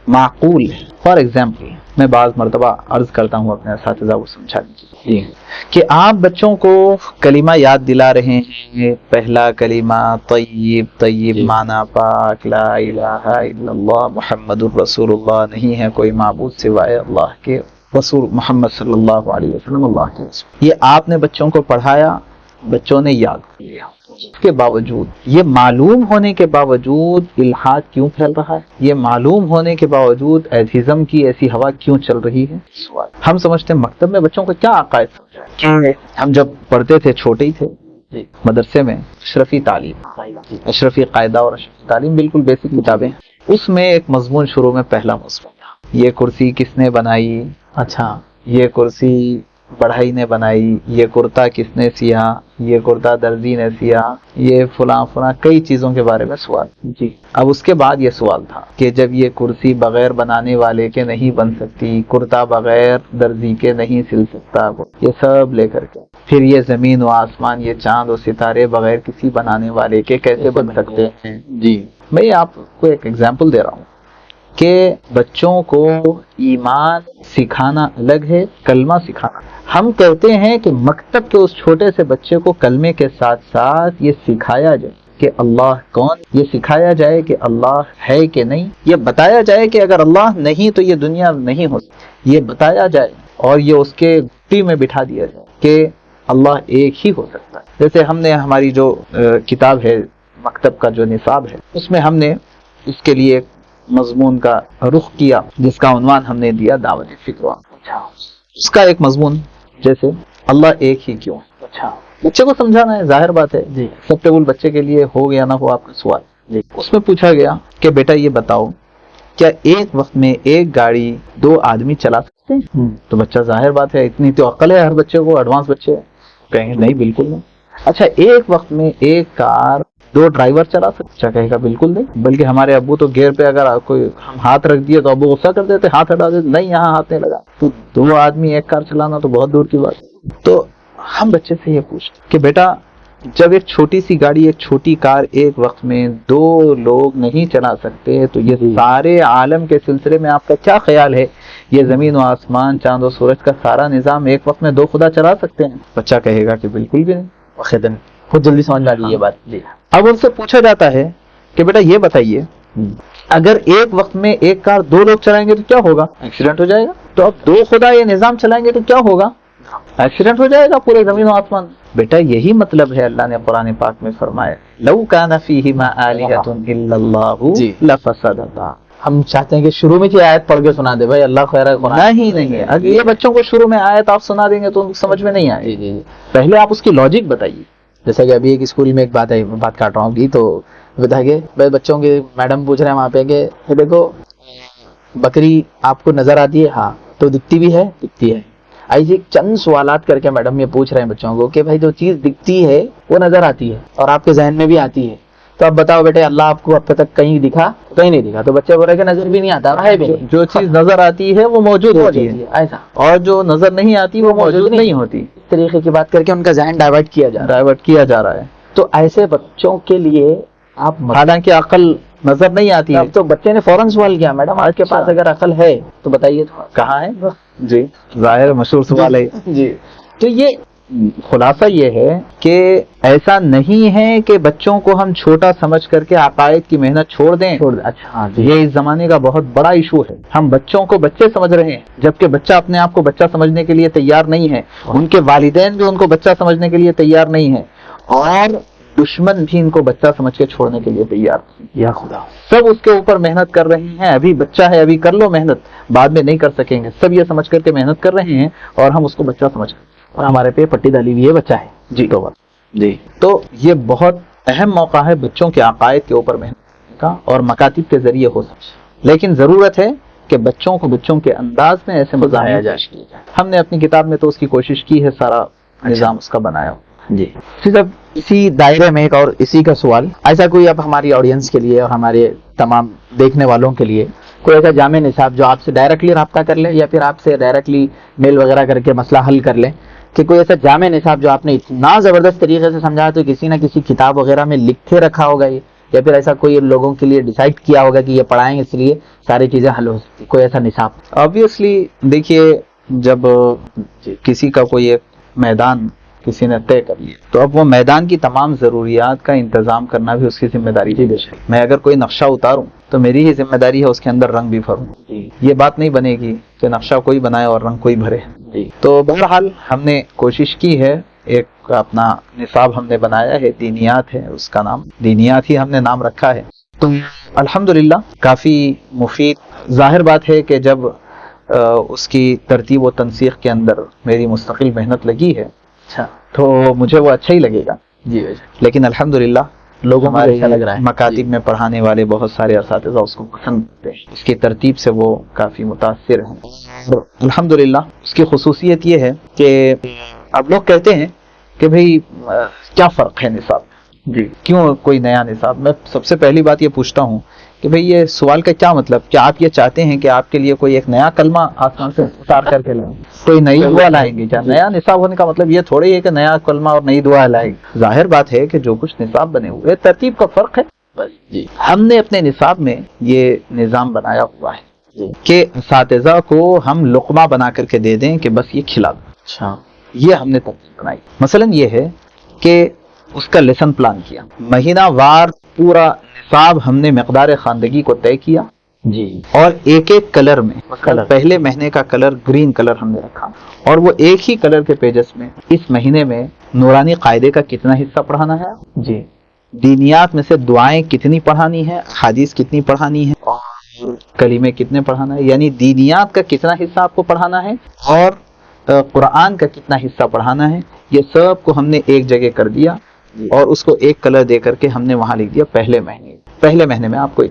معقول ہے. فار ایگزامپل میں بعض مرتبہ عرض کرتا ہوں اپنے اساتذہ کو سمجھانے کے لیے کہ آپ بچوں کو کلمہ یاد دلا رہے ہیں، پہلا کلمہ طیب معنی پاک، لا الہ الا اللہ محمد الرسول اللہ، نہیں ہے کوئی معبود سوائے اللہ کے، رسول محمد صلی اللہ علیہ وسلم اللہ کے رسول. یہ آپ نے بچوں کو پڑھایا، بچوں نے یاد کر لیا. اس کے باوجود، یہ معلوم ہونے کے باوجود الحاد کیوں پھیل رہا ہے؟ یہ معلوم ہونے کے باوجود ایتھیزم کی ایسی ہوا کیوں چل رہی ہے؟ ہم سمجھتے ہیں مکتب میں بچوں کو کیا عقائد سمجھائیں؟ ہم جب پڑھتے تھے، چھوٹے ہی تھے، مدرسے میں اشرفی تعلیم، اشرفی قاعدہ اور اشرفی تعلیم بالکل بیسک کتابیں، اس میں ایک مضمون شروع میں پہلا مضمون تھا، یہ کرسی کس نے بنائی؟ اچھا، یہ کرسی بڑھائی نے بنائی، یہ کرتا کس نے سیا، یہ کرتا درزی نے سیا، یہ فلاں کئی چیزوں کے بارے میں سوال. جی. اب اس کے بعد یہ سوال تھا کہ جب یہ کرسی بغیر بنانے والے کے نہیں بن سکتی، کرتا بغیر درزی کے نہیں سل سکتا، یہ سب لے کر کے پھر یہ زمین و آسمان، یہ چاند و ستارے بغیر کسی بنانے والے کے کیسے بن سکتے ہیں؟ جی. میں آپ کو ایک ایگزامپل دے رہا ہوں کہ بچوں کو ایمان سکھانا الگ ہے، کلمہ سکھانا. ہم کہتے ہیں کہ مکتب کے اس چھوٹے سے بچے کو کلمے کے ساتھ ساتھ یہ سکھایا جائے کہ اللہ کون، یہ سکھایا جائے کہ اللہ ہے کہ نہیں، یہ بتایا جائے کہ اگر اللہ نہیں تو یہ دنیا نہیں ہو سکتی، یہ بتایا جائے اور یہ اس کے گٹی میں بٹھا دیا جائے کہ اللہ ایک ہی ہو سکتا ہے. جیسے ہم نے ہماری جو کتاب ہے مکتب کا جو نصاب ہے، اس میں ہم نے اس کے لیے مضمون کا رخ کیا جس کا عنوان ہم نے دیا دعوت فکر. اس کا ایک مضمون جیسے اللہ ایک ہی کیوں. اچھا، بچے کو سمجھانا ہے، ظاہر بات ہے جی. ایکسیپٹیبل بچے کے لیے ہو گیا نہ ہو آپ کا سوال. جی. اس میں پوچھا گیا کہ بیٹا یہ بتاؤ کیا ایک وقت میں ایک گاڑی 2 آدمی چلا سکتے ہیں؟ تو بچہ ظاہر بات ہے، اتنی تو عقل ہے ہر بچے کو، ایڈوانس بچے کہیں گے نہیں بالکل نہیں. اچھا ایک وقت میں ایک کار 2 ڈرائیور چلا سکتے؟ بچہ کہے گا بالکل نہیں، بلکہ ہمارے ابو تو گیئر پہ اگر کوئی ہم ہاتھ رکھ دیے تو ابو غصہ کر دیتے، ہاتھ ہٹا دیتے، نہیں یہاں ہاتھ نہیں لگا. تو 2 آدمی ایک کار چلانا تو بہت دور کی بات. تو ہم بچے سے یہ پوچھتے کہ بیٹا جب ایک چھوٹی سی گاڑی، ایک چھوٹی کار ایک وقت میں 2 لوگ نہیں چلا سکتے، تو یہ سارے عالم کے سلسلے میں آپ کا کیا خیال ہے؟ یہ زمین و آسمان، چاند و سورج کا سارا نظام ایک وقت میں 2 خدا چلا سکتے ہیں؟ بچہ کہے گا کہ بالکل بھی نہیں. بہت جلدی سمجھ میں آ گئی یہ بات. جی. اب ان سے پوچھا جاتا ہے کہ بیٹا یہ بتائیے اگر ایک وقت میں ایک کار 2 لوگ چلائیں گے تو کیا ہوگا؟ ایکسیڈنٹ ہو جائے گا. تو اب 2 خدا یہ نظام چلائیں گے تو کیا ہوگا؟ ایکسیڈنٹ ہو جائے گا پورے زمین و آسمان. بیٹا یہی مطلب ہے اللہ نے قرآن پاک میں فرمایا لو کان فیہما آلہۃ الا اللہ جی. لفسدتا. ہم چاہتے ہیں کہ شروع میں کی آیت پڑھ کے سنا دے بھائی, اللہ خیر قرآن. نہیں, اگر یہ بچوں کو شروع میں آیت آپ سنا دیں گے تو سمجھ میں نہیں آئے. جی جی. پہلے آپ اس کی لاجک بتائیے. جیسا کہ ابھی ایک اسکول میں ایک بات کاٹ رہا ہوں کی, تو بتا کہ بچوں کے میڈم پوچھ رہے ہیں وہاں پہ کہ دیکھو بکری آپ کو نظر آتی ہے؟ ہاں. تو دکھتی بھی ہے؟ دکھتی ہے. ایسے چند سوالات کر کے میڈم یہ پوچھ رہے ہیں بچوں کو کہ بھائی جو چیز دکھتی ہے وہ نظر آتی ہے اور آپ کے ذہن میں بھی آتی ہے, تو اب بتاؤ بیٹے اللہ آپ کو اب تک کہیں دکھا؟ کہیں نہیں دکھا. تو بچے بول رہے کہ نظر بھی نہیں آتا ہے بھی. جو چیز نظر آتی ہے وہ موجود ہوتی ہے ایسا, اور جو نظر نہیں آتی وہ موجود نہیں ہوتی. اس طریقے کی بات کر کے ان کا ذہن ڈائیورٹ کیا جا رہا ہے. تو ایسے بچوں کے لیے آپ, حالانکہ عقل نظر نہیں آتی ہے. تو بچے نے فوراً سوال کیا میڈم آپ کے پاس اگر عقل ہے تو بتائیے کہاں ہے. جی ظاہر مشہور سوال ہے. جی. تو یہ خلاصہ یہ ہے کہ ایسا نہیں ہے کہ بچوں کو ہم چھوٹا سمجھ کر کے عقائد کی محنت چھوڑ دیں. اچھا, یہ اس زمانے کا بہت بڑا ایشو ہے. ہم بچوں کو بچے سمجھ رہے ہیں جبکہ بچہ اپنے آپ کو بچہ سمجھنے کے لیے تیار نہیں ہے. ان کے والدین بھی ان کو بچہ سمجھنے کے لیے تیار نہیں ہے, اور دشمن بھی ان کو بچہ سمجھ کے چھوڑنے کے لیے تیار. یا خدا, سب اس کے اوپر محنت کر رہے ہیں. ابھی بچہ ہے, ابھی کر لو محنت, بعد میں نہیں کر سکیں گے. سب یہ سمجھ کر کے محنت کر رہے ہیں اور ہم اس کو بچہ سمجھ کر, اور ہمارے پہ پٹی ڈالی ہوئی ہے بچہ ہے. جی جی. تو یہ بہت اہم موقع ہے بچوں کے عقائد کے اوپر محنت کرنے کا, اور مکاتب کے ذریعے ہو سکے. لیکن ضرورت ہے کہ بچوں کو بچوں کے انداز میں ایسے مضامین جائے. ہم نے اپنی کتاب میں تو اس کی کوشش کی ہے, سارا نظام اس کا بنایا. جی. صرف اسی دائرے میں ایک اور اسی کا سوال, ایسا کوئی اب ہماری آڈینس کے لیے اور ہمارے تمام دیکھنے والوں کے لیے کوئی ایسا جامع نصاب جو آپ سے ڈائریکٹلی رابطہ کر لے, یا پھر آپ سے ڈائریکٹلی میل وغیرہ کر کے مسئلہ حل کر لیں, کہ کوئی ایسا جامع نصاب جو آپ نے اتنا زبردست طریقے سے سمجھایا تو کسی نہ کسی کتاب وغیرہ میں لکھے رکھا ہوگا یہ, یا پھر ایسا کوئی لوگوں کے لیے ڈیسائیڈ کیا ہوگا کہ یہ پڑھائیں اس لیے ساری چیزیں حل ہو سکتی, کوئی ایسا نصاب؟ آبویسلی دیکھیے, جب کسی کا کوئی ایک میدان کسی نے طے کر لیا تو اب وہ میدان کی تمام ضروریات کا انتظام کرنا بھی اس کی ذمہ داری ہے. میں اگر کوئی نقشہ اتاروں تو میری ہی ذمہ داری ہے اس کے اندر رنگ بھی بھروں. یہ بات نہیں بنے گی کہ نقشہ کوئی بنائے اور رنگ کوئی بھرے. تو بہرحال ہم نے کوشش کی ہے, ایک اپنا نصاب ہم نے بنایا ہے, دینیات ہے اس کا نام, دینیات ہی ہم نے نام رکھا ہے. تو الحمدللہ کافی مفید. ظاہر بات ہے کہ جب اس کی ترتیب و تنسیق کے اندر میری مستقل محنت لگی ہے تو مجھے وہ اچھا ہی لگے گا. جی. لیکن الحمدللہ لوگوں ہمارے اچھا لگ رہا ہے. مکاتب میں پڑھانے والے بہت سارے اساتذہ اس کو پسند کرتے ہیں, اس کی ترتیب سے وہ کافی متاثر ہیں. الحمدللہ اس کی خصوصیت یہ ہے کہ اب لوگ کہتے ہیں کہ بھئی کیا فرق ہے نصاب, جی, کیوں کوئی نیا نصاب. میں سب سے پہلی بات یہ پوچھتا ہوں کہ بھئی یہ سوال کا کیا مطلب, کیا آپ یہ چاہتے ہیں کہ آپ کے لیے کوئی ایک نیا کلمہ آسمان سے اتار کر کے لائیں, کوئی نئی دعا لائیں گے؟ کیا نیا نصاب ہونے کا مطلب یہ تھوڑی ہے کہ نیا کلمہ اور نئی دعا لائیں گے؟ ظاہر بات ہے کہ جو کچھ نصاب بنے ہوئے ترتیب کا فرق ہے. جی, ہم نے اپنے نصاب میں یہ نظام بنایا ہوا ہے جی, کہ اساتذہ کو ہم لقمہ بنا کر کے دے دیں کہ بس یہ کھلا دو. اچھا, یہ ہم نے ترتیب بنائی. مثلا یہ ہے کہ اس کا لیسن پلان کیا, مہینہ وار پورا نصاب ہم نے مقدار خواندگی کو طے کیا. جی, اور ایک ایک کلر میں, پہلے مہینے کا کلر گرین کلر ہم نے رکھا, اور وہ ایک ہی کلر کے پیجز میں اس مہینے میں نورانی قاعدے کا کتنا حصہ پڑھانا ہے, جی, دینیات میں سے دعائیں کتنی پڑھانی ہے, حدیث کتنی پڑھانی ہے, اور کلمے کتنے پڑھانا ہے. یعنی دینیات کا کتنا حصہ آپ کو پڑھانا ہے اور قرآن کا کتنا حصہ پڑھانا ہے, یہ سب کو ہم نے ایک جگہ کر دیا اور اس کو ایک کلر دے کر کے ہم نے وہاں لکھ دیا پہلے مہینے میں آپ کو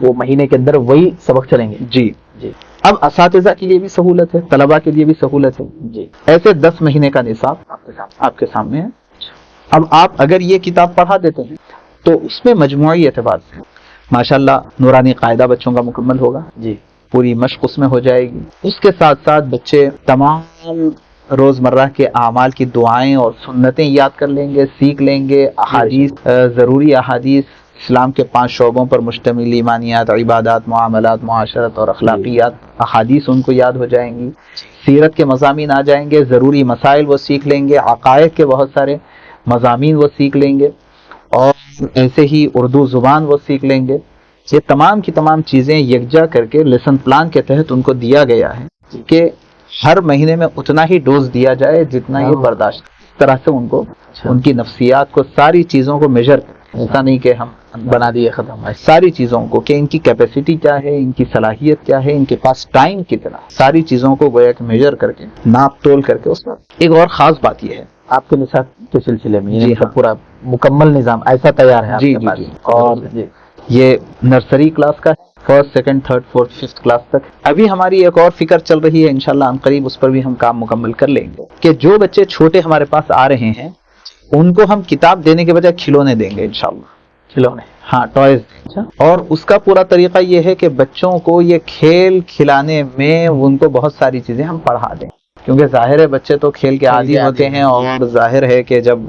وہ مہینے کے اندر وہی سبق چلیں گے. جی جی, اب اساتذہ کے لیے بھی سہولت ہے, طلباء کے لیے بھی سہولت ہے. جی, ایسے 10 مہینے کا نصاب آپ کے سامنے ہے. اب آپ اگر یہ کتاب پڑھا دیتے ہیں تو اس میں مجموعی اعتبار سے ماشاءاللہ نورانی قاعدہ بچوں کا مکمل ہوگا. جی, پوری مشق اس میں ہو جائے گی. اس کے ساتھ ساتھ بچے تمام روزمرہ کے اعمال کی دعائیں اور سنتیں یاد کر لیں گے, سیکھ لیں گے. احادیث, ضروری احادیث, اسلام کے 5 شعبوں پر مشتمل ایمانیات, عبادات, معاملات, معاشرت اور اخلاقیات, احادیث ان کو یاد ہو جائیں گی. سیرت کے مضامین آ جائیں گے, ضروری مسائل وہ سیکھ لیں گے, عقائد کے بہت سارے مضامین وہ سیکھ لیں گے, اور ایسے ہی اردو زبان وہ سیکھ لیں گے. یہ تمام کی تمام چیزیں یکجا کر کے لیسن پلان کے تحت ان کو دیا گیا ہے کہ ہر مہینے میں اتنا ہی ڈوز دیا جائے جتنا یہ برداشت، اس طرح سے ان کو ان کی نفسیات کو ساری چیزوں کو میجر، ایسا نہیں کہ ہم بنا دیے ختم. ساری چیزوں کو کہ ان کی کیپیسٹی کیا ہے، ان کی صلاحیت کیا ہے، ان کے پاس ٹائم کتنا، ساری چیزوں کو گویا کہ میجر کر کے ناپ تول کر کے. اس میں ایک اور خاص بات یہ ہے آپ کے نصاب کے سلسلے میں جی ہاں پورا مکمل نظام ایسا تیار ہے آپ جی کے پاس. جی اور یہ نرسری کلاس کا ہے، first second third fourth fifth class تک. ابھی ہماری ایک اور فکر چل رہی ہے، انشاءاللہ ان قریب اس پر بھی ہم کام مکمل کر لیں گے کہ جو بچے چھوٹے ہمارے پاس آ رہے ہیں ان کو ہم کتاب دینے کے بجائے کھلونے دیں گے انشاءاللہ. کھلونے، ہاں ٹوائز. اور اس کا پورا طریقہ یہ ہے کہ بچوں کو یہ کھیل کھلانے میں ان کو بہت ساری چیزیں ہم پڑھا دیں، کیونکہ ظاہر ہے بچے تو کھیل کے عادی ہوتے ہیں، اور ظاہر ہے کہ جب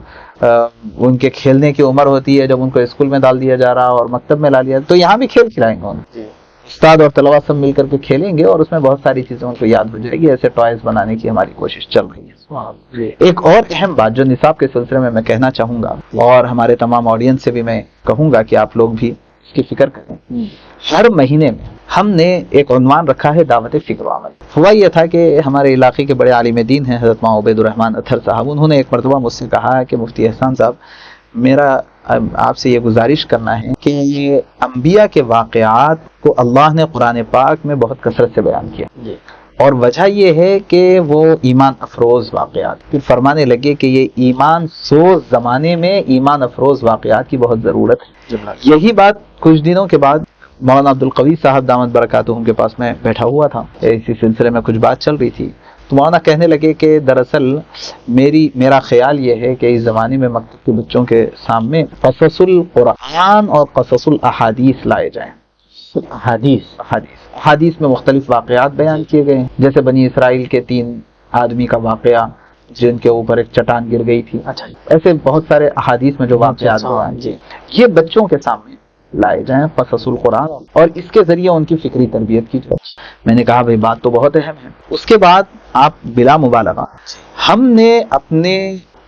ان کے کھیلنے کی عمر ہوتی ہے، جب ان کو اسکول میں ڈال دیا جا رہا اور مکتب میں ڈال دیا تو یہاں بھی کھیل کھلائیں گے انہیں. استاد اور طلبا سب مل کر کے کھیلیں گے اور اس میں بہت ساری چیزیں ان کو یاد ہو جائے گی. ایسے ٹوائز بنانے کی ہماری کوشش چل رہی ہے. ایک اور اہم بات جو نصاب کے سلسلے میں کہنا چاہوں گا، اور ہمارے تمام آڈینس سے بھی میں کہوں گا کہ آپ لوگ بھی اس کی فکر کریں، ہر مہینے میں ہم نے ایک عنوان رکھا ہے دعوت فکر و عمل. ہوا یہ تھا کہ ہمارے علاقے کے بڑے عالم دین ہیں حضرت مولانا عبید الرحمن اطہر صاحب، انہوں نے ایک مرتبہ مجھ سے کہا کہ مفتی احسان صاحب، میرا آپ سے یہ گزارش کرنا ہے کہ یہ انبیاء کے واقعات کو اللہ نے قرآن پاک میں بہت کثرت سے بیان کیا، اور وجہ یہ ہے کہ وہ ایمان افروز واقعات. پھر فرمانے لگے کہ یہ ایمان سوز زمانے میں ایمان افروز واقعات کی بہت ضرورت ہے. یہی بات کچھ دنوں کے بعد مولانا عبد القوی صاحب دامت برکاتہم کے پاس میں بیٹھا ہوا تھا، اسی سلسلے میں کچھ بات چل رہی تھی، تو مولانا کہنے لگے کہ دراصل میرا خیال یہ ہے کہ اس زمانے میں مکتب کے بچوں کے سامنے قصص القرآن اور قصص الاحادیث لائے جائیں. حدیث میں مختلف واقعات بیان کیے گئے ہیں، جیسے بنی اسرائیل کے 3 آدمی کا واقعہ جن کے اوپر ایک چٹان گر گئی تھی. ایسے بہت سارے احادیث میں جو واقعات یہ بچوں کے سامنے لائے جائیں قصص القرآن، اور اس کے ذریعے ان کی فکری تربیت کی جائے. میں نے کہا بھائی بات تو بہت اہم ہے. اس کے بعد آپ بلا مبالغہ ہم نے اپنے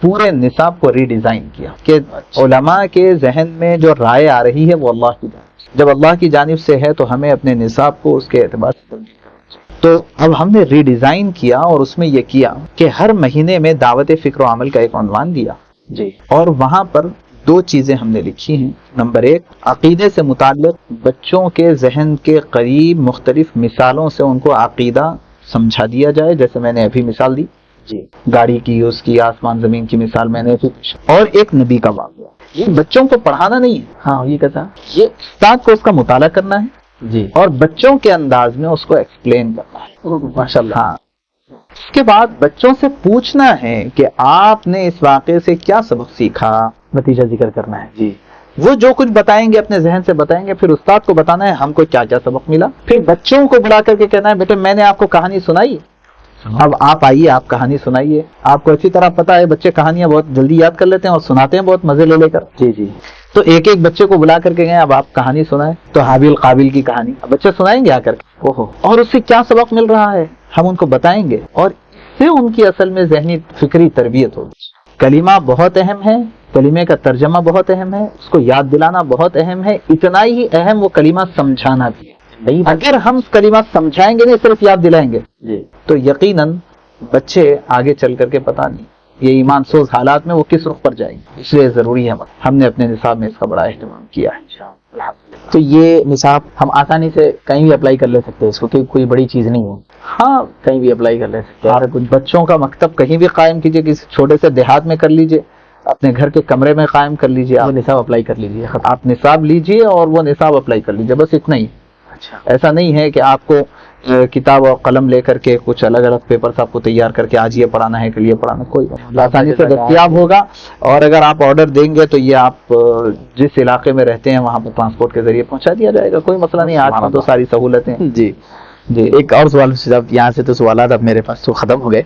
پورے نصاب کو ری ڈیزائن کیا کہ علماء کے ذہن میں جو رائے آ رہی ہے وہ اللہ کی جانب، جب اللہ کی جانب سے ہے تو ہمیں اپنے نصاب کو اس کے اعتبار سے تبدیل کرنا چاہیے. تو اب ہم نے ری ڈیزائن کیا اور اس میں یہ کیا کہ ہر مہینے میں دعوت فکر و عمل کا ایک عنوان دیا، اور وہاں پر 2 چیزیں ہم نے لکھی ہیں. نمبر 1، عقیدے سے متعلق بچوں کے ذہن کے قریب مختلف مثالوں سے ان کو عقیدہ سمجھا دیا جائے، جیسے میں نے ابھی مثال دی گاڑی کی، اس کی آسمان زمین کی مثال میں نے. اور ایک نبی کا واقعہ. یہ بچوں کو پڑھانا نہیں ہے، ہاں یہ کہتا یہ استاد کو اس کا مطالعہ کرنا ہے اور بچوں کے انداز میں اس کو ایکسپلین کرنا ہے. ماشاءاللہ. ہاں، اس کے بعد بچوں سے پوچھنا ہے کہ آپ نے اس واقعے سے کیا سبق سیکھا، نتیجہ ذکر کرنا ہے. وہ جو کچھ بتائیں گے اپنے ذہن سے بتائیں گے، پھر استاد کو بتانا ہے ہم کو کیا کیا سبق ملا. پھر بچوں کو بلا کر کے کہنا ہے بیٹے میں نے آپ کو کہانی سنائی، اب آپ آئیے آپ کہانی سنائیے. آپ کو اچھی طرح پتا ہے بچے کہانیاں بہت جلدی یاد کر لیتے ہیں اور سناتے ہیں بہت مزے لے کر. تو ایک بچے کو بلا کر کے گئے اب آپ کہانی سنائیں. تو حابیل قابل کی کہانی اب بچے سنائیں گے آ کر کے، اور اس سے کیا سبق مل رہا ہے ہم ان کو بتائیں گے، اور اس سے ان کی اصل میں ذہنی فکری تربیت ہوگی. کلمہ بہت اہم ہے، کلمے کا ترجمہ بہت اہم ہے، اس کو یاد دلانا بہت اہم ہے، اتنا ہی اہم وہ کلمہ سمجھانا بھی ہے. اگر ہم کلمہ سمجھائیں گے نہیں صرف یاد دلائیں گے تو یقیناً بچے آگے چل کر کے پتہ نہیں یہ ایمان سوز حالات میں وہ کس رخ پر جائیں گے. اس لیے ضروری ہے ہم نے اپنے نصاب میں اس کا بڑا اہتمام کیا ہے. تو یہ نصاب ہم آسانی سے کہیں بھی اپلائی کر لے سکتے ہیں اس کو، کہ کوئی بڑی چیز نہیں ہے. ہاں کہیں بھی اپلائی کر لے سکتے ہیں. کچھ بچوں کا مکتب کہیں بھی قائم کیجئے، کسی چھوٹے سے دیہات میں کر لیجئے، اپنے گھر کے کمرے میں قائم کر لیجئے، وہ نصاب اپلائی کر لیجیے. آپ نصاب لیجئے اور وہ نصاب اپلائی کر لیجئے، بس اتنا ہی. ایسا نہیں ہے کہ آپ کو کتاب اور قلم لے کر کے کچھ الگ الگ پیپرز آپ کو تیار کر کے آج یہ پڑھانا ہے کل یہ پڑھانا، کوئی آسانی سے دستیاب ہوگا. اور اگر آپ آرڈر دیں گے تو یہ آپ جس علاقے میں رہتے ہیں وہاں پر ٹرانسپورٹ کے ذریعے پہنچا دیا جائے گا، کوئی مسئلہ نہیں. آج تو ساری سہولتیں. جی ایک اور سوال صاحب، یہاں سے تو سوالات اب میرے پاس تو ختم ہو گئے.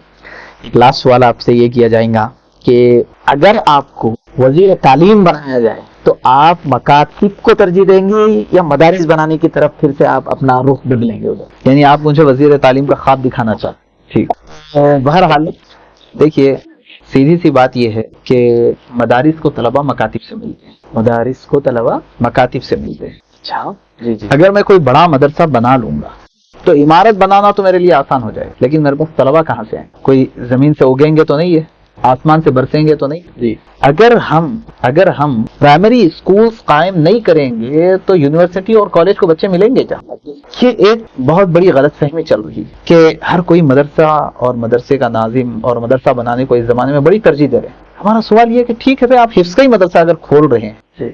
ایک لاسٹ سوال آپ سے یہ کیا جائے گا کہ اگر آپ کو وزیر تعلیم بنایا جائے تو آپ مکاتب کو ترجیح دیں گے یا مدارس بنانے کی طرف پھر سے آپ اپنا رخ بدلیں گے ادھر؟ یعنی آپ مجھے وزیر تعلیم کا خواب دکھانا چاہتے ہیں؟ ٹھیک. بہرحال دیکھیے سیدھی سی بات یہ ہے کہ مدارس کو طلبہ مکاتب سے ملتے ہیں. مدارس کو طلبہ مکاتب سے ملتے ہیں. اچھا جی. اگر میں کوئی بڑا مدرسہ بنا لوں گا تو عمارت بنانا تو میرے لیے آسان ہو جائے، لیکن میرے پاس طلبہ کہاں سے آئیں؟ کوئی زمین سے اگیں گے تو نہیں ہے، آسمان سے برسیں گے تو نہیں جی. اگر ہم پرائمری اسکولز قائم نہیں کریں گے تو یونیورسٹی اور کالج کو بچے ملیں گے کیا؟ یہ ایک بہت بڑی غلط فہمی چل رہی ہے کہ ہر کوئی مدرسہ اور مدرسے کا ناظم اور مدرسہ بنانے کو اس زمانے میں بڑی ترجیح دے رہے ہیں. ہمارا سوال یہ ہے کہ ٹھیک ہے بھائی، آپ حفظ کا ہی مدرسہ اگر کھول رہے ہیں،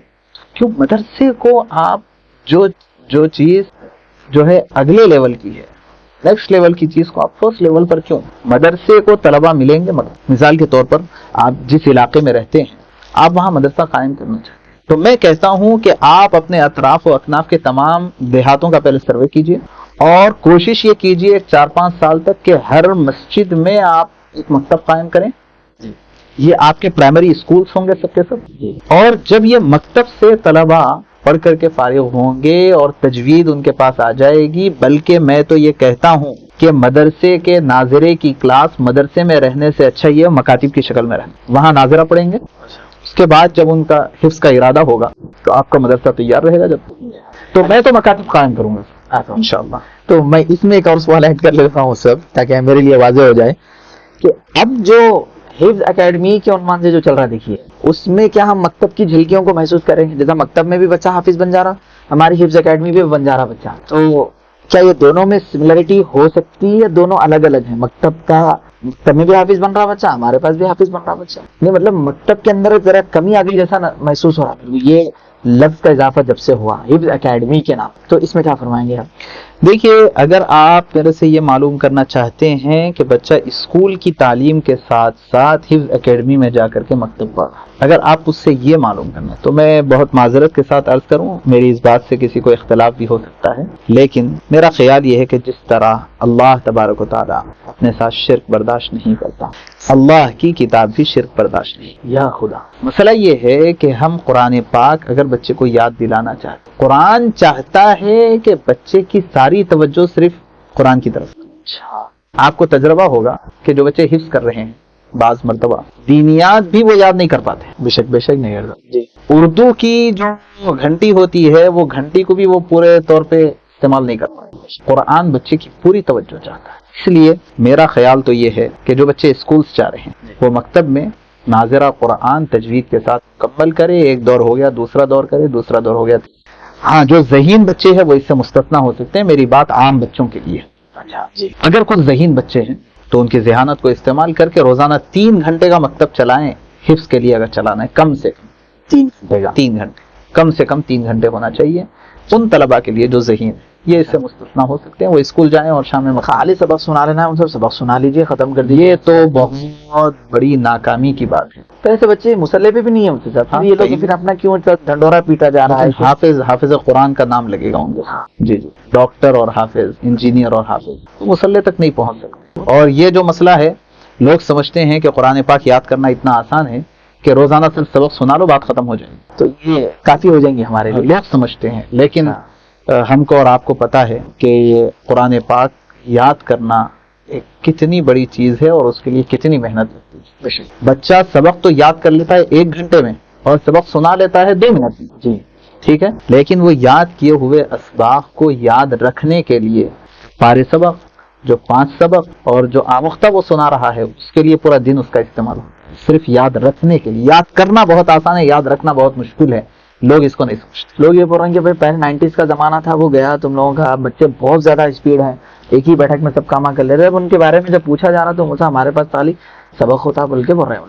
کیوں مدرسے کو آپ جو چیز جو ہے اگلے لیول کی ہے، نیکسٹ لیول کی چیز کو آپ فرسٹ لیول پر کیوں؟ مدرسے کو طلبہ ملیں گے. مثال کے طور پر آپ جس علاقے میں رہتے ہیں، آپ وہاں مدرسہ قائم کرنا چاہتے ہیں، تو میں کہتا ہوں کہ آپ اپنے اطراف و اکناف کے تمام دیہاتوں کا پہلے سروے کیجئے اور کوشش یہ کیجئے 4-5 سال تک کہ ہر مسجد میں آپ ایک مکتب قائم کریں. یہ آپ کے پرائمری اسکولز ہوں گے سب کے سب، اور جب یہ مکتب سے طلبہ پڑھ کر کے فارغ ہوں گے اور تجوید ان کے پاس آ جائے گی، بلکہ میں تو یہ کہتا ہوں کہ مدرسے کے ناظرے کی کلاس مدرسے میں رہنے سے اچھا یہ مکاتب کی شکل میں رہنا. وہاں ناظرہ پڑھیں گے، اس کے بعد جب ان کا حفظ کا ارادہ ہوگا تو آپ کا مدرسہ تیار رہے گا. جب تو میں تو مکاتب قائم کروں گا انشاءاللہ. تو میں اس میں ایک اور سوال ایڈ کر لیتا ہوں سب، تاکہ میرے لیے واضح ہو جائے کہ اب جو حفظ اکیڈمی کے عنوان سے جو چل رہا ہے، دیکھیے اس میں کیا ہم مکتب کی جھلکیوں کو محسوس کریں گے؟ جیسا مکتب میں بھی بچہ حافظ بن جا رہا، ہماری حفظ اکیڈمی بھی بن جا رہا بچہ، تو کیا یہ دونوں میں سملرٹی ہو سکتی ہے یا دونوں الگ الگ ہیں؟ مکتب میں بھی حافظ بن رہا بچہ، ہمارے پاس بھی حافظ بن رہا بچہ، نہیں مطلب مکتب کے اندر ذرا کمی آ گئی جیسا محسوس ہو رہا. یہ لفظ کا اضافہ جب سے ہوا حفظ اکیڈمی کے نام، تو اس میں کیا فرمائیں گے آپ؟ دیکھیے، اگر آپ میرے سے یہ معلوم کرنا چاہتے ہیں کہ بچہ اسکول کی تعلیم کے ساتھ ساتھ حفظ اکیڈمی میں جا کر کے مکتب پڑھ، اگر آپ اس سے یہ معلوم کرنا، تو میں بہت معذرت کے ساتھ عرض کروں، میری اس بات سے کسی کو اختلاف بھی ہو سکتا ہے، لیکن میرا خیال یہ ہے کہ جس طرح اللہ تبارک و تعالیٰ اپنے ساتھ شرک برداشت نہیں کرتا، اللہ کی کتاب بھی شرک برداشت نہیں. یا خدا، مسئلہ یہ ہے کہ ہم قرآن پاک اگر بچے کو یاد دلانا چاہتے، قرآن چاہتا ہے کہ بچے کی ساری توجہ صرف قرآن کی طرف. آپ کو تجربہ ہوگا کہ جو بچے حفظ کر رہے ہیں بعض مرتبہ دینیات بھی وہ یاد نہیں کر پاتے. بے شک نہیں کرتا. جی، اردو کی جو گھنٹی ہوتی ہے وہ گھنٹی کو بھی وہ پورے طور پہ استعمال نہیں کر پاتے. قرآن بچے کی پوری توجہ چاہتا ہے. اس لیے میرا خیال تو یہ ہے کہ جو بچے اسکولز جا رہے ہیں وہ مکتب میں ناظرہ قرآن تجوید کے ساتھ مکمل کرے. ایک دور ہو گیا، دوسرا دور کرے، دوسرا دور ہو گیا. ہاں، جو ذہین بچے ہیں وہ اس سے مستثنا ہو سکتے ہیں. میری بات عام بچوں کے لیے. اچھا جی. اگر کچھ ذہین بچے ہیں تو ان کی ذہانت کو استعمال کر کے روزانہ 3 گھنٹے کا مکتب چلائیں. حفظ کے لیے اگر چلانا ہے کم سے کم 3 گھنٹے، کم سے کم 3 گھنٹے ہونا چاہیے ان طلباء کے لیے جو ذہین ہے. یہ اس سے مستثنا ہو سکتے ہیں. وہ اسکول جائیں اور شام میں خالی سبق سنا لینا ہے، ان سے سبق سنا لیجیے، ختم کر دیجیے. یہ تو بہت بڑی ناکامی کی بات ہے. تو ایسے بچے مسلح پہ بھی نہیں ہوتے صاحب. یہ لوگ پھر اپنا کیوں ڈنڈورا پیٹا جا رہا ہے؟ حافظ قرآن کا نام لگے گا ان کو. جی، ڈاکٹر اور حافظ، انجینئر اور حافظ مسلح تک نہیں پہنچ سکتے. اور یہ جو مسئلہ ہے، لوگ سمجھتے ہیں کہ قرآن پاک یاد کرنا اتنا آسان ہے کہ روزانہ صرف سبق سنا لو، بات ختم ہو جائے گی، تو یہ کافی ہو جائیں گے ہمارے لیے. لوگ سمجھتے ہیں، لیکن ہم کو اور آپ کو پتا ہے کہ یہ قرآن پاک یاد کرنا ایک کتنی بڑی چیز ہے اور اس کے لیے کتنی محنت لگتی ہے. بچہ سبق تو یاد کر لیتا ہے 1 گھنٹے میں اور سبق سنا لیتا ہے 2 منٹ میں. جی ٹھیک ہے، لیکن وہ یاد کیے ہوئے اسباق کو یاد رکھنے کے لیے پارے سبق، جو 5 سبق اور جو آموختہ وہ سنا رہا ہے، اس کے لیے پورا دن اس کا استعمال ہو. صرف یاد رکھنے کے لیے. یاد کرنا بہت آسان ہے، یاد رکھنا بہت مشکل ہے. لوگ اس کو نہیں سمجھتے. لوگ یہ بول رہے ہیں کہ بھائی پہلے 90s کا زمانہ تھا، وہ گیا تم لوگوں کا. بچے بہت زیادہ اسپیڈ ہیں، ایک ہی بیٹھک میں سب کام کر لے رہے ہیں. ان کے بارے میں جب پوچھا جا رہا تو مجھے ہمارے پاس خالی سبق ہوتا بول کے بول رہے ہیں.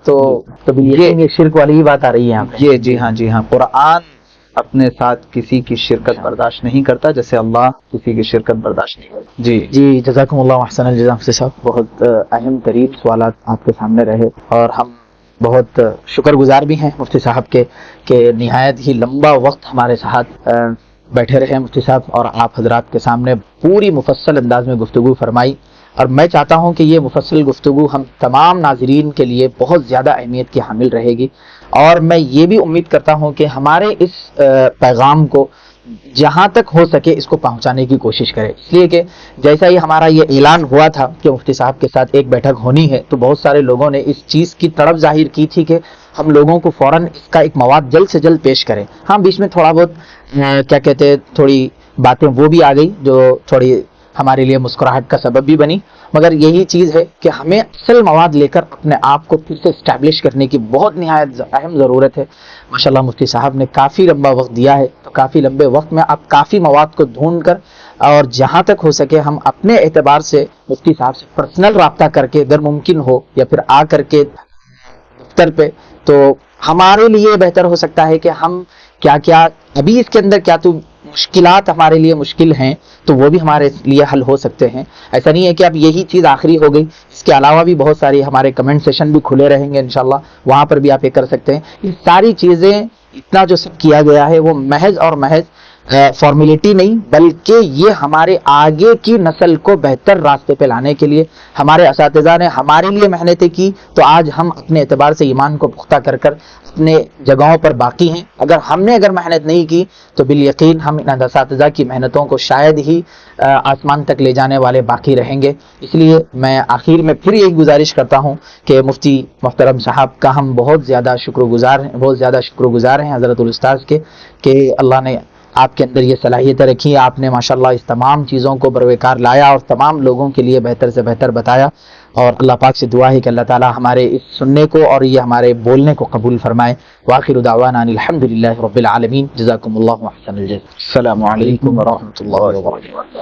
تو یہ شرک والی ہی بات آ رہی ہے یہاں پہ. یہ جی ہاں، قرآن اپنے ساتھ کسی کی شرکت برداشت نہیں کرتا، جیسے اللہ کسی کی شرکت برداشت نہیں کرتا. جی جزاکم اللہ احسن الجزاء مفتی صاحب. بہت اہم ترین سوالات آپ کے سامنے رہے اور ہم بہت شکر گزار بھی ہیں مفتی صاحب کے کہ نہایت ہی لمبا وقت ہمارے ساتھ بیٹھے رہے مفتی صاحب اور آپ حضرات کے سامنے پوری مفصل انداز میں گفتگو فرمائی. اور میں چاہتا ہوں کہ یہ مفصل گفتگو ہم تمام ناظرین کے لیے بہت زیادہ اہمیت کی حامل رہے گی. اور میں یہ بھی امید کرتا ہوں کہ ہمارے اس پیغام کو جہاں تک ہو سکے اس کو پہنچانے کی کوشش کرے. اس لیے کہ جیسا ہی ہمارا یہ اعلان ہوا تھا کہ مفتی صاحب کے ساتھ ایک بیٹھک ہونی ہے، تو بہت سارے لوگوں نے اس چیز کی طرف ظاہر کی تھی کہ ہم لوگوں کو فوراً اس کا ایک مواد جلد سے جلد پیش کریں. ہاں، بیچ میں تھوڑا بہت کیا کہتے تھوڑی باتیں وہ بھی آ گئی جو تھوڑی ہمارے لیے مسکراہٹ کا سبب بھی بنی. مگر یہی چیز ہے کہ ہمیں اصل مواد لے کر اپنے آپ کو پھر سے اسٹیبلش کرنے کی بہت نہایت اہم ضرورت ہے. ماشاءاللہ مفتی صاحب نے کافی لمبا وقت دیا ہے, تو کافی لمبے وقت میں آپ کافی مواد کو ڈھونڈ کر اور جہاں تک ہو سکے ہم اپنے اعتبار سے مفتی صاحب سے پرسنل رابطہ کر کے اگر ممکن ہو یا پھر آ کر کے دفتر پہ, تو ہمارے لیے بہتر ہو سکتا ہے کہ ہم کیا کیا ابھی اس کے اندر کیا تو مشکلات ہمارے لیے مشکل ہیں تو وہ بھی ہمارے لیے حل ہو سکتے ہیں. ایسا نہیں ہے کہ اب یہی چیز آخری ہو گئی, اس کے علاوہ بھی بہت ساری ہمارے کمنٹ سیشن بھی کھلے رہیں گے انشاءاللہ, وہاں پر بھی آپ یہ کر سکتے ہیں. یہ ساری چیزیں اتنا جو سب کیا گیا ہے وہ محض اور محض فارمیلٹی نہیں, بلکہ یہ ہمارے آگے کی نسل کو بہتر راستے پہ لانے کے لیے ہمارے اساتذہ نے ہمارے لیے محنتیں کی, تو آج ہم اپنے اعتبار سے ایمان کو پختہ کر کر اپنے جگہوں پر باقی ہیں. اگر محنت نہیں کی تو بالیقین ہم ان اساتذہ کی محنتوں کو شاید ہی آسمان تک لے جانے والے باقی رہیں گے. اس لیے میں آخر میں پھر یہی گزارش کرتا ہوں کہ مفتی محترم صاحب کا ہم بہت زیادہ شکر گزار ہیں حضرت الاستاذ کے, کہ اللہ نے آپ کے اندر یہ صلاحیتیں رکھی, آپ نے ماشاءاللہ اس تمام چیزوں کو بروکار لایا اور تمام لوگوں کے لیے بہتر سے بہتر بتایا. اور اللہ پاک سے دعا ہے کہ اللہ تعالی ہمارے اس سننے کو اور یہ ہمارے بولنے کو قبول فرمائے. وآخر دعوانا ان الحمدللہ رب العالمین. جزاکم اللہ احسن الجزاء. السلام علیکم ورحمۃ اللہ وبرکاتہ.